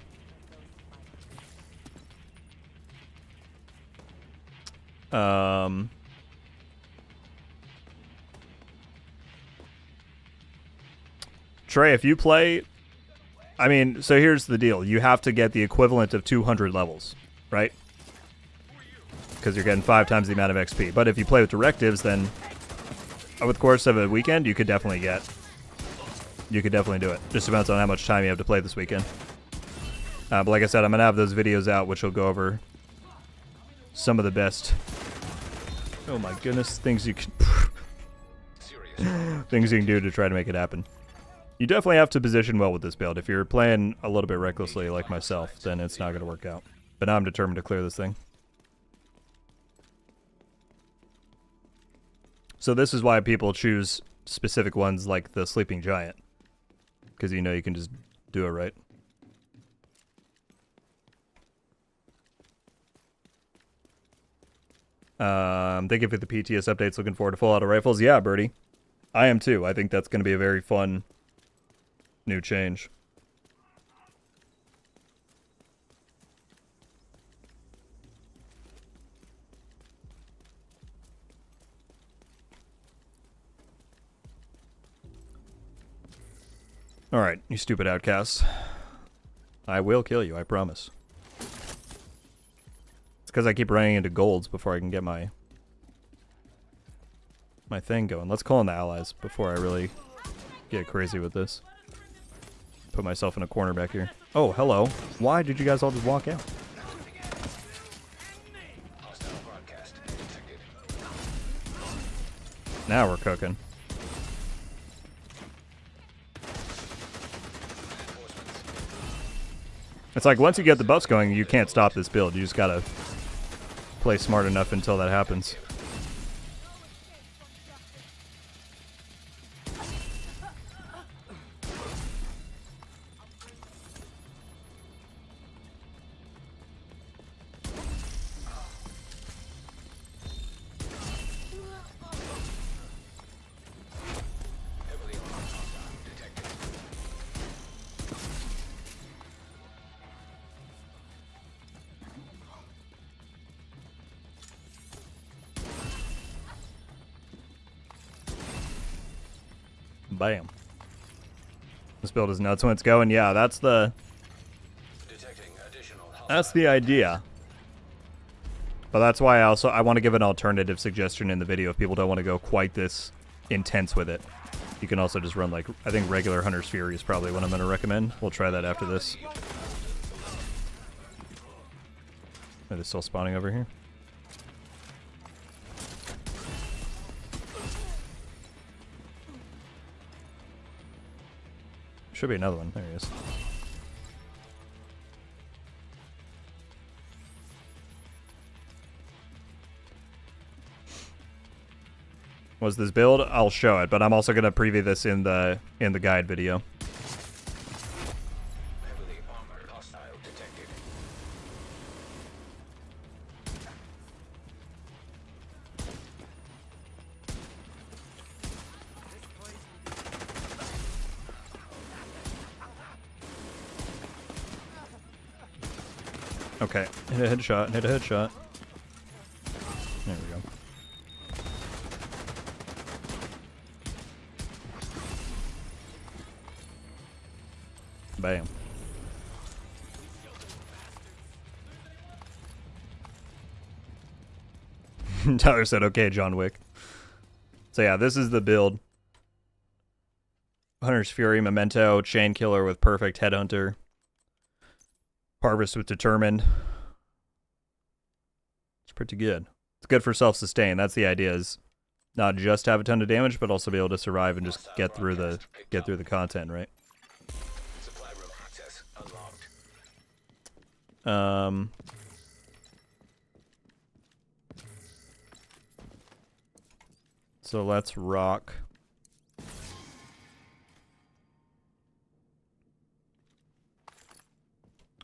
Trey, if you play, I mean, so here's the deal. You have to get the equivalent of 200 levels, right? Because you're getting 5 times the amount of XP. But if you play with directives, then over the course of a weekend, you could definitely do it. Just depends on how much time you have to play this weekend. But like I said, I'm going to have those videos out, which will go over some of the best, oh my goodness, things you can things you can do to try to make it happen. You definitely have to position well with this build. If you're playing a little bit recklessly like myself, then it's not going to work out. But now I'm determined to clear this thing. So this is why people choose specific ones like the Sleeping Giant. Because you know you can just do it right. Thank you for the PTS updates. Looking forward to full auto rifles. Yeah, Birdie. I am too. I think that's going to be a very fun new change. Alright, you stupid outcasts. I will kill you, I promise. It's because I keep running into golds before I can get my thing going. Let's call in the allies before I really get crazy with this. Put myself in a corner back here. Oh, hello. Why did you guys all just walk out? Now we're cooking. It's like once you get the buffs going, you can't stop this build. You just gotta play smart enough until that happens. Bam. This build is nuts when it's going. Yeah, that's the idea. But that's why I want to give an alternative suggestion in the video if people don't want to go quite this intense with it. You can also just run like, I think regular Hunter's Fury is probably what I'm going to recommend. We'll try that after this. Are they still spawning over here? Should be another one. There he is. Was this build? I'll show it, but I'm also going to preview this in the guide video. Heavily armored hostile detected. Okay, hit a headshot, hit a headshot. There we go. Bam. Tyler said, okay, John Wick. So yeah, this is the build. Hunter's Fury, Memento, Chain Killer with Perfect, Headhunter. Harvest with Determined. It's pretty good. It's good for self-sustain. That's the idea, is not just have a ton of damage, but also be able to survive and just get through the content, right? Supply room access unlocked. So let's rock.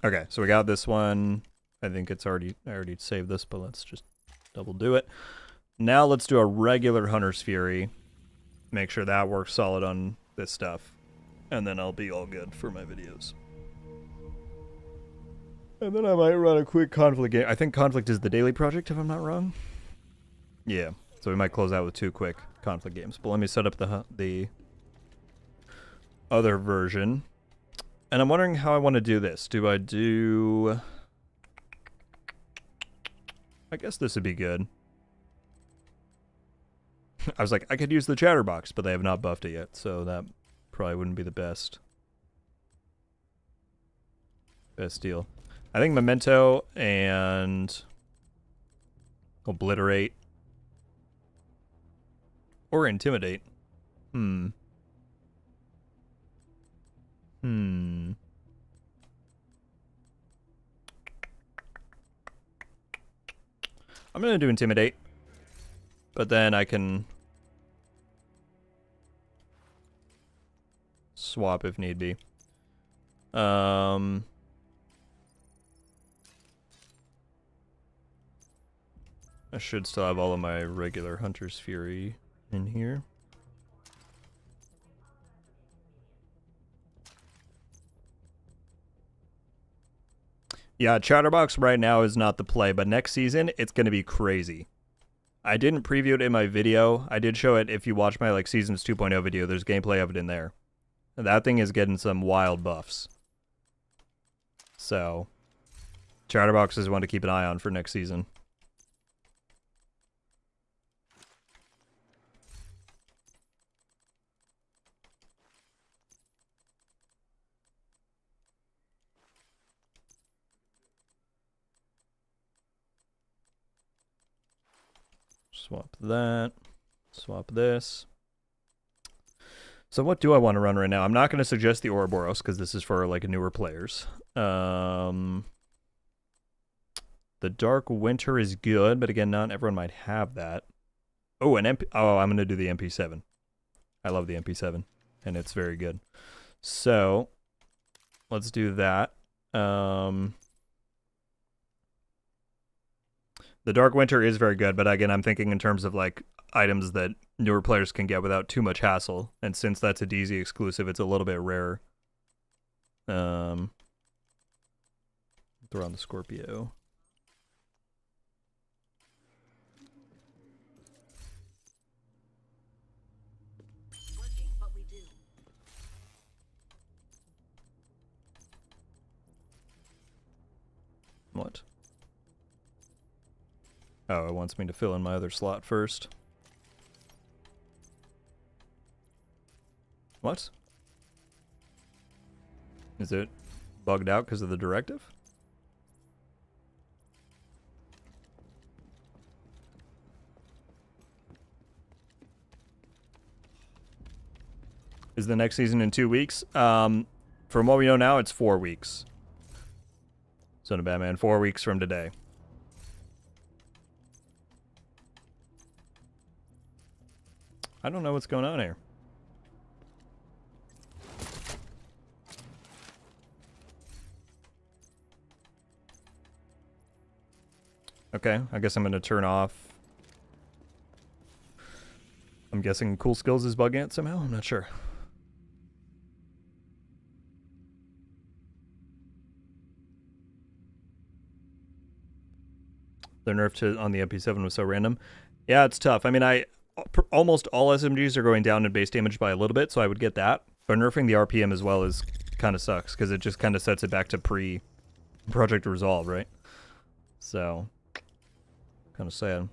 Okay, so we got this one. I think I already saved this, but let's just double do it. Now let's do a regular Hunter's Fury. Make sure that works solid on this stuff. And then I'll be all good for my videos. And then I might run a quick conflict game. I think conflict is the daily project, if I'm not wrong. Yeah, so we might close out with 2 quick conflict games. But let me set up the other version. And I'm wondering how I want to do this. Do I do... I guess this would be good. I was like, I could use the Chatterbox, but they have not buffed it yet, so that probably wouldn't be the best deal. I think Memento and Obliterate or Intimidate. I'm gonna do Intimidate, but then I can swap if need be. I should still have all of my regular Hunter's Fury in here. Yeah, Chatterbox right now is not the play, but next season, it's going to be crazy. I didn't preview it in my video. I did show it. If you watch my Seasons 2.0 video, there's gameplay of it in there. And that thing is getting some wild buffs. So, Chatterbox is one to keep an eye on for next season. Swap that. Swap this. So what do I want to run right now? I'm not going to suggest the Ouroboros because this is for newer players. The Dark Winter is good, but again, not everyone might have that. Oh, I'm going to do the MP7. I love the MP7, and it's very good. So let's do that. The Dark Winter is very good, but again, I'm thinking in terms of items that newer players can get without too much hassle. And since that's a DZ exclusive, it's a little bit rarer. Throw on the Scorpio. What? Oh, it wants me to fill in my other slot first. What? Is it bugged out because of the directive? Is the next season in 2 weeks? From what we know now, it's 4 weeks. Son of Batman, 4 weeks from today. I don't know what's going on here. Okay, I guess I'm going to turn off. I'm guessing Cool Skills is bugging it somehow? I'm not sure. The nerf on the MP7 was so random. Yeah, it's tough. I mean, almost all SMGs are going down in base damage by a little bit, so I would get that. But nerfing the RPM as well is kind of sucks because it just kind of sets it back to pre-Project Resolve, right? So, kind of sad.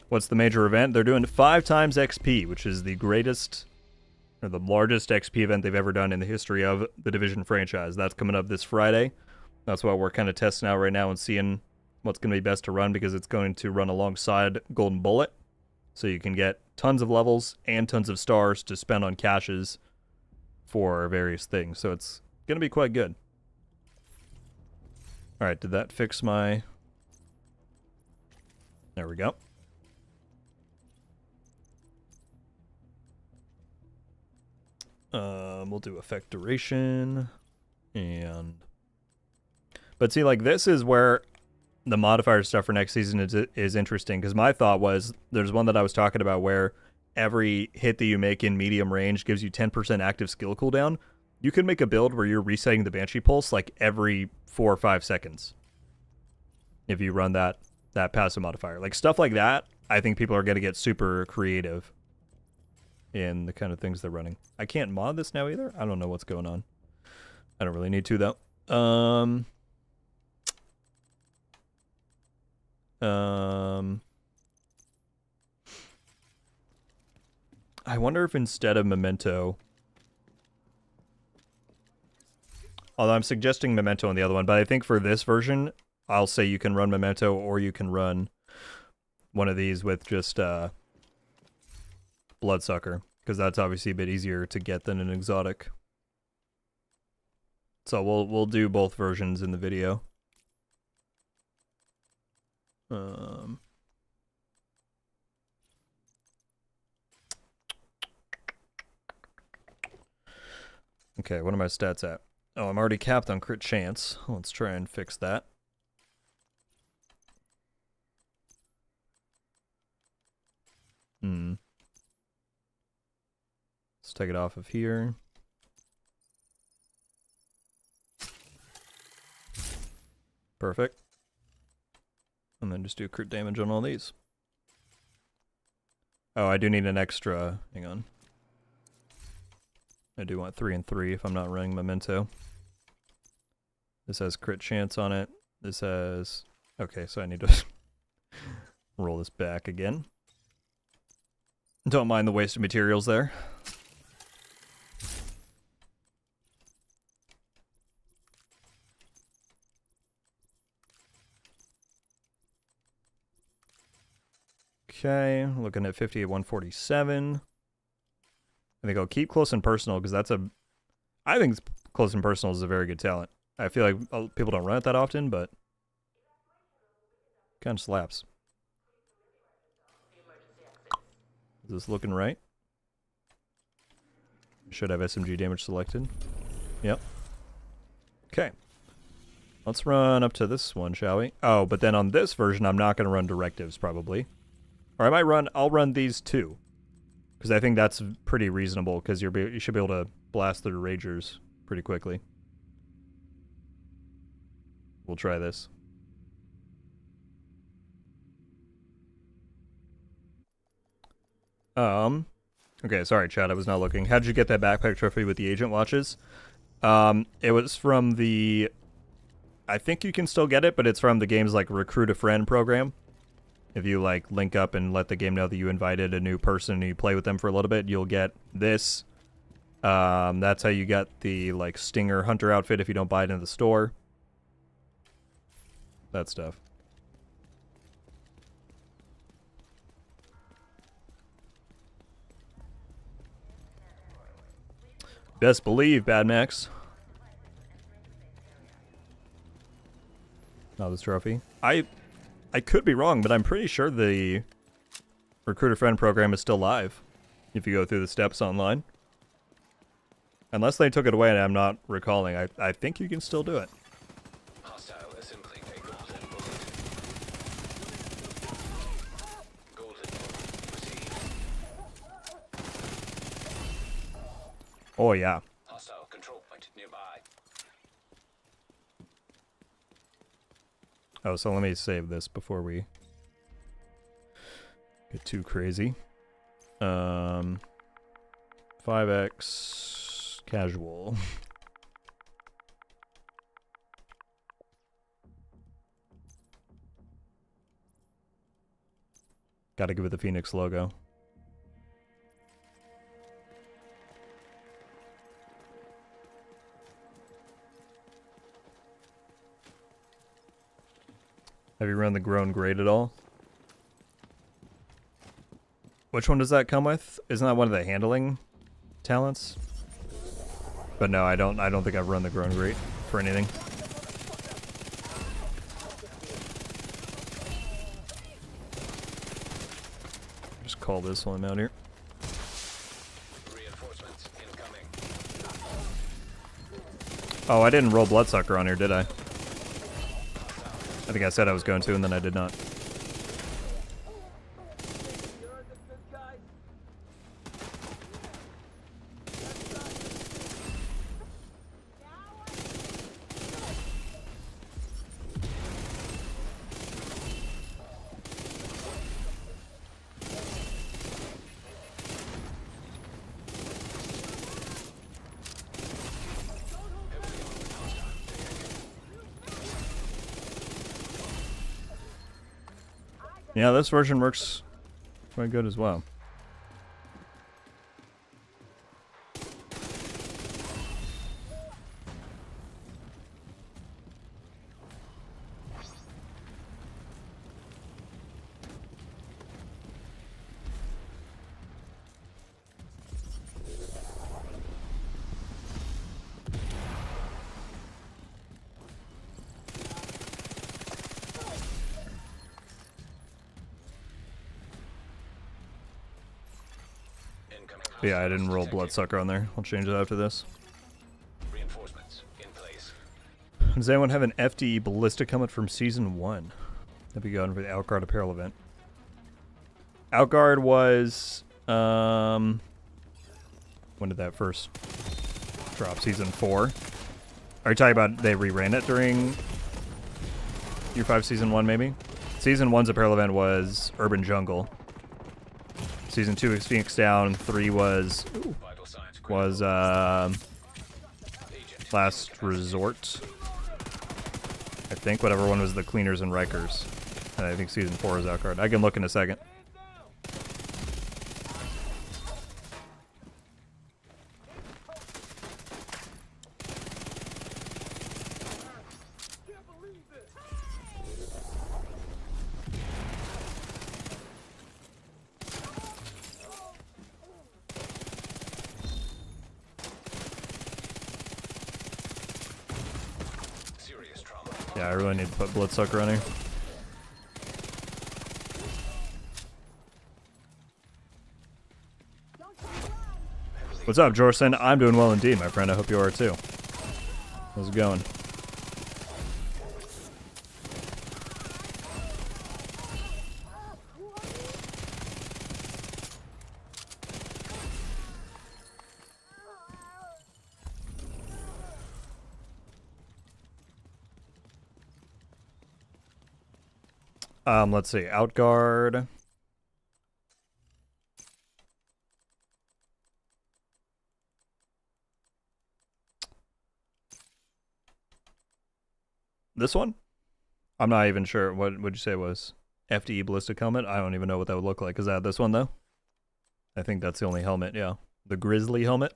What's the major event? They're doing 5 times XP, which is the greatest or the largest XP event they've ever done in the history of the Division franchise. That's coming up this Friday. That's what we're kind of testing out right now and seeing what's going to be best to run because it's going to run alongside Golden Bullet. So you can get tons of levels and tons of stars to spend on caches for various things. So it's going to be quite good. Alright, did that fix my... There we go. We'll do effect duration. But see, like, this is where the modifier stuff for next season is interesting, because my thought was, there's one that I was talking about where every hit that you make in medium range gives you 10% active skill cooldown. You could make a build where you're resetting the Banshee Pulse like every 4 or 5 seconds if you run that passive modifier. Like, stuff like that, I think people are going to get super creative in the kind of things they're running. I can't mod this now either. I don't know what's going on. I don't really need to, though. I wonder if instead of Memento... Although I'm suggesting Memento on the other one, but I think for this version, I'll say you can run Memento or you can run one of these with just Bloodsucker, because that's obviously a bit easier to get than an exotic. So we'll do both versions in the video. Okay, what are my stats at? Oh, I'm already capped on crit chance. Let's try and fix that. Let's take it off of here. Perfect. And then just do crit damage on all these. Oh, I do need an extra. Hang on. I do want 3 and 3 if I'm not running Memento. This has crit chance on it. This has... Okay, so I need to roll this back again. Don't mind the waste of materials there. Okay, looking at 50 at 147. I think I'll keep close and personal because that's a... I think close and personal is a very good talent. I feel like people don't run it that often, but kind of slaps. Is this looking right? Should have SMG damage selected. Yep. Okay. Let's run up to this one, shall we? Oh, but then on this version, I'm not going to run directives, probably. Or I'll run these two. Because I think that's pretty reasonable, because you should be able to blast through Ragers pretty quickly. We'll try this. Okay, sorry, Chad, I was not looking. How did you get that backpack trophy with the agent watches? It was from the... I think you can still get it, but it's from the game's, like, Recruit a Friend program. If you, like, link up and let the game know that you invited a new person and you play with them for a little bit, you'll get this. That's how you get the, like, Stinger Hunter outfit if you don't buy it in the store. That stuff. Best believe, Bad Max. Not this trophy. I could be wrong, but I'm pretty sure the Recruiter Friend program is still live if you go through the steps online. Unless they took it away and I'm not recalling, I think you can still do it. Hostile assembling a golden bullet. Golden bullet received. Oh, yeah. Hostile control point nearby. Oh, so let me save this before we get too crazy. 5x casual. Gotta give it the Phoenix logo. Have you run the grown grade at all? Which one does that come with? Isn't that one of the handling talents? But no, I don't think I've run the grown grade for anything. Just call this one out here. Reinforcements incoming. Oh, I didn't roll Bloodsucker on here, did I? I think I said I was going to, and then I did not. Yeah, this version works quite good as well. But yeah, I didn't roll Bloodsucker on there. I'll change it after this. Reinforcements in place. Does anyone have an FDE Ballistic helmet from Season 1? That'd be going for the Outguard apparel event. Outguard was... when did that first drop? Season 4? Are you talking about they reran it during Year 5 Season 1, maybe? Season 1's apparel event was Urban Jungle. Season 2 was Phoenix Down. 3 was Last Resort. I think whatever one was the Cleaners and Rikers. And I think Season 4 is Outguard. I can look in a second. Yeah, I really need to put Bloodsucker on here. What's up, Jorson? I'm doing well indeed, my friend. I hope you are too. How's it going? Let's see. Outguard. This one? I'm not even sure. What would you say it was? FDE Ballistic Helmet? I don't even know what that would look like. Is that this one, though? I think that's the only helmet, yeah. The Grizzly helmet?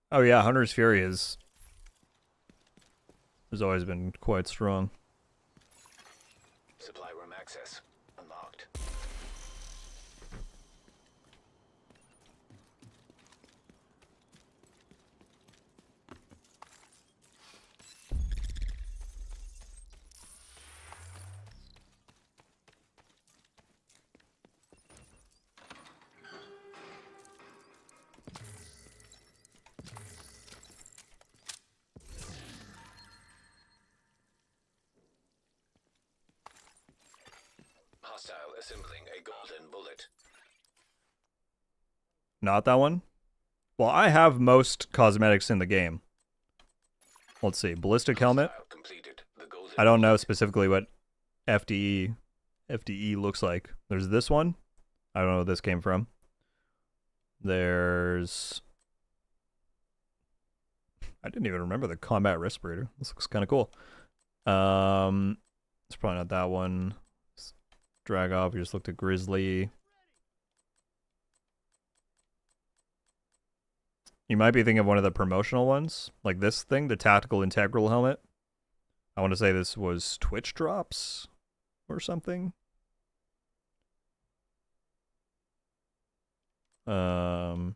Oh yeah, Hunter's Fury has always been quite strong. Supply room access unlocked. Hostile assembling a golden bullet. Not that one? Well, I have most cosmetics in the game. Let's see. Ballistic helmet. Hostile completed. The goals I don't know specifically what FDE looks like. There's this one. I don't know where this came from. There's... I didn't even remember the combat respirator. This looks kind of cool. It's probably not that one. Drag off. We just looked at Grizzly. You might be thinking of one of the promotional ones, like this thing, the tactical integral helmet. I want to say this was Twitch drops or something. That'd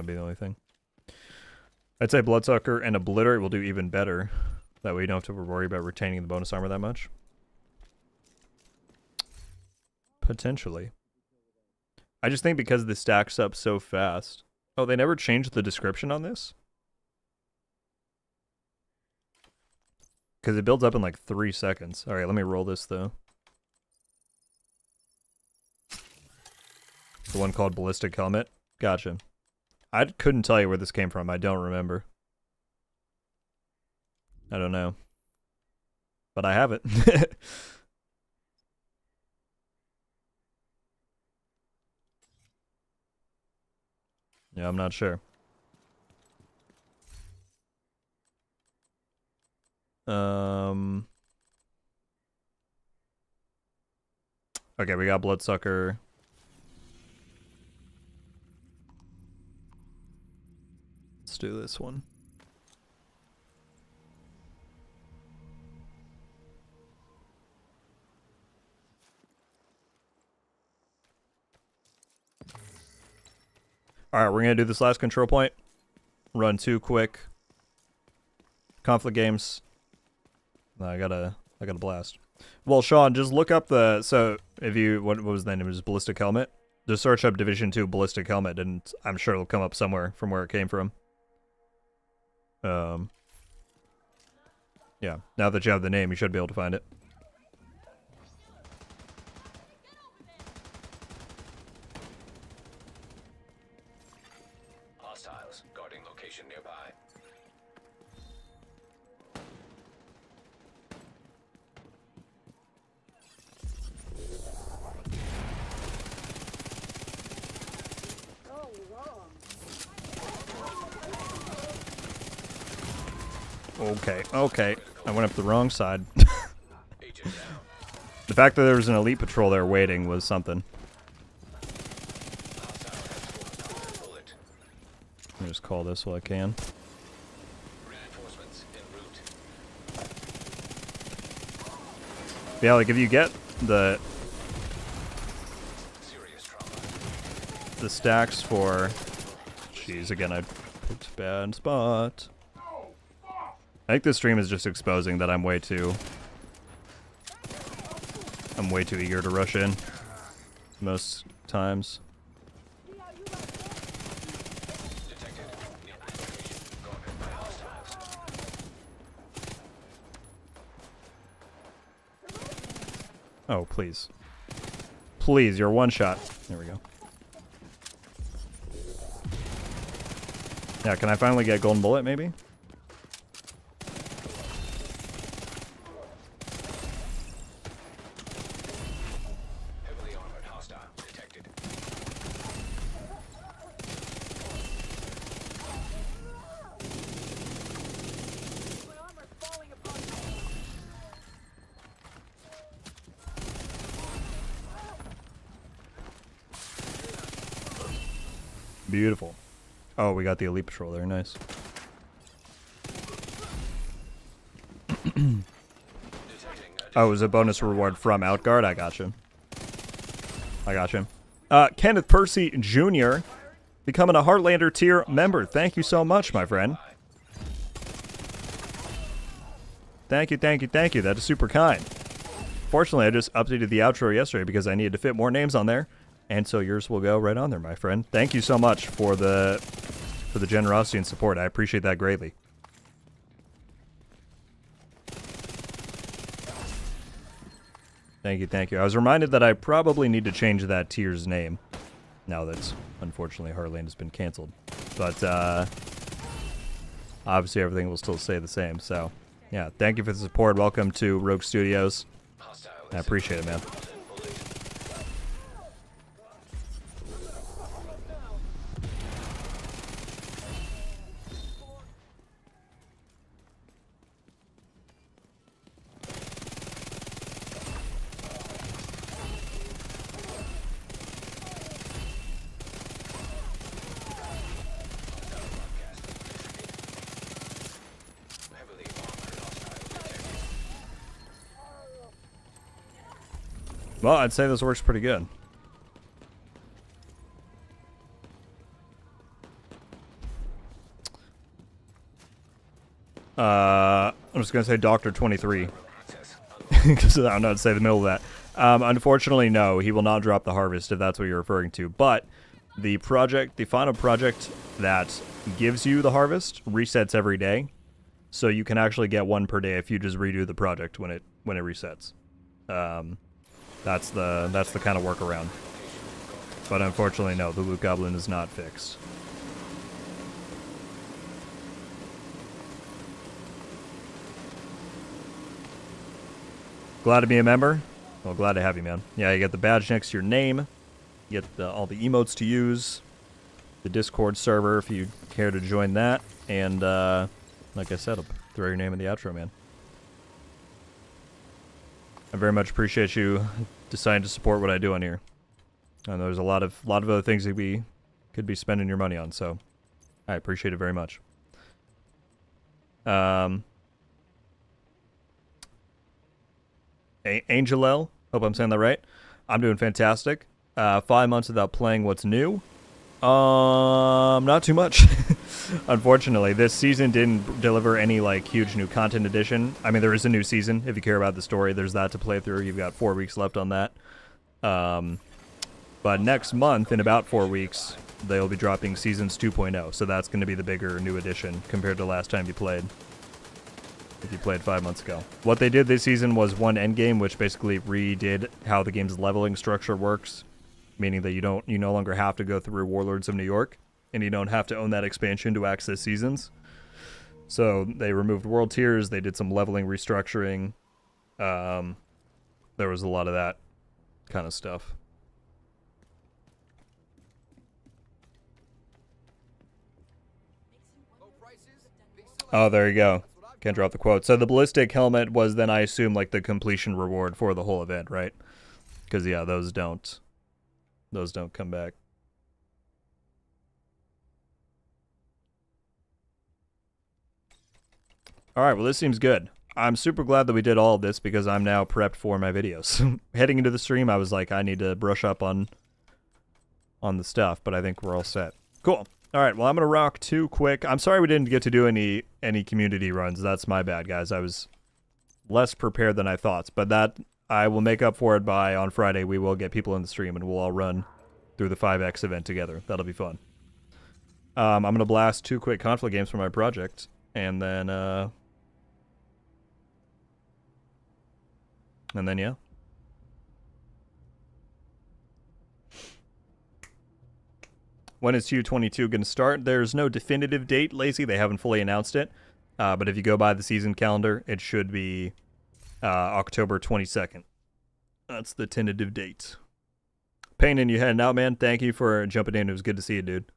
be the only thing. I'd say Bloodsucker and Obliterate will do even better. That way you don't have to worry about retaining the bonus armor that much. Potentially. I just think because this stacks up so fast. Oh, they never changed the description on this? Because it builds up in like 3 seconds. Alright, let me roll this though. The one called Ballistic Helmet. Gotcha. I couldn't tell you where this came from. I don't remember. I don't know. But I have it. Yeah, I'm not sure. Okay, we got Bloodsucker. Let's do this one. Alright, we're gonna do this last control point. Run 2 quick. Conflict games. I got a blast. Well, Sean, just look up the... So, if you... What was the name? It was Ballistic Helmet. Just search up Division 2 Ballistic Helmet, and I'm sure it'll come up somewhere from where it came from. Yeah, now that you have the name, you should be able to find it. Hostiles guarding location nearby. Okay. I went up the wrong side. Agent down. The fact that there was an elite patrol there waiting was something. Hostile has full bullet. Let me just call this while I can. Reinforcements en route. Yeah, like if you get the Serious trauma. stacks for... Jeez, again, I picked bad spot. I think this stream is just exposing that I'm way too eager to rush in most times. Detected. Near location. Guarded by hostiles. Oh, please. Please, you're one shot. There we go. Yeah, can I finally get golden bullet, maybe? Heavily armored hostile detected. My armor's falling apart. Beautiful. Oh, we got the elite patrol there. Nice. Detecting Oh, it was a bonus reward from Outguard. I got you. Kenneth Percy Jr. becoming a Heartlander tier member. Thank you so much, my friend. Thank you. That is super kind. Fortunately, I just updated the outro yesterday because I needed to fit more names on there. And so yours will go right on there, my friend. Thank you so much for the generosity and support. I appreciate that greatly. Thank you, thank you. I was reminded that I probably need to change that tier's name now that, unfortunately, Heartland has been canceled. But, obviously everything will still stay the same, so, yeah. Thank you for the support. Welcome to Rogue Studios. I appreciate it, man. Well, I'd say this works pretty good. I'm just gonna say Doctor 23 because I don't know how to say the middle of that. Unfortunately, no, he will not drop the harvest if that's what you're referring to. But the final project that gives you the harvest resets every day, so you can actually get one per day if you just redo the project when it resets. That's the kind of workaround. But unfortunately, no, the loot goblin is not fixed. Glad to be a member? Well, glad to have you, man. Yeah, you get the badge next to your name. You get all the emotes to use. The Discord server if you care to join that. And, like I said, I'll throw your name in the outro, man. I very much appreciate you deciding to support what I do on here. And there's a lot of other things that we could be spending your money on, so I appreciate it very much. Angelel, hope I'm saying that right. I'm doing fantastic. 5 months without playing what's new. Not too much. Unfortunately, this season didn't deliver any like huge new content addition. I mean, there is a new season. If you care about the story, there's that to play through. You've got 4 weeks left on that. But next month, in about 4 weeks, they'll be dropping Seasons 2.0. So that's going to be the bigger new addition compared to last time you played. If you played 5 months ago. What they did this season was one endgame, which basically redid how the game's leveling structure works. Meaning that you no longer have to go through Warlords of New York, and you don't have to own that expansion to access seasons. So they removed world tiers, they did some leveling restructuring. There was a lot of that kind of stuff. Oh, there you go. Can't drop the quote. So the ballistic helmet was then, I assume, like the completion reward for the whole event, right? Because yeah, those don't come back. Alright, well this seems good. I'm super glad that we did all of this because I'm now prepped for my videos. Heading into the stream, I was like, I need to brush up on the stuff, but I think we're all set. Cool. Alright, well I'm gonna rock 2 quick. I'm sorry we didn't get to do any community runs. That's my bad, guys. I was less prepared than I thought, but that I will make up for it by on Friday. We will get people in the stream and we'll all run through the 5X event together. That'll be fun. I'm going to blast 2 quick conflict games for my project, and then yeah. When is U22 going to start? There's no definitive date, Lazy. They haven't fully announced it. But if you go by the season calendar, it should be October 22nd. That's the tentative date. Payne, and you heading out, man. Thank you for jumping in. It was good to see you, dude.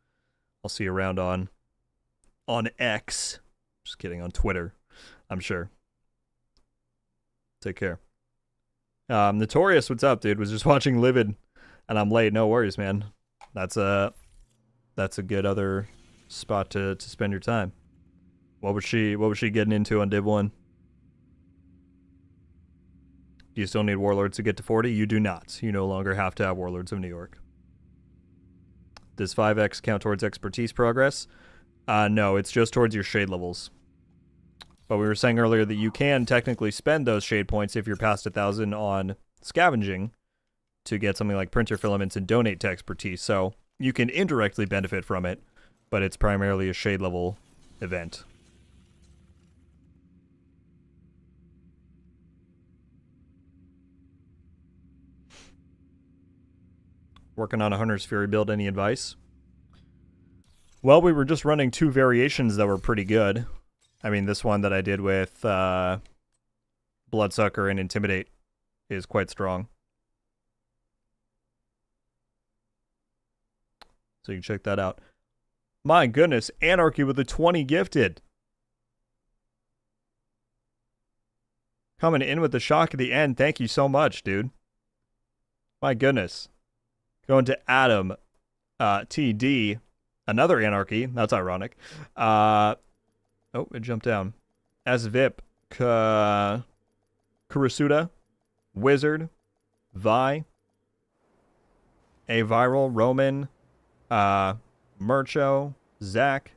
I'll see you around on X. Just kidding, on Twitter, I'm sure. Take care. Notorious, what's up, dude? Was just watching Livid, and I'm late. No worries, man. That's a good other spot to spend your time. What was she getting into on Div 1? Do you still need Warlords to get to 40? You do not. You no longer have to have Warlords of New York. Does 5X count towards expertise progress? No, it's just towards your shade levels. But we were saying earlier that you can technically spend those shade points if you're past 1,000 on scavenging to get something like printer filaments and donate to expertise. So you can indirectly benefit from it, but it's primarily a shade level event. Working on a Hunter's Fury build. Any advice? Well, we were just running 2 variations that were pretty good. I mean, this one that I did with Bloodsucker and Intimidate is quite strong. So you can check that out. My goodness, Anarchy with the 20 gifted. Coming in with the shock at the end. Thank you so much, dude. My goodness. Going to Adam TD. Another Anarchy. That's ironic. Oh, it jumped down. As VIP. Kurasuda. Wizard. Vi. A Viral. Roman. Mercho. Zach.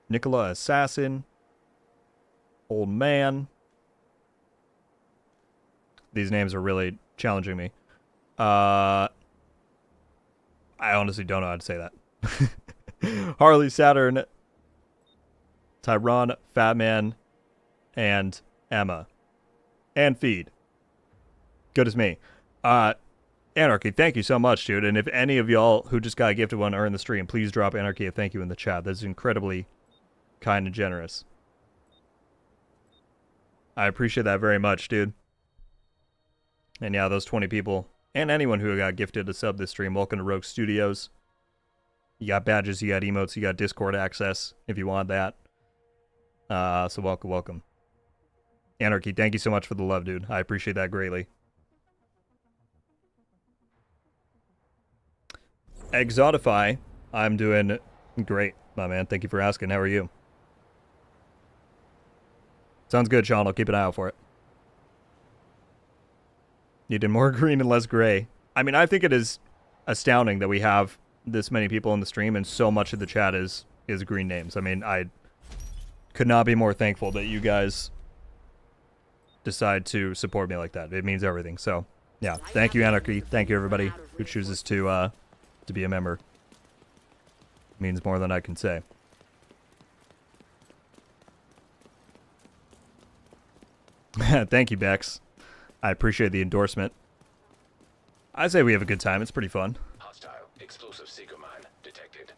Nicola Assassin. Old Man. These names are really challenging me. I honestly don't know how to say that. Harley Saturn, Tyron, Fatman, and Emma. And Feed. Good as me. Anarchy, thank you so much, dude. And if any of y'all who just got a gifted one are in the stream, please drop Anarchy a thank you in the chat. That's incredibly kind and generous. I appreciate that very much, dude. And yeah, those 20 people, and anyone who got gifted a sub this stream, welcome to Rogue Studios. You got badges, you got emotes, you got Discord access if you want that. So welcome, welcome. Anarchy, thank you so much for the love, dude. I appreciate that greatly. Exotify, I'm doing great, my man. Thank you for asking. How are you? Sounds good, Sean. I'll keep an eye out for it. You did more green and less gray. I mean, I think it is astounding that we have this many people in the stream and so much of the chat is green names. I mean, I could not be more thankful that you guys decide to support me like that. It means everything. So, yeah. Thank you, Anarchy. Thank you, everybody who chooses to be a member. It means more than I can say. Thank you, Bex. I appreciate the endorsement. I say we have a good time. It's pretty fun. Hostile explosive seeker mine detected.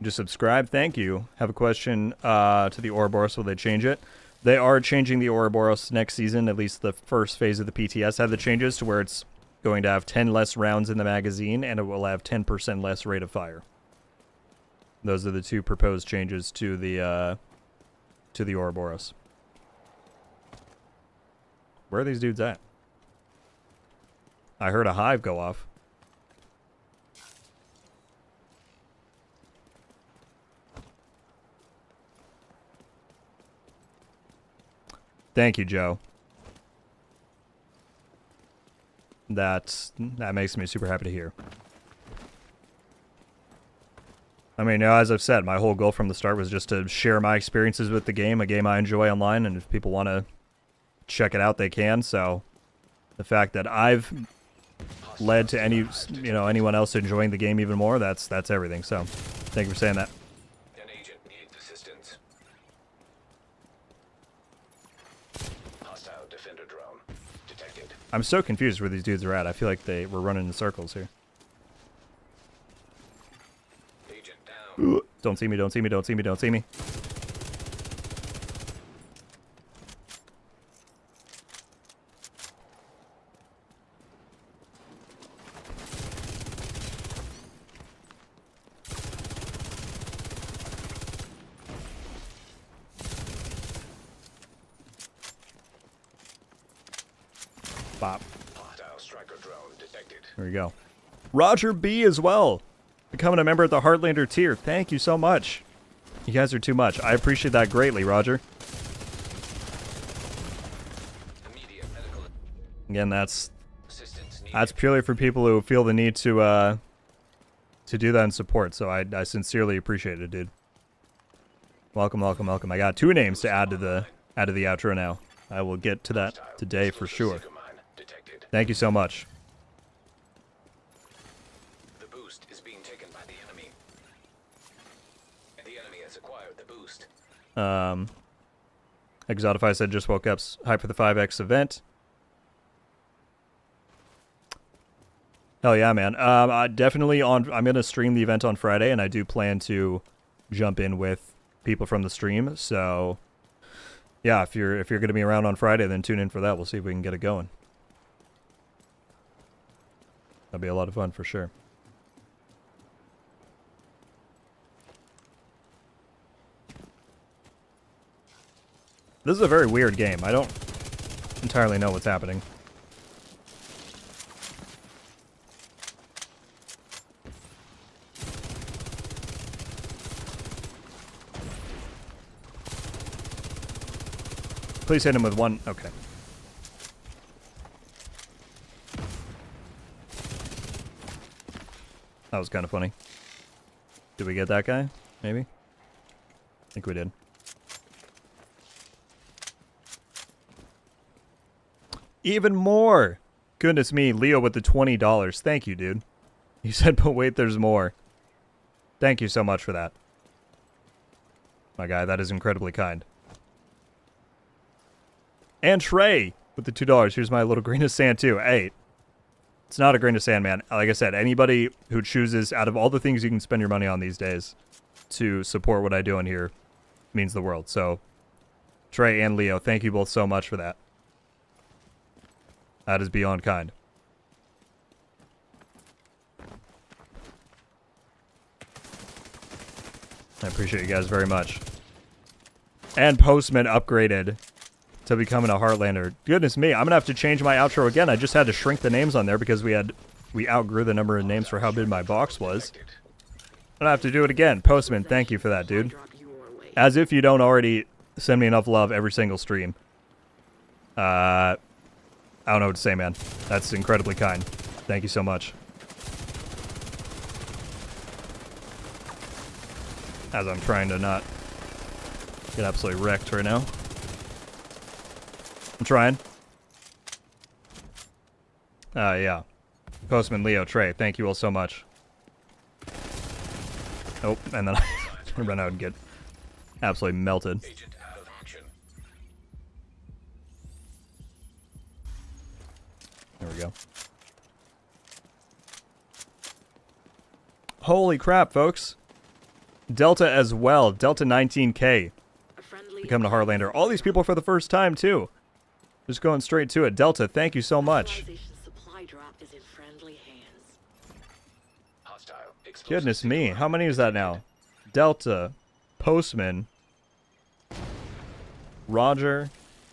Just subscribe. Thank you. Have a question to the Ouroboros. Will they change it? They are changing the Ouroboros next season. At least the first phase of the PTS had the changes to where it's going to have 10 less rounds in the magazine and it will have 10% less rate of fire. Those are the 2 proposed changes to the Ouroboros. Where are these dudes at? I heard a hive go off. Thank you, Joe. That makes me super happy to hear. I mean, as I've said, my whole goal from the start was just to share my experiences with the game, a game I enjoy online, and if people want to check it out, they can. So, the fact that I've led to anyone else enjoying the game even more, that's everything. So, thank you for saying that. An agent needs assistance. Hostile defender drone detected. I'm so confused where these dudes are at. I feel like they were running in circles here. Don't see me, don't see me, don't see me, don't see me. Bop. Hostile striker drone detected. There we go. Roger B as well. Becoming a member at the Heartlander tier. Thank you so much. You guys are too much. I appreciate that greatly, Roger. Again, that's purely for people who feel the need to do that and support. So I sincerely appreciate it, dude. Welcome, welcome, welcome. I got 2 names to add to the outro now. I will get to that today for sure. Thank you so much. The boost is being taken by the enemy. And the enemy has acquired the boost. Exotify said just woke up. Hype for the 5X event. Hell yeah, man. Definitely I'm going to stream the event on Friday, and I do plan to jump in with people from the stream. So, yeah, if you're going to be around on Friday, then tune in for that. We'll see if we can get it going. That'll be a lot of fun for sure. This is a very weird game. I don't entirely know what's happening. Please hit him with one. Okay. That was kind of funny. Did we get that guy? Maybe? I think we did. Even more! Goodness me, Leo with the $20. Thank you, dude. You said, but wait, there's more. Thank you so much for that. My guy, that is incredibly kind. And Trey with the $2. Here's my little grain of sand, too. Hey, it's not a grain of sand, man. Like I said, anybody who chooses, out of all the things you can spend your money on these days, to support what I do in here means the world. So, Trey and Leo, thank you both so much for that. That is beyond kind. I appreciate you guys very much. And Postman upgraded to becoming a Heartlander. Goodness me, I'm going to have to change my outro again. I just had to shrink the names on there because we outgrew the number of names for how big my box was. I'm going to have to do it again. Postman, thank you for that, dude. As if you don't already send me enough love every single stream. I don't know what to say, man. That's incredibly kind. Thank you so much. As I'm trying to not get absolutely wrecked right now. I'm trying. Yeah. Postman, Leo, Trey, thank you all so much. Oh, and then I run out and get absolutely melted. Agent out of action. There we go. Holy crap, folks. Delta as well. Delta 19K. Becoming a Heartlander. All these people for the first time, too. Just going straight to it. Delta, thank you so much. Supply drop is in friendly hands. Hostile. Explosive Goodness me. deployed. How many is that now? Delta, Postman, Roger,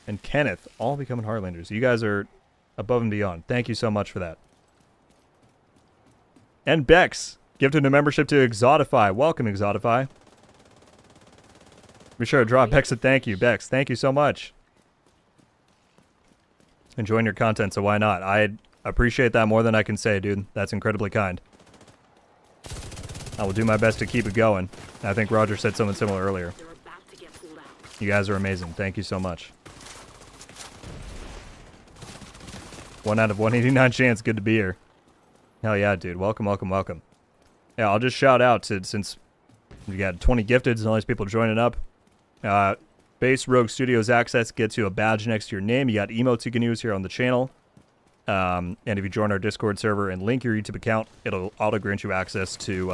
and Kenneth all becoming Heartlanders. You guys are above and beyond. Thank you so much for that. And Bex, gifted a membership to Exotify. Welcome, Exotify. Be sure to drop Bex a thank you. Bex, thank you so much. Enjoying your content, so why not? I appreciate that more than I can say, dude. That's incredibly kind. I will do my best to keep it going. I think Roger said something similar earlier. They're about to get pulled out. You guys are amazing. Thank you so much. 1 out of 189 chance. Good to be here. Hell yeah, dude. Welcome, welcome, welcome. Yeah, I'll just shout out to, since we got 20 gifteds and all these people joining up. Base Rogue Studios access gets you a badge next to your name. You got emotes you can use here on the channel. And if you join our Discord server and link your YouTube account, it'll auto-grant you access to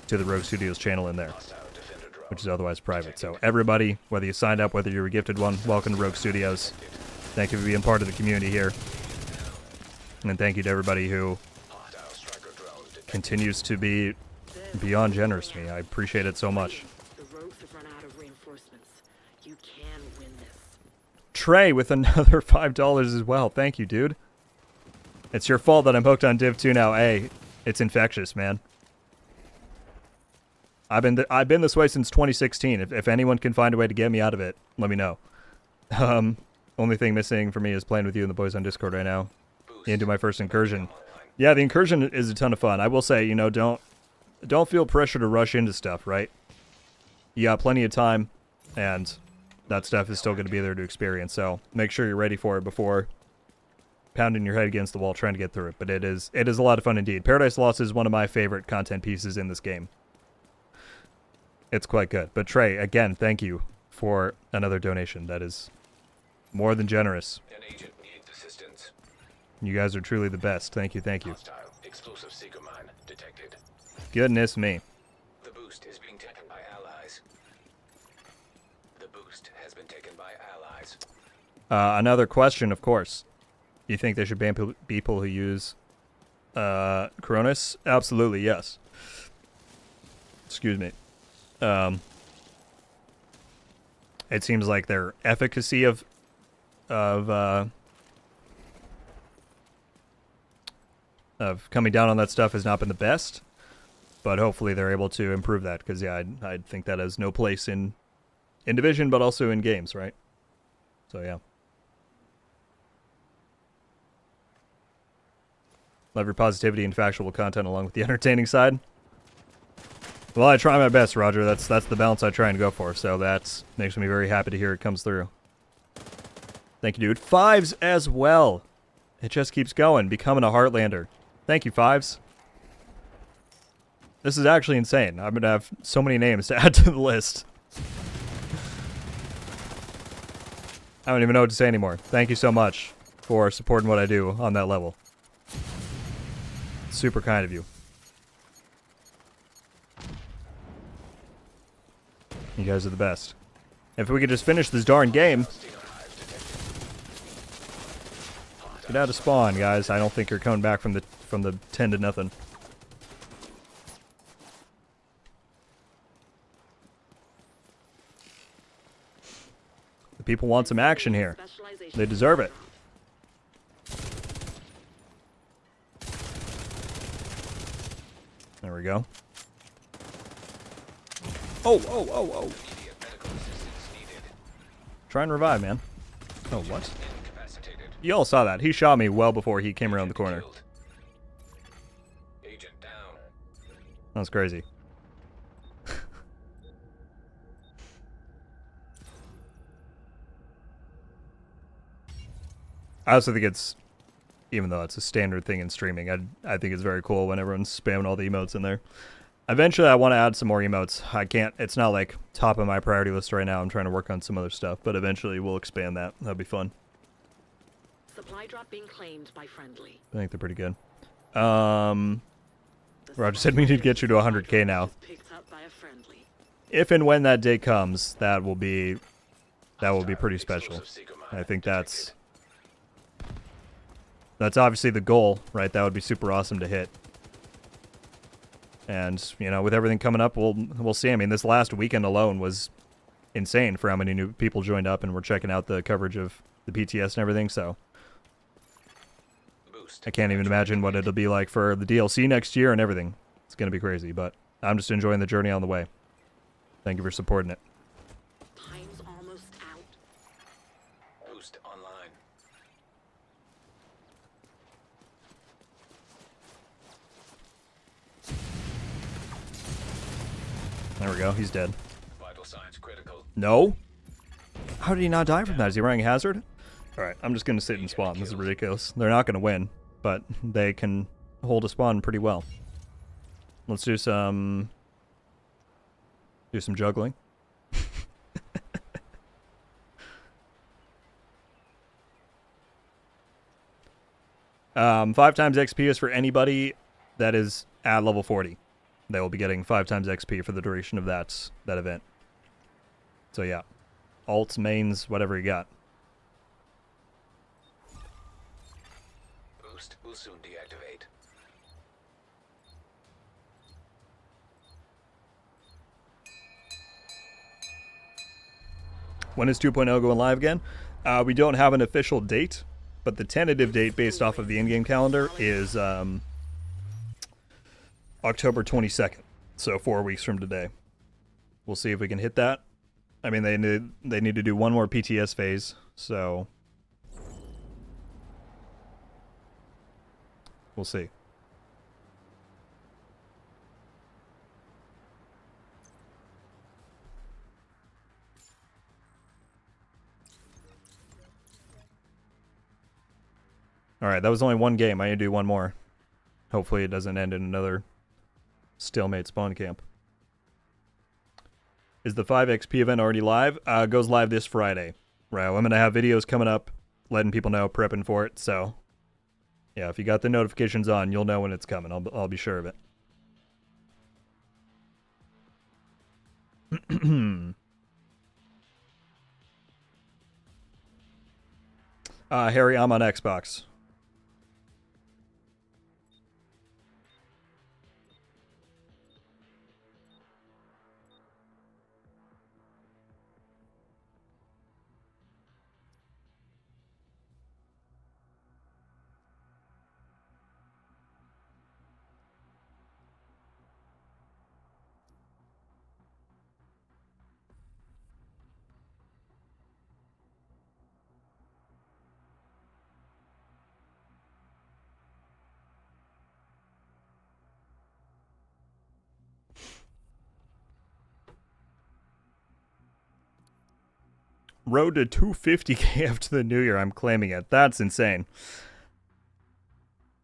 the Rogue Studios channel in there, Hostile defender drone. which is otherwise private. So everybody, whether you signed up, whether you were a gifted one, welcome to Rogue Studios. Thank you for being part of the community here. And thank you to everybody who Hostile striker drone detected. continues to be beyond generous to me. I appreciate it so much. The rogues have run out of reinforcements. You can win this. Trey with another $5 as well. Thank you, dude. It's your fault that I'm hooked on Div 2 now. Hey, it's infectious, man. I've been this way since 2016. If anyone can find a way to get me out of it, let me know. Only thing missing for me is playing with you and the boys on Discord right now. Into my first incursion. Yeah, the incursion is a ton of fun. I will say, you know, don't feel pressure to rush into stuff, right? You got plenty of time, and that stuff is still going to be there to experience. So make sure you're ready for it before pounding your head against the wall trying to get through it. But it is a lot of fun indeed. Paradise Lost is one of my favorite content pieces in this game. It's quite good. But Trey, again, thank you for another donation. That is more than generous. An agent needs assistance. You guys are truly the best. Thank you, thank you. Hostile explosive seeker mine detected. Goodness me. The boost is being taken by allies. The boost has been taken by allies. Another question, of course. You think they should ban people who use Cronus? Absolutely, yes. Excuse me. It seems like their efficacy of coming down on that stuff has not been the best, but hopefully they're able to improve that, because yeah, I think that has no place in Division, but also in games, right? So yeah. Love your positivity and factual content along with the entertaining side. Well, I try my best, Roger. That's the balance I try and go for, so that makes me very happy to hear it comes through. Thank you, dude. Fives as well. It just keeps going, becoming a Heartlander. Thank you, Fives. This is actually insane. I'm going to have so many names to add to the list. I don't even know what to say anymore. Thank you so much for supporting what I do on that level. Super kind of you. You guys are the best. If we could just finish this darn game. Get out of spawn, guys. I don't think you're coming back from the 10-0. The people want some action here. They deserve it. There we go. Oh. Try and revive, man. Oh, what? You all saw that. He shot me well before he came around the corner. Agent down. That was crazy. I also think it's, even though it's a standard thing in streaming, I think it's very cool when everyone's spamming all the emotes in there. Eventually, I want to add some more emotes. I can't, it's not like top of my priority list right now. I'm trying to work on some other stuff, but eventually we'll expand that. That'd be fun. Supply drop being claimed by friendly. I think they're pretty good. Roger said we need to get you to 100K now. Picked up by a friendly. If and when that day comes, that will be pretty special. I think that's obviously the goal, right? That would be super awesome to hit. And, you know, with everything coming up, we'll see. I mean, this last weekend alone was insane for how many new people joined up and were checking out the coverage of the PTS and everything, so I can't even imagine what it'll be like for the DLC next year and everything. It's going to be crazy, but I'm just enjoying the journey on the way. Thank you for supporting it. Time's almost out. Boost online. There we go. He's dead. Vital signs critical. No? How did he not die from that? Is he wearing hazard? Alright, I'm just going to sit and spawn. This is ridiculous. They're not going to win, but they can hold a spawn pretty well. Let's do some juggling. 5 times XP is for anybody that is at level 40. They will be getting 5 times XP for the duration of that event. So yeah, alts, mains, whatever you got. Boost will soon deactivate. When is 2.0 going live again? We don't have an official date, but the tentative date based off of the in-game calendar is October 22nd, so 4 weeks from today. We'll see if we can hit that. I mean, they need to do one more PTS phase, so we'll see. Alright, that was only one game. I need to do one more. Hopefully it doesn't end in another stalemate spawn camp. Is the 5XP event already live? Goes live this Friday. Right, I'm going to have videos coming up, letting people know, prepping for it. So, yeah, if you got the notifications on, you'll know when it's coming. I'll be sure of it. Harry, I'm on Xbox. Road to 250k after the new year. I'm claiming it. That's insane.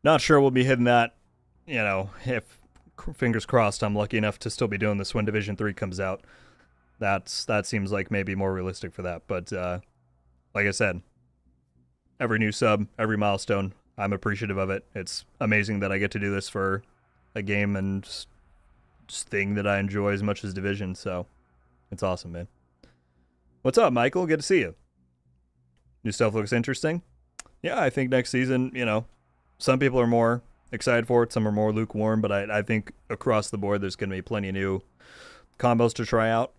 Not sure we'll be hitting that, you know, if, fingers crossed, I'm lucky enough to still be doing this when Division 3 comes out. That seems like maybe more realistic for that. But like I said, every new sub, every milestone, I'm appreciative of it. It's amazing that I get to do this for a game and just thing that I enjoy as much as Division. So it's awesome, man. What's up, Michael? Good to see you. New stuff looks interesting. Yeah, I think next season, you know, some people are more excited for it, some are more lukewarm, but I think across the board there's going to be plenty of new combos to try out.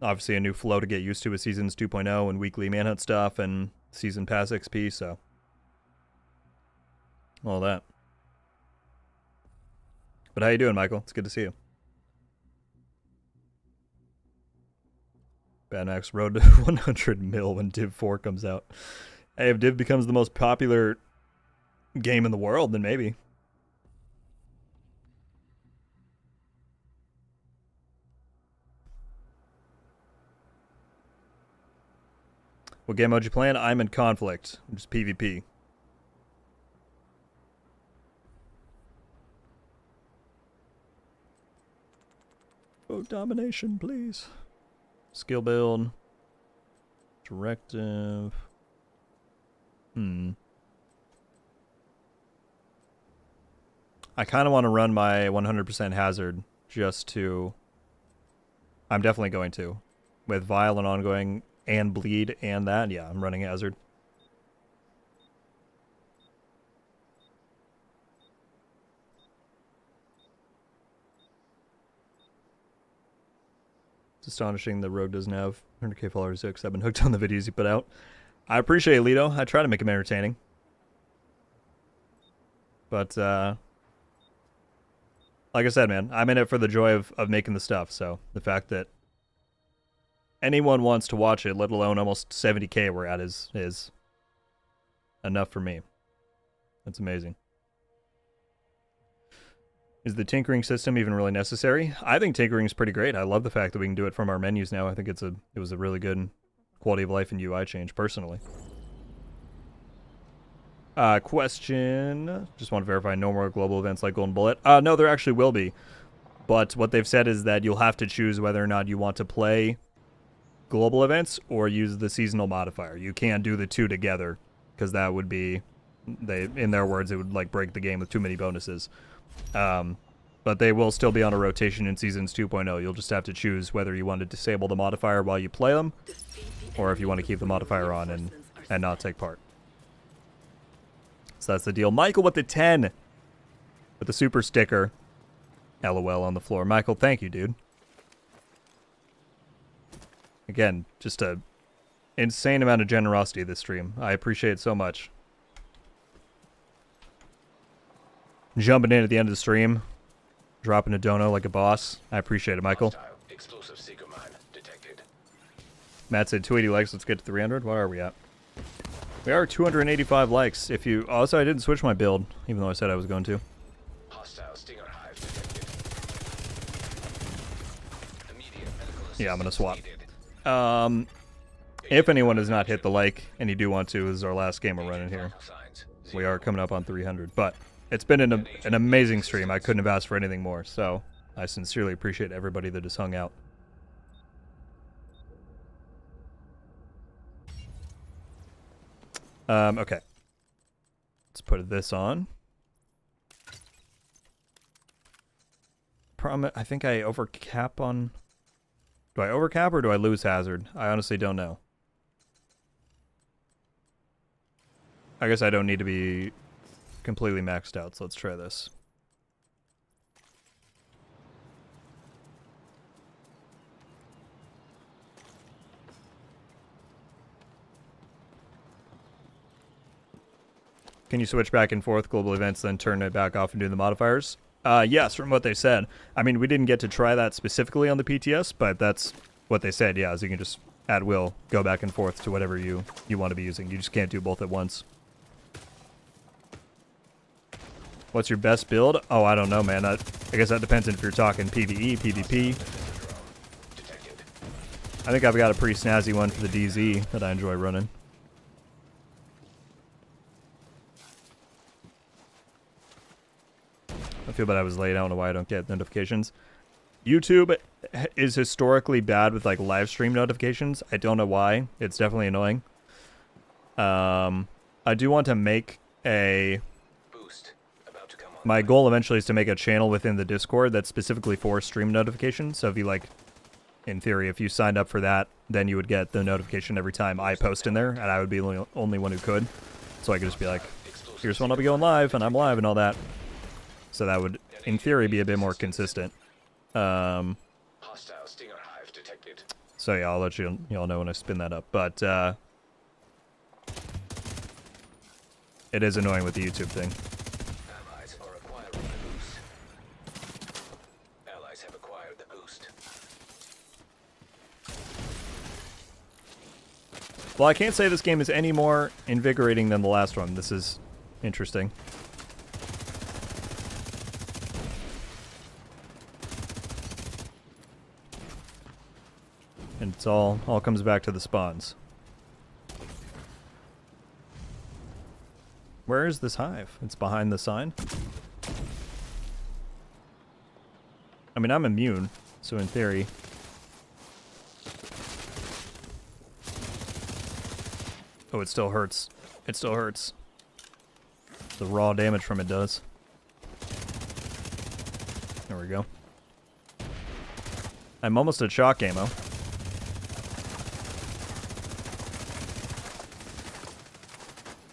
Obviously a new flow to get used to with Seasons 2.0 and weekly manhunt stuff and Season Pass XP, so all that. But how you doing, Michael? It's good to see you. Bad Max Road to 100 mil when Div 4 comes out. Hey, if Div becomes the most popular game in the world, then maybe. What game mode you playing? I'm in Conflict, just PvP. Oh, domination, please. Skill build. Directive. I kind of want to run my 100% hazard just to... I'm definitely going to. With Vile and ongoing and bleed and that, yeah, I'm running hazard. It's astonishing the Rogue doesn't have 100k followers, I've been hooked on the videos you put out. I appreciate it, Lito. I try to make them entertaining. But, like I said, man, I'm in it for the joy of making the stuff, so the fact that anyone wants to watch it, let alone almost 70k we're at, is enough for me. That's amazing. Is the tinkering system even really necessary? I think tinkering is pretty great. I love the fact that we can do it from our menus now. I think it was a really good quality of life and UI change, personally. Question. Just want to verify no more global events like Golden Bullet. No, there actually will be. But what they've said is that you'll have to choose whether or not you want to play global events or use the seasonal modifier. You can't do the two together because that would be, in their words, it would like break the game with too many bonuses. But they will still be on a rotation in Seasons 2.0. You'll just have to choose whether you want to disable the modifier while you play them, or if you want to keep the modifier on and not take part. So that's the deal. Michael with the 10. With the super sticker. LOL on the floor. Michael, thank you, dude. Again, just a insane amount of generosity this stream. I appreciate it so much. Jumping in at the end of the stream, dropping a dono like a boss. I appreciate it, Michael. Explosive seeker mine detected. Matt said 280 likes. Let's get to 300. What are we at? We are 285 likes. If you also, I didn't switch my build, even though I said I was going to. Hostile stinger hive detected. Immediate medical Yeah, I'm gonna swap. needed. If anyone has not hit the like, and you do want to, this is our last game we're running here. We are coming up on 300, but it's been an amazing stream. I couldn't have asked for anything more, so I sincerely appreciate everybody that has hung out. Okay. Let's put this on. I think I overcap on... Do I overcap or do I lose hazard? I honestly don't know. I guess I don't need to be completely maxed out, so let's try this. Can you switch back and forth global events, then turn it back off and do the modifiers? Yes, from what they said. I mean, we didn't get to try that specifically on the PTS, but that's what they said, yeah, is you can just, at will, go back and forth to whatever you want to be using. You just can't do both at once. What's your best build? Oh, I don't know, man. I guess that depends if you're talking PvE, PvP. I think I've got a pretty snazzy one for the DZ that I enjoy running. I feel bad I was late. I don't know why I don't get notifications. YouTube is historically bad with like live stream notifications. I don't know why. It's definitely annoying. I do want to make a... My goal eventually is to make a channel within the Discord that's specifically for stream notifications. So if you like, in theory, if you signed up for that, then you would get the notification every time I post in there, and I would be the only one who could. So I could just be like, here's when I'll be going live, and I'm live and all that. So that would, in theory, be a bit more consistent. So yeah, I'll let you all know when I spin that up. But it is annoying with the YouTube thing. Allies have acquired the boost. Well, I can't say this game is any more invigorating than the last one. This is interesting. And it's all comes back to the spawns. Where is this hive? It's behind the sign. I mean, I'm immune, so in theory... Oh, it still hurts. It still hurts. The raw damage from it does. There we go. I'm almost at shock ammo.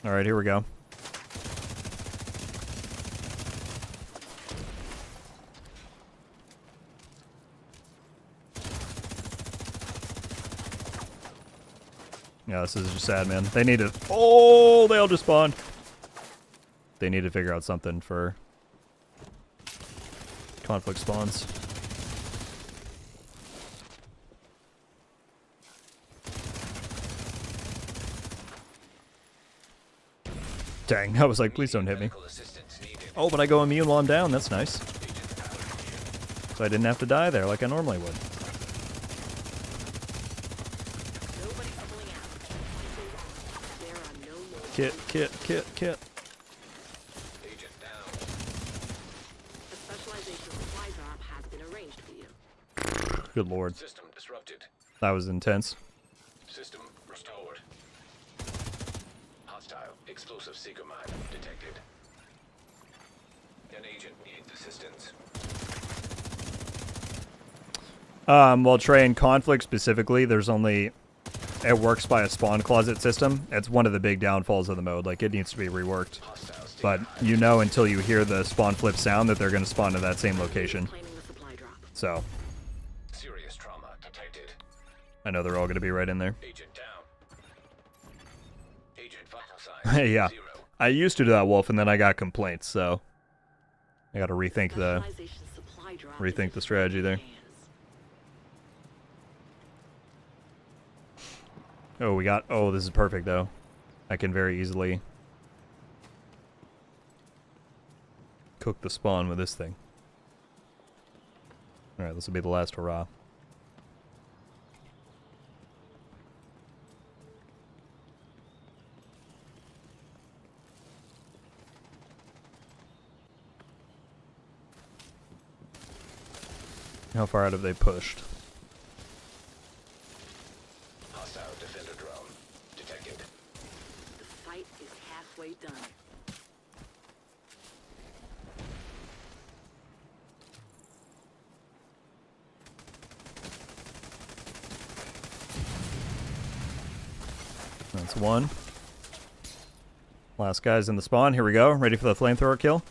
Alright, here we go. Yeah, this is just sad, man. They need to... Oh, they all just spawned. They need to figure out something for conflict spawns. Dang, I was like, please don't hit me. Oh, but I go immune while I'm down. That's nice. So I didn't have to die there like I normally would. Kit. Agent down. A specialization supply drop has been arranged for you. Good lord. System disrupted. That was intense. System restored. Hostile explosive seeker mine detected. An agent needs assistance. Well, Trey, in conflict specifically, there's only... It works by a spawn closet system. It's one of the big downfalls of the mode. Like, it needs to be reworked. But you know until you hear the spawn flip sound that they're going to spawn to that same location. So, Serious trauma detected. I know they're all going to be right in there. Agent down. Agent vital signs Yeah. 0. I used to do that, Wolf, and then I got complaints, so... I got to rethink the strategy there. Oh, we got... Oh, this is perfect, though. I can very easily cook the spawn with this thing. Alright, this will be the last hurrah. How far out have they pushed? Hostile defender drone detected. The fight That's one. Last guy's in the spawn. Here we go. Ready for the flamethrower kill.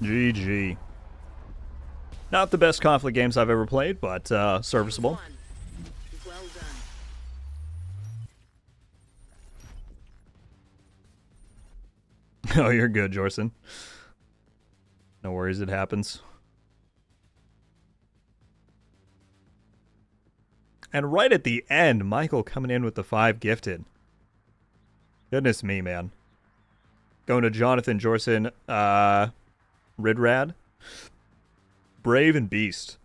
GG. Not the best conflict games I've ever played, but serviceable. One. Well done. Oh, you're good, Jorson. No worries, it happens. And right at the end, Michael coming in with the 5 gifted. Goodness me, man. Going to Jonathan, Jorson, Ridrad, Brave, and Beast.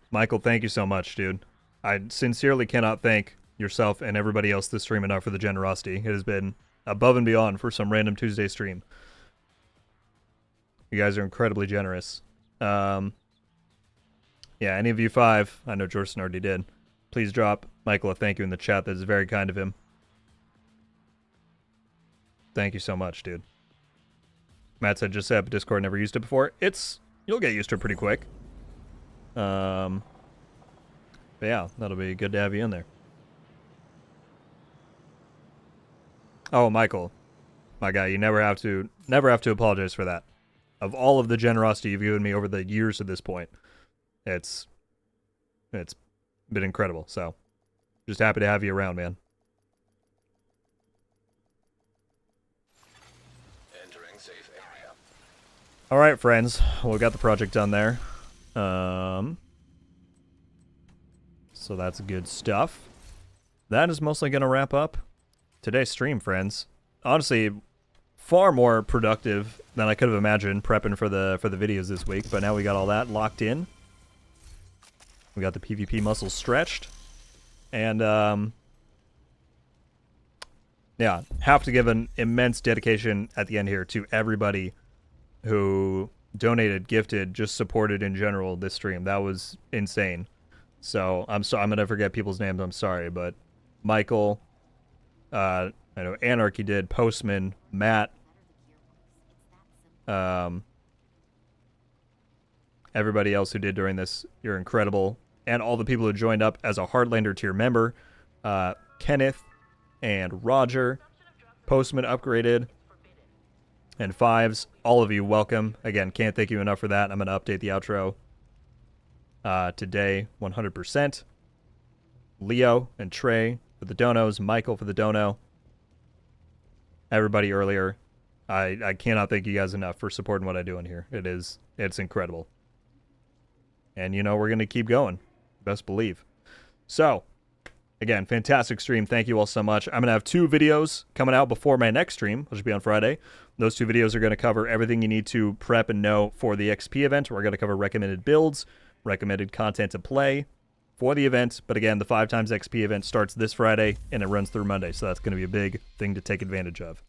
Michael, thank you so much, dude. I sincerely cannot thank yourself and everybody else this stream enough for the generosity. It has been above and beyond for some random Tuesday stream. You guys are incredibly generous. Yeah, any of you 5, I know Jorson already did, please drop Michael a thank you in the chat. That is very kind of him. Thank you so much, dude. Matt said, just set up Discord, never used it before. You'll get used to it pretty quick. But yeah, that'll be good to have you in there. Oh, Michael, my guy, you never have to apologize for that. Of all of the generosity you've given me over the years to this point, it's been incredible. So, just happy to have you around, man. Entering safe area. All right, friends. Well, we got the project done there. So that's good stuff. That is mostly going to wrap up today's stream, friends. Honestly, far more productive than I could have imagined prepping for the videos this week. But now we got all that locked in. We got the PvP muscles stretched. And, yeah, have to give an immense dedication at the end here to everybody who donated, gifted, just supported in general this stream. That was insane. So I'm gonna forget people's names. I'm sorry, but Michael, I know Anarchy did, Postman, Matt, everybody else who did during this, you're incredible, and all the people who joined up as a Hardlander tier member, Kenneth and Roger, Postman upgraded, and Fives, all of you, welcome. Again, can't thank you enough for that. I'm going to update the outro today 100%. Leo and Trey for the donos, Michael for the dono. Everybody earlier. I cannot thank you guys enough for supporting what I do in here. It's incredible. And, you know, we're going to keep going. Best believe. So, again, fantastic stream. Thank you all so much. I'm going to have 2 videos coming out before my next stream, which will be on Friday. Those 2 videos are going to cover everything you need to prep and know for the XP event. We're going to cover recommended builds, recommended content to play for the event. But again, the 5x XP event starts this Friday and it runs through Monday. So that's going to be a big thing to take advantage of.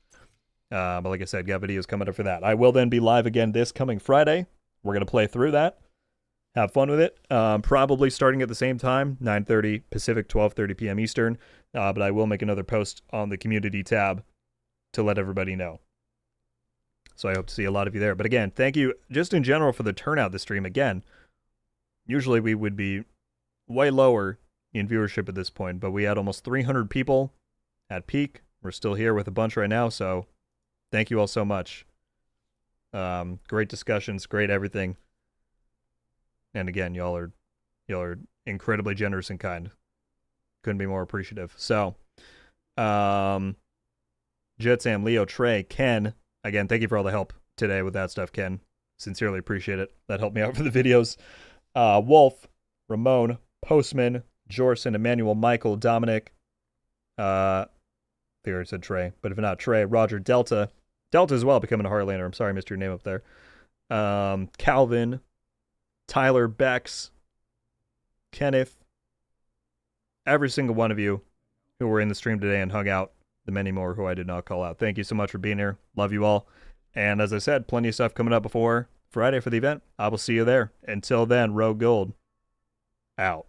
But like I said, got videos coming up for that. I will then be live again this coming Friday. We're going to play through that. Have fun with it. Probably starting at the same time, 9:30 Pacific, 12:30 p.m. Eastern. But I will make another post on the community tab to let everybody know. So I hope to see a lot of you there. But again, thank you just in general for the turnout this stream. Again, usually we would be way lower in viewership at this point, but we had almost 300 people at peak. We're still here with a bunch right now, so thank you all so much. Great discussions, great everything. And again, y'all are incredibly generous and kind. Couldn't be more appreciative. So, Jetsam, Leo, Trey, Ken, again, thank you for all the help today with that stuff, Ken. Sincerely appreciate it. That helped me out for the videos. Wolf, Ramon, Postman, Jorson, Emmanuel, Michael, Dominic. I think I already said Trey, but if not Trey, Roger, Delta as well, becoming a Heartlander. I'm sorry I missed your name up there. Calvin, Tyler, Bex, Kenneth, every single one of you who were in the stream today and hung out, the many more who I did not call out. Thank you so much for being here. Love you all. And as I said, plenty of stuff coming up before Friday for the event. I will see you there. Until then, RogueGold out.